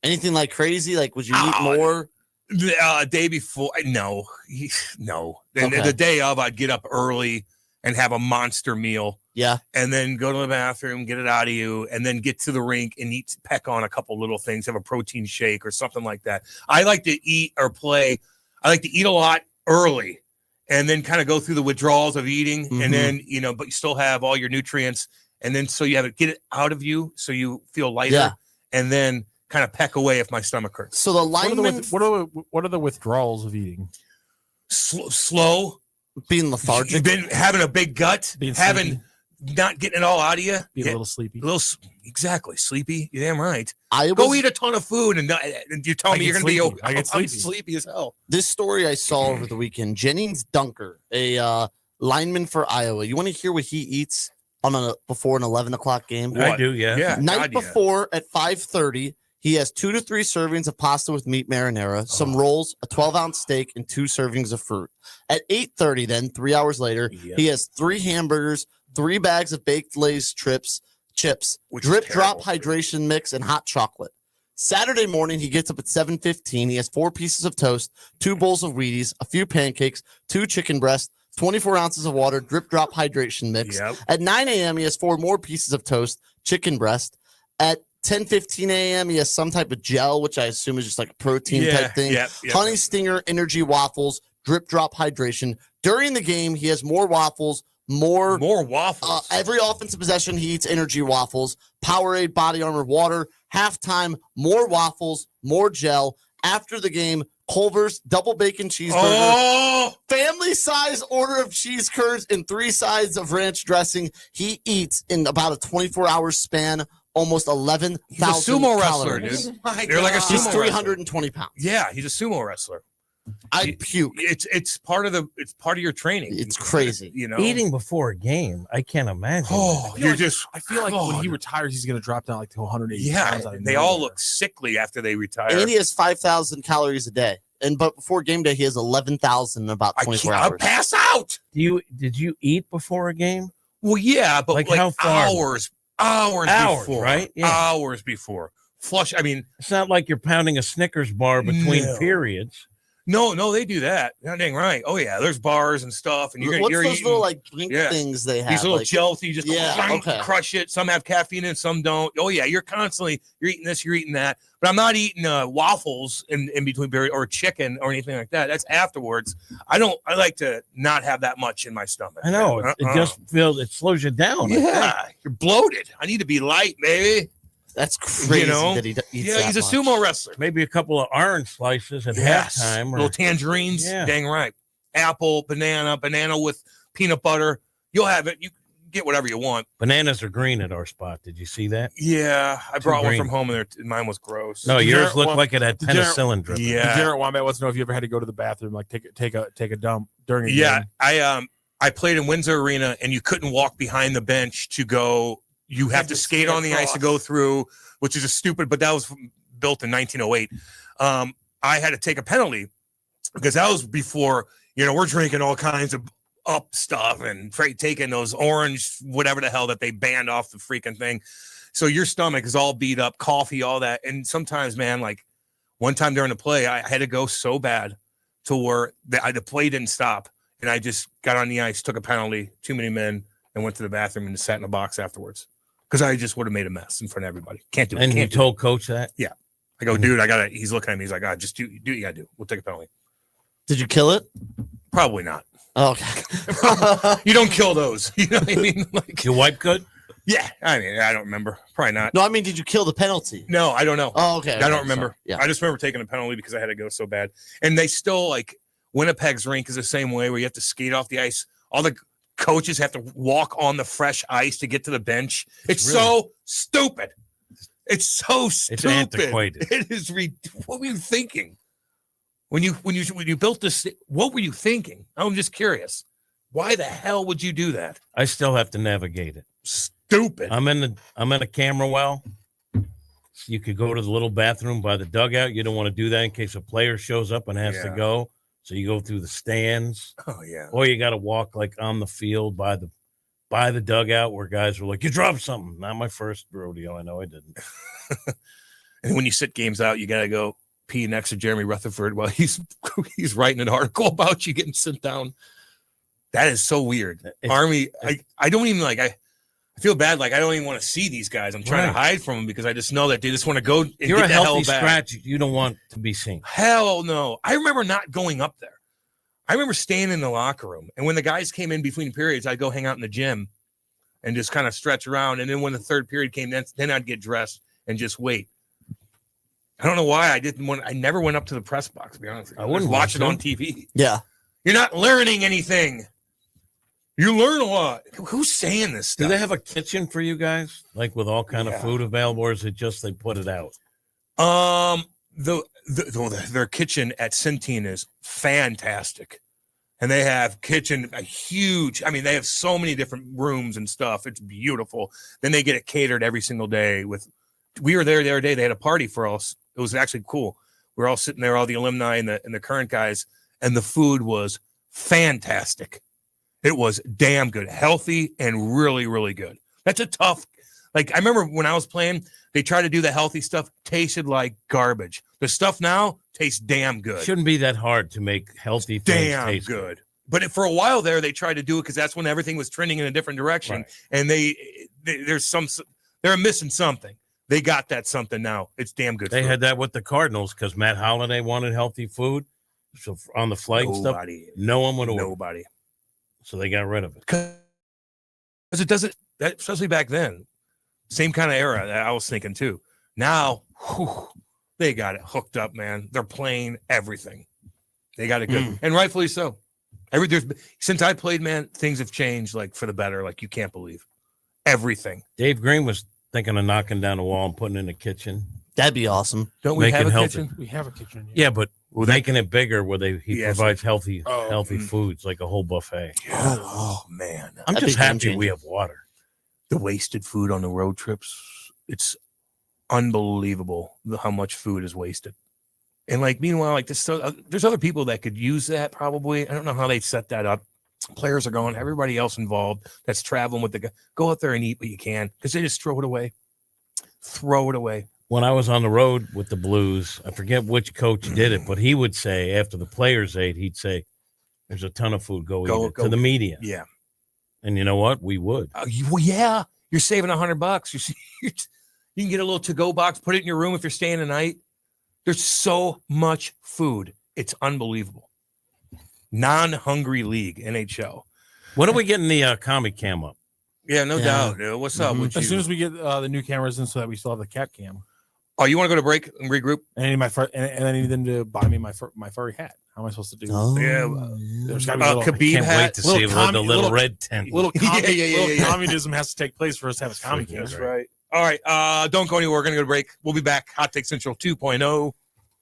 H: Anything like crazy? Like, would you eat more?
P: The day before, no. The day of, I'd get up early
D: and have a monster meal.
H: Yeah.
D: And then go to the bathroom, get it out of you, and then get to the rink and peck on a couple little things, have a protein shake or something like that. I like to eat or play. I like to eat a lot early and then kind of go through the withdrawals of eating. And then, but you still have all your nutrients. And then so you have it, get it out of you so you feel lighter.
H: Yeah.
D: And then kind of peck away if my stomach hurts.
H: So the lineman,
F: what are the withdrawals of eating?
D: Slow.
H: Being lethargic.
D: Been having a big gut. Not getting it all out of you.
F: Being a little sleepy.
D: Exactly. Sleepy. You're damn right.
H: I
D: Go eat a ton of food and you tell me you're going to be okay.
F: I get
D: I'm
F: sleepy.
D: sleepy as hell.
H: This story I saw over the weekend, Jennings Dunker, a lineman for Iowa. You want to hear what he eats before an 11 o'clock game?
G: I do, yeah.
H: Night before at 5:30, he has 2 to 3 servings of pasta with meat marinara, some rolls, a 12-ounce steak, and 2 servings of fruit. At 8:30, then 3 hours later, he has 3 hamburgers, 3 bags of baked Lay's chips, drip drop hydration mix, and hot chocolate. Saturday morning, he gets up at 7:15. He has 4 pieces of toast, 2 bowls of Wheaties, a few pancakes, 2 chicken breasts, 24 ounces of water, drip drop hydration mix. At 9 a.m., he has 4 more pieces of toast, chicken breast. At 10:15 a.m., he has some type of gel, which I assume is just like a protein type thing. Honey Stinger energy waffles, drip drop hydration. During the game, he has more waffles. More
D: waffles.
H: Every offensive possession, he eats energy waffles. Powerade, Body Armor, water. Halftime, more waffles, more gel. After the game, Culver's double bacon cheeseburger, family size order of cheese curds, and 3 sides of ranch dressing. He eats in about a 24-hour span almost 11,000
D: He's a sumo wrestler,
H: calories.
D: dude. You're like a sumo
H: He's
D: wrestler.
H: 320 pounds.
D: Yeah, he's a sumo wrestler.
H: I puke.
D: It's part of your training.
H: It's crazy.
G: Eating before a game, I can't imagine.
F: I feel like when he retires, he's going to drop down like to 180 pounds.
D: Yeah, they all look sickly after they retire.
H: And he has 5,000 calories a day. But before game day, he has 11,000 in about 24 hours.
D: I'll pass out.
G: Did you eat before a game?
D: Well, yeah, but like
G: how far?
D: Hours before,
G: right? Yeah.
D: Hours before. Flush. I mean,
G: it's not like you're pounding a Snickers bar between periods.
D: No, they do that. You're dang right. Oh yeah, there's bars and stuff, and you're
H: What's
D: you're
H: those
D: eating,
H: little like drink things they have?
D: These little
H: like,
D: gels, you just
H: okay.
D: crush it. Some have caffeine and some don't. Oh yeah, you're eating this, you're eating that. But I'm not eating waffles in between period or chicken or anything like that. That's afterwards. I like to not have that much in my stomach.
G: I know it just it slows you down.
D: Yeah, you're bloated. I need to be light, baby.
H: That's crazy that he eats
D: he's a sumo wrestler.
G: Maybe a couple of orange slices at halftime.
D: Little tangerines. Yeah. Dang right. Apple, banana with peanut butter. You'll have it. You get whatever you want.
G: Bananas are green at our spot. Did you see that?
D: Yeah. I brought one from home and mine was gross.
G: No, yours looked like it had penicillin drip.
F: Yeah. Garrett Wombat wants to know if you ever had to go to the bathroom, like take a dump during a game.
D: I played in Windsor Arena and you couldn't walk behind the bench to go. You have to skate on the ice to go through, which is but that was built in 1908. I had to take a penalty because that was before, we're drinking all kinds of up stuff and taking those orange, whatever the hell that they banned off the freaking thing. So your stomach is all beat up, coffee, all that. And sometimes, man, like one time during the play, I had to go so bad to where the play didn't stop. And I just got on the ice, took a penalty, too many men, and went to the bathroom and sat in a box afterwards. Because I just would have made a mess in front of everybody. Can't do it.
G: And you told coach that?
D: Yeah. I go, dude, he's looking at me. He's like, just do what you got to do. We'll take a penalty.
H: Did you kill it?
D: Probably not.
H: Oh, okay.
D: You don't kill those. You know what I mean? Like,
G: you wipe good?
D: Yeah. I mean, I don't remember. Probably not.
H: No, I mean, did you kill the penalty?
D: No, I don't know.
H: Oh, okay.
D: I don't remember.
H: Sorry. Yeah.
D: I just remember taking a penalty because I had to go so bad. And they still, like, Winnipeg's rink is the same way where you have to skate off the ice. All the coaches have to walk on the fresh ice to get to the bench. It's so stupid. It's so stupid.
G: It's antiquated.
D: It is. What were you thinking when you built this? What were you thinking? I'm just curious. Why the hell would you do that?
G: I still have to navigate it.
D: Stupid.
G: I'm in a camera well. You could go to the little bathroom by the dugout. You don't want to do that in case a player shows up and has to go. So you go through the stands.
D: Oh yeah.
G: Or you got to walk like on the field by the dugout where guys were like, "You dropped something." Not my first rodeo. I know I didn't.
D: And when you sit games out, you got to go pee next to Jeremy Rutherford while he's writing an article about you getting sent down.
P: That is so weird. Army, I don't even like. I feel bad. Like I don't even want to see these guys. I'm trying to hide from them because I just know that they just want to go. And
G: You're
P: get
G: a
P: the
G: healthy
P: hell back.
G: scratch. You don't want to be seen.
P: Hell no. I remember not going up there. I remember staying in the locker room, and when the guys came in between periods, I'd go hang out in the gym and just kind of stretch around. And then when the third period came, then I'd get dressed and just wait. I don't know why I never went up to the press box, to be honest with you. I wouldn't watch it on TV.
H: Yeah.
P: You're not learning anything. You learn a lot. Who's saying this stuff?
G: Do they have a kitchen for you guys? With all kind of food available, or is it just they put it out?
P: Their kitchen at Centene is fantastic. And they have they have so many different rooms and stuff. It's beautiful. Then they get it catered every single day. We were there the other day. They had a party for us. It was actually cool. We were all sitting there, all the alumni and the current guys, and the food was fantastic. It was damn good, healthy, and really, really good. That's a tough, I remember when I was playing, they tried to do the healthy stuff, tasted like garbage. The stuff now tastes damn good.
G: Shouldn't be that hard to make healthy things
P: Damn
G: taste
P: good. But for a while there, they tried to do it because that's when everything was trending in a different direction. Right. And they're missing something. They got that something now. It's damn good.
G: They had that with the Cardinals because Matt Holliday wanted healthy food. So on the flight and stuff, no one would order.
P: Nobody.
G: So they got rid of it.
P: Because it doesn't, especially back then, same kind of era that I was thinking too. Now, they got it hooked up, man. They're playing everything. They got it good. And rightfully so. Since I played, man, things have changed for the better. You can't believe everything.
G: Dave Green was thinking of knocking down a wall and putting in a kitchen.
H: That'd be awesome.
P: Don't we have a kitchen?
F: We have a kitchen.
G: Yeah, but making it bigger where he provides healthy foods, like a whole buffet.
P: Yeah. Oh, man.
G: I'm just happy we have water.
P: The wasted food on the road trips, it's unbelievable how much food is wasted. And meanwhile, there's other people that could use that probably. I don't know how they set that up. Players are going, everybody else involved that's traveling with the guy, go out there and eat what you can because they just throw it away. Throw it away.
G: When I was on the road with the Blues, I forget which coach did it, but he would say after the players ate, he'd say, there's a ton of food, go eat it, to the media.
P: Yeah.
G: And you know what? We would.
P: Yeah. You're saving $100. You can get a little to-go box, put it in your room if you're staying the night. There's so much food. It's unbelievable. Non-hungry league, NHL.
G: When are we getting the comic cam up?
P: Yeah, no doubt. Dude. What's up with you?
F: As soon as we get the new cameras in so that we still have the cat cam.
P: Oh, you want to go to break and regroup?
F: And I need them to buy me my furry hat. How am I supposed to do? There's got to be a little
P: Khabib
G: can't
P: hat.
G: wait to see the little red tent.
F: Little communism has to take place for us to have a comic cam.
P: That's right. All right. Don't go anywhere. We're going to go to break. We'll be back. Hot Take Central 2.0.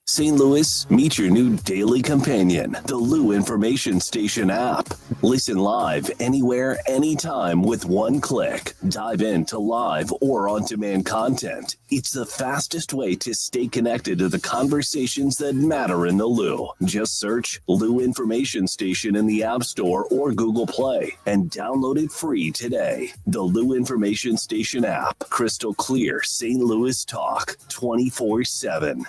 B: St. Louis, meet your new daily companion, the Lou Information Station app. Listen live anywhere, anytime with one click. Dive into live or on-demand content. It's the fastest way to stay connected to the conversations that matter in the Lou. Just search Lou Information Station in the App Store or Google Play and download it free today. The Lou Information Station app. Crystal clear St. Louis talk 24/7.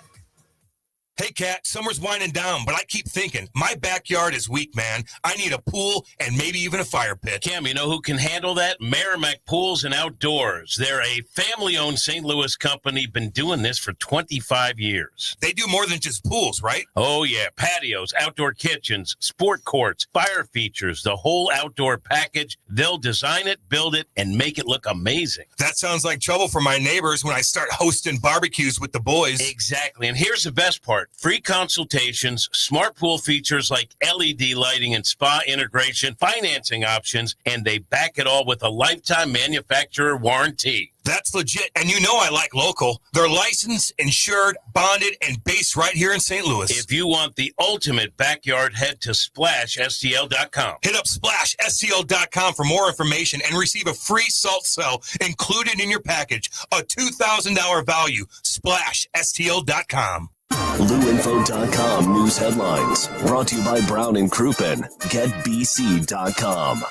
D: Hey, Kat, summer's winding down, but I keep thinking, my backyard is weak, man. I need a pool and maybe even a fire pit.
G: Cam, you know who can handle that? Merrimack Pools and Outdoors. They're a family-owned St. Louis company, been doing this for 25 years.
D: They do more than just pools, right?
G: Oh, yeah. Patios, outdoor kitchens, sport courts, fire features, the whole outdoor package. They'll design it, build it, and make it look amazing.
D: That sounds like trouble for my neighbors when I start hosting barbecues with the boys.
G: Exactly. And here's the best part. Free consultations, smart pool features like LED lighting and spa integration, financing options, and they back it all with a lifetime manufacturer warranty.
D: That's legit. And you know I like local. They're licensed, insured, bonded, and based right here in St. Louis.
G: If you want the ultimate backyard, head to SplashSTL.com.
D: Hit up SplashSTL.com for more information and receive a free salt cell included in your package. A $2,000 value. SplashSTL.com.
B: LouInfo.com news headlines brought to you by Brown and Crouppen. GetBC.com.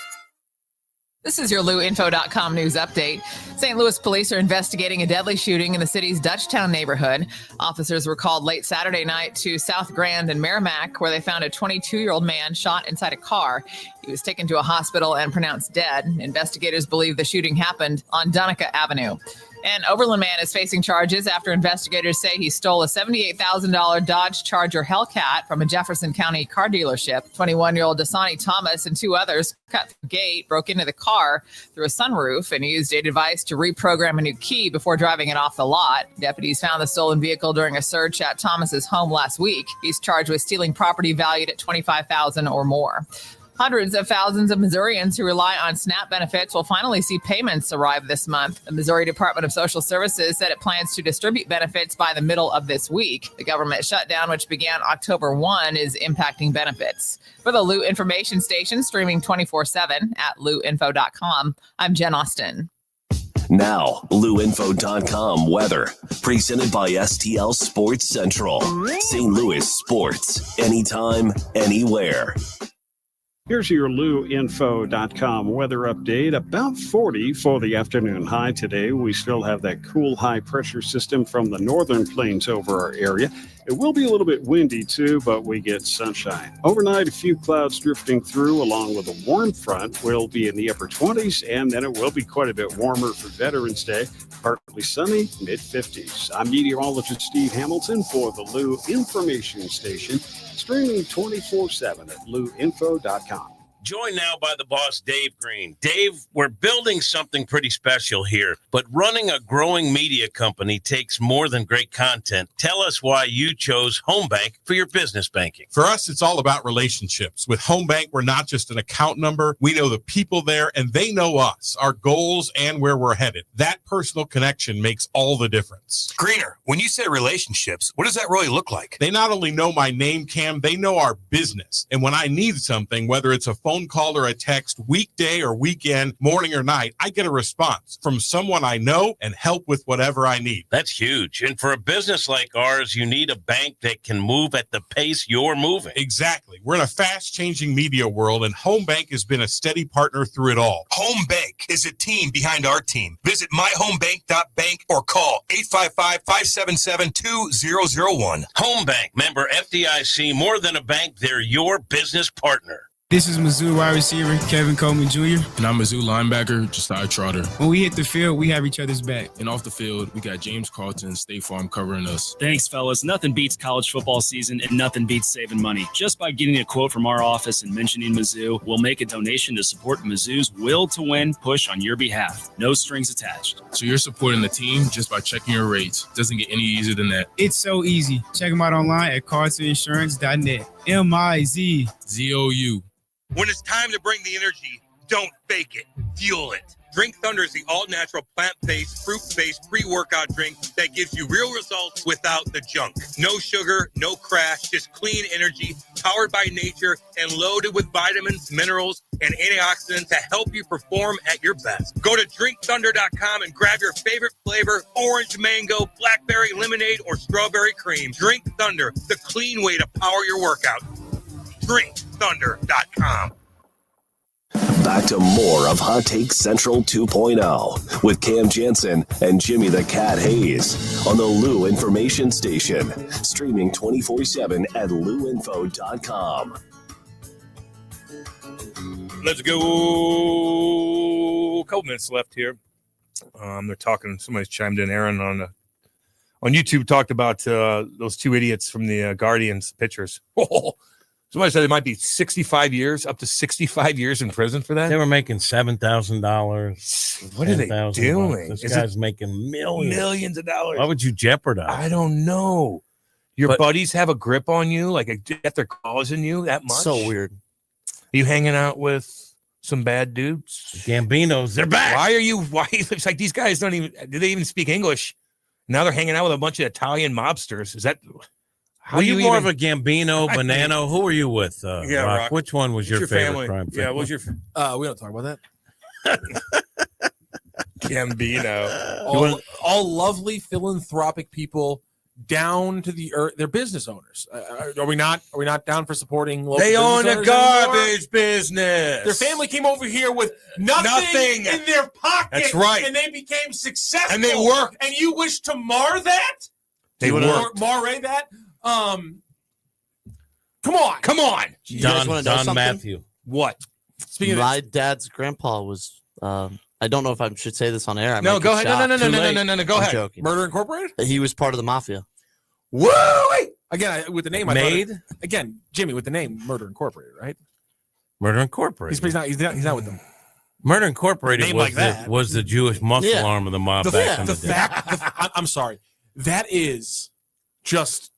S: This is your LouInfo.com news update. St. Louis police are investigating a deadly shooting in the city's Dutchtown neighborhood. Officers were called late Saturday night to South Grand and Merrimack, where they found a 22-year-old man shot inside a car. He was taken to a hospital and pronounced dead. Investigators believe the shooting happened on Donica Avenue. An Overland man is facing charges after investigators say he stole a $78,000 Dodge Charger Hellcat from a Jefferson County car dealership. 21-year-old Dasani Thomas and two others cut the gate, broke into the car through a sunroof, and used a device to reprogram a new key before driving it off the lot. Deputies found the stolen vehicle during a search at Thomas's home last week. He's charged with stealing property valued at $25,000 or more. Hundreds of thousands of Missourians who rely on SNAP benefits will finally see payments arrive this month. The Missouri Department of Social Services said it plans to distribute benefits by the middle of this week. The government shutdown, which began October 1, is impacting benefits. For the Lou Information Station, streaming 24/7 at louinfo.com, I'm Jen Austin.
B: Now, LouInfo.com weather. Presented by STL Sports Central. St. Louis sports. Anytime, anywhere.
T: Here's your LouInfo.com weather update. About 40 for the afternoon high today. We still have that cool high pressure system from the northern plains over our area. It will be a little bit windy too, but we get sunshine. Overnight, a few clouds drifting through along with a warm front. Will be in the upper 20s, and then it will be quite a bit warmer for Veterans Day. Partly sunny, mid-50s. I'm meteorologist Steve Hamilton for the Lou Information Station, streaming 24/7 at louinfo.com.
G: Joined now by the boss, Dave Green. Dave, we're building something pretty special here, but running a growing media company takes more than great content. Tell us why you chose Home Bank for your business banking.
E: For us, it's all about relationships. With Home Bank, we're not just an account number. We know the people there, and they know us, our goals, and where we're headed. That personal connection makes all the difference.
D: Greener, when you say relationships, what does that really look like?
E: They not only know my name, Cam, they know our business. And when I need something, whether it's a phone call or a text, weekday or weekend, morning or night, I get a response from someone I know and help with whatever I need.
G: That's huge. And for a business like ours, you need a bank that can move at the pace you're moving.
E: Exactly. We're in a fast-changing media world, and Home Bank has been a steady partner through it all.
D: Home Bank is a team behind our team. Visit myhomebank.bank or call 855-577-2001.
G: Home Bank, member FDIC, more than a bank, they're your business partner.
U: This is Mizzou wide receiver Kevin Coleman Jr.
V: And I'm Mizzou linebacker Josiah Trotter.
U: When we hit the field, we have each other's back.
V: And off the field, we got James Carlton, State Farm covering us.
W: Thanks, fellas. Nothing beats college football season, and nothing beats saving money. Just by getting a quote from our office and mentioning Mizzou, we'll make a donation to support Mizzou's will to win push on your behalf. No strings attached.
V: So you're supporting the team just by checking your rates. Doesn't get any easier than that.
U: It's so easy. Check them out online at carltoninsurance.net. MIZZOU.
D: When it's time to bring the energy, don't fake it. Fuel it. Drink Thunder is the all-natural, plant-based, fruit-based pre-workout drink that gives you real results without the junk. No sugar, no crash, just clean energy, powered by nature, and loaded with vitamins, minerals, and antioxidants to help you perform at your best. Go to drinkthunder.com and grab your favorite flavor, orange mango, blackberry lemonade, or strawberry cream. Drink Thunder, the clean way to power your workout. drinkthunder.com.
B: Back to more of Hot Take Central 2.0 with Cam Janssen and Jimmy the Cat Hayes on the Lou Information Station, streaming 24/7 at louinfo.com.
E: Let's go. A couple minutes left here. They're talking. Somebody's chimed in. Aaron on YouTube talked about those two idiots from the Guardians pitchers. Somebody said it might be 65 years, up to 65 years in prison for that.
G: They were making $7,000.
E: What are they doing?
G: This guy's making millions
E: of dollars.
G: Why would you jeopardize?
E: I don't know. Your buddies have a grip on you, like get their claws in you that much.
H: So weird.
E: Are you hanging out with some bad dudes?
G: Gambinos, they're back.
E: Why? It's like these guys do they even speak English? Now they're hanging out with a bunch of Italian mobsters. Is that?
G: Were you more of a Gambino, Bonanno? Who were you with? Rock? Which one was your favorite
E: family?
G: crime?
E: Yeah, what was your?
F: We don't talk about that.
E: Gambino.
F: All lovely philanthropic people down to the earth. They're business owners. Are we not? Are we not down for supporting local?
P: They own
F: business
P: a
F: owners
P: garbage
F: anymore?
P: business.
F: Their family came over here with nothing in their pocket.
P: That's right.
F: And they became successful.
P: And they worked.
F: And you wish to mar that?
P: They worked.
F: Mar that? Come on.
P: Come on.
H: You guys wanna know
G: Don
H: something?
G: Matthew.
P: What?
F: Speaking
H: My dad's grandpa was. I don't know if I should say this on air. I
P: No,
H: might
P: go
H: get
P: ahead. No,
H: shot.
P: no. Go
H: I'm
P: ahead.
H: joking.
F: Murder Incorporated?
H: He was part of the mafia.
P: Woo!
F: Again, with the name,
G: Made?
F: again, Jimmy, with the name Murder Incorporated, right?
G: Murder Incorporated.
F: He's not with them.
G: Murder Incorporated
F: Name
G: was,
F: like that.
G: was the Jewish muscle
F: Yeah.
G: arm of the mob back in the day.
F: I'm sorry. That is just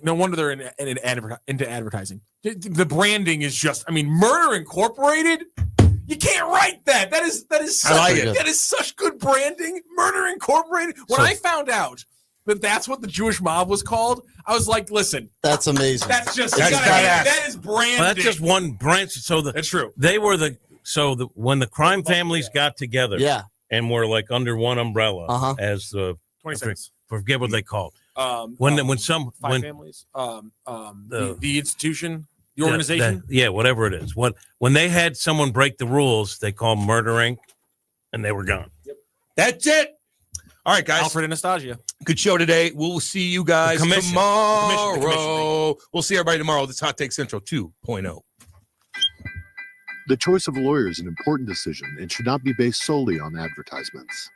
F: no wonder they're into advertising. The branding is just. I mean, Murder Incorporated. You can't write that. That is such,
P: I like it.
F: That is such good branding. Murder Incorporated. When I found out that that's what the Jewish mob was called, I was like, listen,
H: that's amazing.
F: That's just
P: That's badass.
F: that is branding.
G: Well, that's just one branch. So
F: that's true.
G: They were when the crime families got together,
H: Yeah.
G: and were like under one umbrella as the
F: 26.
G: forget what they called.
F: Five
G: when
F: families, the institution, the organization,
G: whatever it is. When they had someone break the rules, they called Murder Inc., and they were gone.
F: Yep.
P: That's it. All right, guys.
F: Alfred and Anastasia.
P: Good show today. We'll see you guys tomorrow.
F: Commission.
P: We'll see everybody tomorrow. This Hot Take Central 2.0.
L: The choice of a lawyer is an important decision and should not be based solely on advertisements.